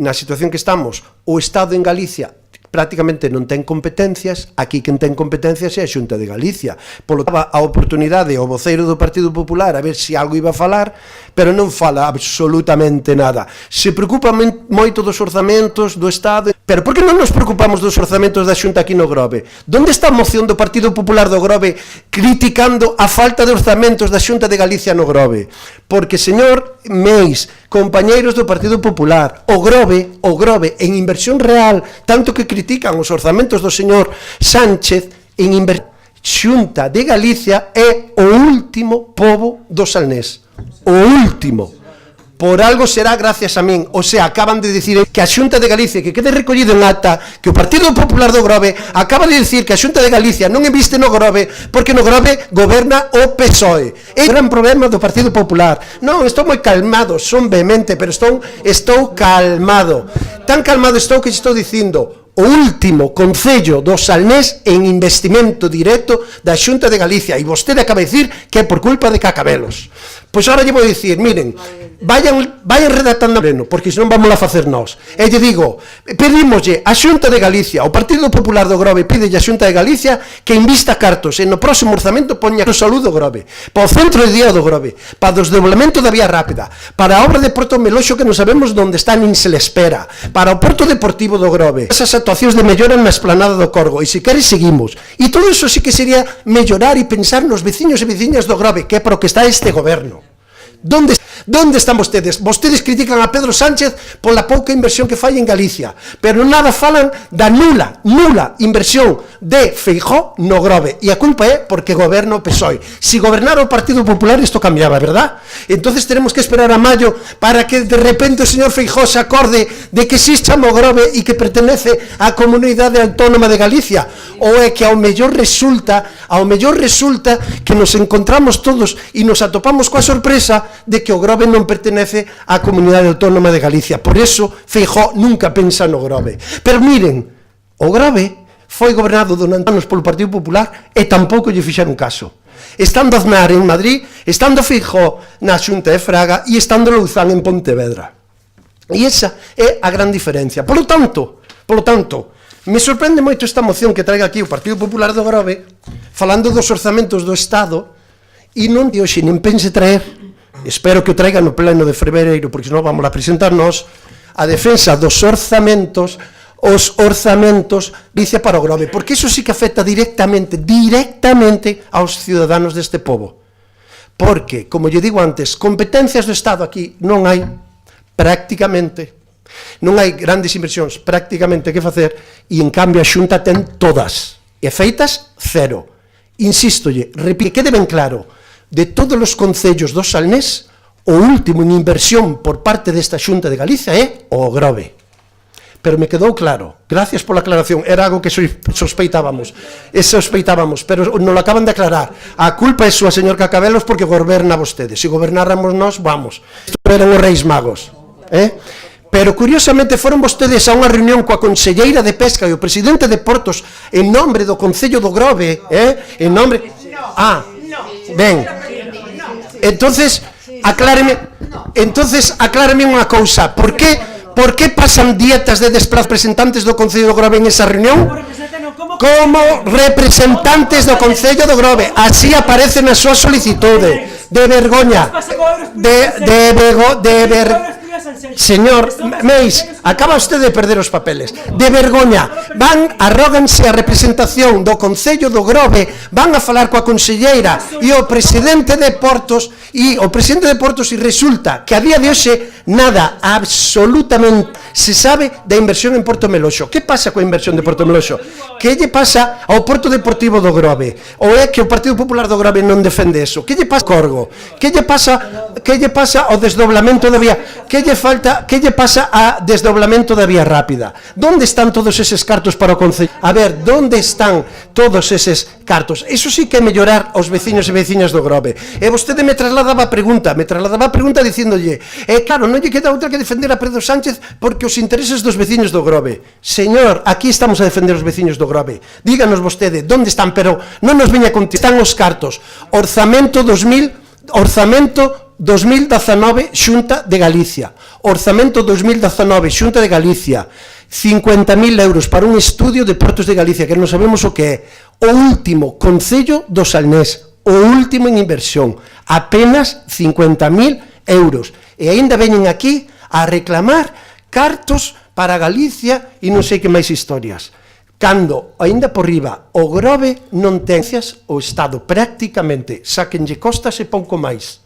S1: na situación que estamos, o Estado en Galicia prácticamente non ten competencias, aquí quen ten competencias é a Xunta de Galicia. Polo tanto, a oportunidade ao voceiro do Partido Popular a ver se algo iba a falar, pero non fala absolutamente nada. Se preocupa moito dos orzamentos do Estado, pero por que non nos preocupamos dos orzamentos da Xunta aquí no Grove? Donde está a moción do Partido Popular do Grove criticando a falta de orzamentos da Xunta de Galicia no Grove? Porque, señor Meis, compañeiros do Partido Popular, o Grove en inversión real, tanto que critican os orzamentos do señor Sánchez en inversión, Xunta de Galicia é o último pobo do Salnés, o último. Por algo será gracias a min, o sea, acaban de dicir que a Xunta de Galicia, que quede recollido en acta, que o Partido Popular do Grove acaba de dicir que a Xunta de Galicia non inviste no Grove, porque no Grove goberna o PSOE. É un gran problema do Partido Popular. Non, estou moi calmado, son vehemente, pero estou calmado. Tan calmado estou que estou dicindo o último concello do Salnés en investimento directo da Xunta de Galicia, e vostede acaba de dicir que é por culpa de Cacabelos. Pois agora lle vou dicir, miren, vayan redactando pleno, porque senón vamos a facer nós. E lle digo, pedimoslle a Xunta de Galicia, o Partido Popular do Grove pídelle a Xunta de Galicia que invista cartos e no próximo orzamento poña o salud do Grove, para o centro de día do Grove, para o desdoblamento da vía rápida, para a obra de Porto Meloxo que non sabemos onde está nin se le espera, para o Porto Deportivo do Grove, esas actuacións de mellora na esplanada do Corgo, e se quere seguimos. E todo iso sí que sería mellorar e pensar nos veciños e veciñas do Grove, que é para o que está este goberno. ¿Dónde están vostedes? Vostedes critican a Pedro Sánchez pola pouca inversión que fai en Galicia, pero nada falan da nula inversión de Feijóo no Grove, e a culpa é porque goberna o PSOE. Si gobernara o Partido Popular isto cambiaba, ¿verdad? Entonces tenemos que esperar a maio para que de repente o señor Feijóo se acorde de que existe o Grove e que pertenece á Comunidade Autónoma de Galicia, ou é que ao mellor resulta que nos encontramos todos e nos atopamos coa sorpresa de que o Grove non pertenece á Comunidade Autónoma de Galicia. Por eso Feijóo nunca pensa no Grove. Pero miren, o Grove foi gobernado durante anos polo Partido Popular e tampouco lle fixeron caso. Estando Aznar en Madrid, estando Feijóo na Xunta de Fraga e estando Louzán en Pontevedra. E esa é a gran diferencia. Polo tanto, Me sorprende moito esta moción que traiga aquí o Partido Popular do Grove falando dos orzamentos do Estado e non de hoxe nin pense traer, espero que o traiga no pleno de febreiro, porque senón vamos a presentarnos a defensa dos orzamentos, os orzamentos dice para o Grove, porque iso sí que afecta directamente aos ciudadanos deste pobo. Porque, como lle digo antes, competencias do Estado aquí non hai prácticamente. Non hai grandes inversións prácticamente que facer e, en cambio, a Xunta ten todas. E feitas, cero. Insístolle, repite, quede ben claro, de todos os concellos do Salnés, o último en inversión por parte desta Xunta de Galicia é o Grove. Pero me quedou claro, gracias pola aclaración, era algo que sospeitábamos, pero non lo acaban de aclarar. A culpa é súa, señor Cacabelos, porque goberna vostede. Se gobernáramos nós, vamos. Isto eran os Reis Magos. Pero, curiosamente, foron vostedes a unha reunión coa conselleira de Pesca e o presidente de Portos en nombre do Concello do Grove, en nombre... Ben. Entonces, acláreme unha cousa. Por que pasan dietas de representantes do Concello do Grove en esa reunión? Como representantes do Concello do Grove. Así aparece na súa solicitude. De vergoña. Señor Meis, acaba usted de perder os papeles. De vergoña. Arróganse a representación do Concello do Grove, van a falar coa conselleira e o presidente de Portos e resulta que a día de hoxe nada, absolutamente se sabe da inversión en Porto Meloxo. Que pasa coa inversión de Porto Meloxo? Que lle pasa ao Porto Deportivo do Grove? Ou é que o Partido Popular do Grove non defende eso? Que lle pasa ao Corgo? Que lle pasa ao desdoblamento da vía? Que lle pasa a desdoblamento da vía rápida? Donde están todos eses cartos para o Concello? A ver, donde están todos eses cartos? Eso sí que é mellorar aos veciños e veciñas do Grove. E vostede me trasladaba a pregunta dicíndolle, claro, non lle queda outra que defender a Pedro Sánchez porque os intereses dos veciños do Grove. Señor, aquí estamos a defender os veciños do Grove. Díganos vostede, onde están, pero non nos veña con están os cartos. Orzamento 2019 Xunta de Galicia. Orzamento 2019 Xunta de Galicia. 50.000 euros para un estudio de Portos de Galicia, que non sabemos o que é. O último Concello do Salnés, o último en inversión, apenas 50.000 euros. E aínda veñen aquí a reclamar cartos para Galicia e non sei que máis historias. Cando, aínda por riba, o Grove non ten o Estado prácticamente, sáquenlle costas e pouco máis.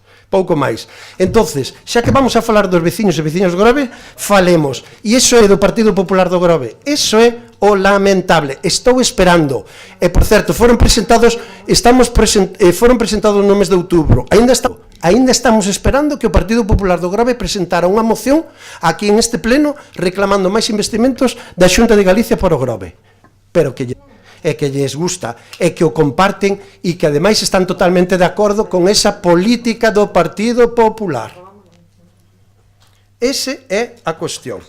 S1: Entonces, xa que vamos a falar dos veciños e veciñas do Grove, falemos. E iso é do Partido Popular do Grove. Iso é o lamentable. Estou esperando. E, por certo, foron presentados no mes de outubro. Aínda estamos esperando que o Partido Popular do Grove presentara unha moción aquí en este pleno reclamando máis investimentos da Xunta de Galicia para o Grove. Pero que lles gusta, e que o comparten e que ademais están totalmente de acordo con esa política do Partido Popular. Ese é a cuestión.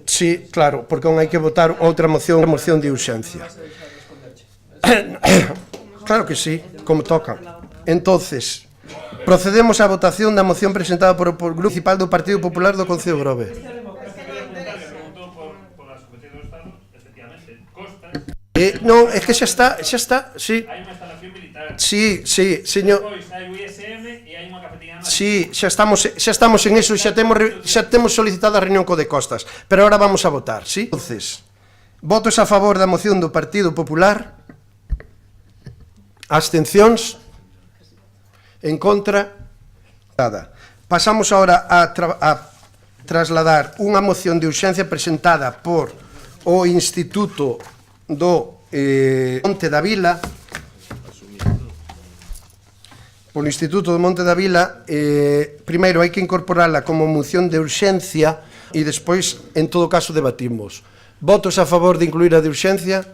S1: Sí, claro, porque non hai que votar outra moción de urxencia. Claro que sí, como toca. Entonces, procedemos á votación da moción presentada por o Grupo Municipal do Partido Popular do Concello Grove. Non, é que xa está, sí. Hai unha instalación militar. Sí, señor. Hai o ISM e hai unha cafetería. Sí, xa estamos en eso, xa temos solicitado a reunión co de Costas, pero agora vamos a votar, sí? Entonces, votos a favor da moción do Partido Popular? Abstencións? En contra? Nada. Pasamos ahora a trasladar unha moción de urxencia presentada por o Instituto do Monte da Vila, polo Instituto do Monte da Vila. Primeiro hai que incorporarla como moción de urxencia e despois, en todo caso, debatimos. Votos a favor de incluir a de urxencia?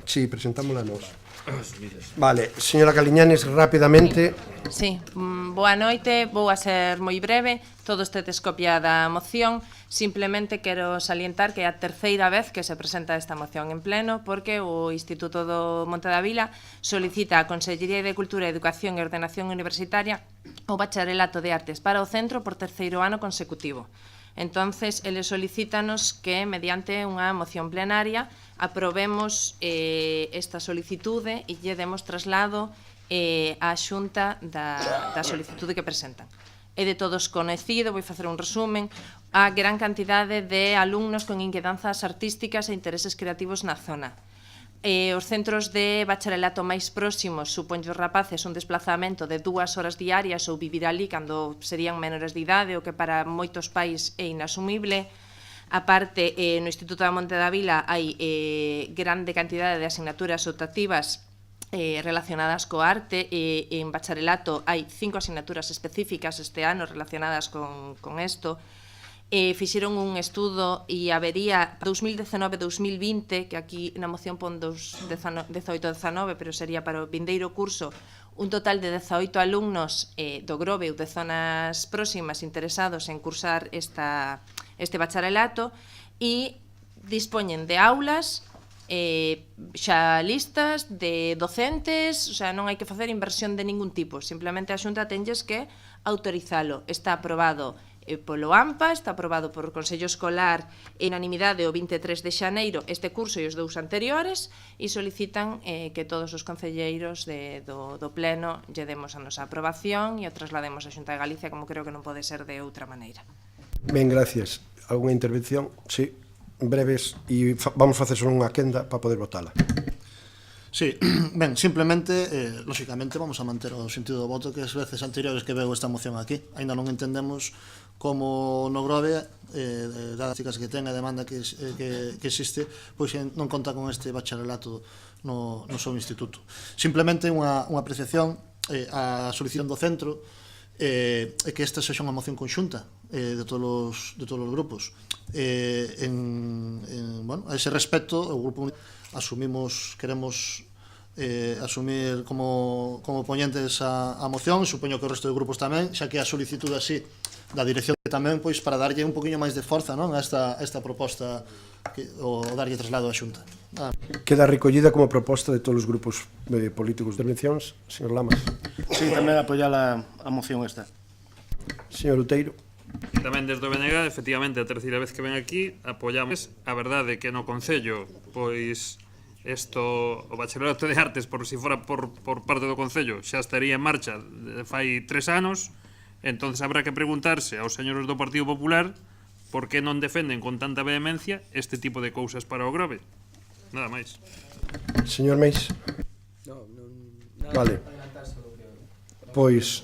S1: Sí, presentámola nós. Vale, señora Caliñanes, rapidamente.
S10: Sí, boa noite, vou a ser moi breve. Todos tedes copia da moción. Simplemente quero salientar que é a terceira vez que se presenta esta moción en pleno porque o Instituto do Monte da Vila solicita a Consellería de Cultura, Educación e Ordenación Universitaria o bacharelato de artes para o centro por terceiro ano consecutivo. Entonces, eles solicítanos que, mediante unha moción plenaria, aprobemos esta solicitude e lle demos traslado á Xunta da solicitude que presentan. É de todos conhecido, vou facer un resumen, a gran cantidade de alumnos con inquedanzas artísticas e intereses creativos na zona. Os centros de bacharelato máis próximos suponlle os rapaces un desplazamento de 2 horas diarias ou vivir ali cando serían menores de idade, o que para moitos pais é inasumible. A parte, no Instituto da Monte da Vila hai grande cantidade de asignaturas optativas relacionadas coa arte e en bacharelato hai 5 asignaturas específicas este ano relacionadas con isto. Fixeron un estudo e habería 2019-2020, que aquí na moción pon 18-19, pero sería para o vindeiro curso, un total de 18 alumnos do Grove ou de zonas próximas interesados en cursar este bacharelato e dispoñen de aulas xa listas, de docentes, o sea, non hai que facer inversión de ningún tipo, simplemente a Xunta tenlles que autorizalo. Está aprobado polo AMPA, está aprobado por o Consello Escolar en unanimidade o 23 de xaneiro este curso e os 2 anteriores e solicitan que todos os concelleiros do Pleno lle demos a nosa aprobación e o traslademos a Xunta de Galicia, como creo que non pode ser de outra maneira.
S1: Ben, gracias. Alguna intervención? Sí, breves, e vamos facer só unha quenda para poder votala.
S4: Sí, ben, simplemente, lóxicamente, vamos a manter o sentido do voto que as veces anteriores que veo esta moción aquí. Ainda non entendemos como no Grove, das chicas que ten a demanda que existe, pois non conta con este bacharelato no seu instituto. Simplemente unha apreciación a solicitud do centro é que esta sexa unha moción conxunta de todos os grupos. A ese respecto, o Grupo queremos asumir como ponentes a moción, e supoño que o resto de grupos tamén, xa que a solicitud así da dirección tamén, pois para darlle un poquinho máis de forza, non, a esta proposta o darlle traslado á Xunta.
S1: Queda recollida como proposta de todos os grupos políticos. Intervencións, señor Lamas.
S6: Sí, tamén apoiar a moción esta.
S1: Señor Uteiro.
S5: Tamén desde o BNG, efectivamente, a terceira vez que ven aquí, apoiamos. A verdade que no Concello, pois, o bacharelato de artes, por si fora por parte do Concello, xa estaría en marcha fai 3 anos, entonces habrá que preguntarse aos señores do Partido Popular por que non defenden con tanta vehemencia este tipo de cousas para o Grove. Nada máis.
S1: Señor Meis. Vale. Pois,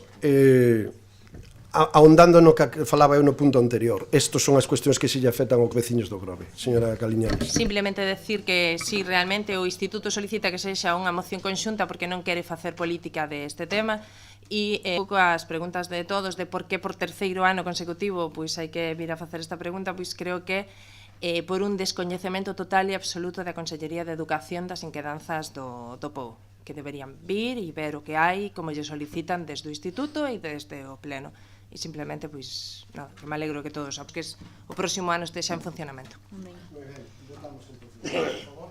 S1: ahondando no que falaba eu no punto anterior, estos son as cuestións que se lle afectan aos veciños do Grove. Señora Caliñanes.
S10: Simplemente decir que si realmente o Instituto solicita que sexa unha moción conxunta porque non quere facer política deste tema e un pouco as preguntas de todos de por que por terceiro ano consecutivo pois hai que vir a facer esta pregunta, pois creo que por un descoñecemento total e absoluto da Consellería de Educación das inquedanzas do POU, que deberían vir e ver o que hai, como lle solicitan desde o Instituto e desde o Pleno. E simplemente, pois, nada, que me alegro que todos, porque o próximo ano estexa en funcionamento.
S1: Moi ben, votamos entonces. Por favor.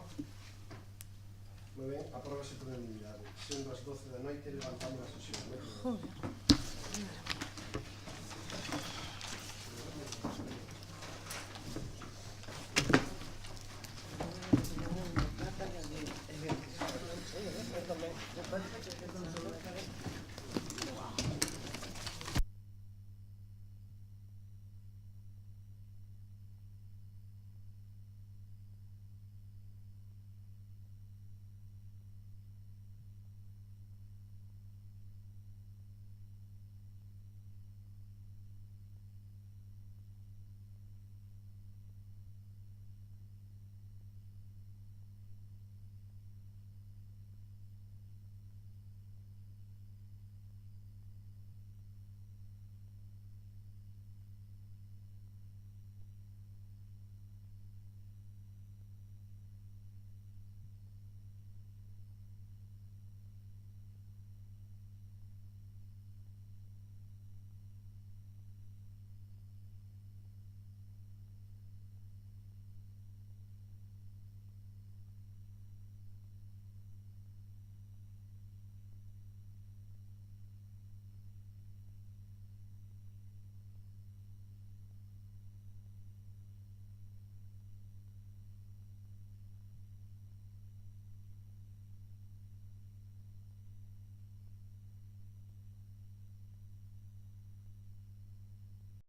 S1: Moi ben, apróbase por unanimidade. Sendo as 12 da noite, levantamos a sesión.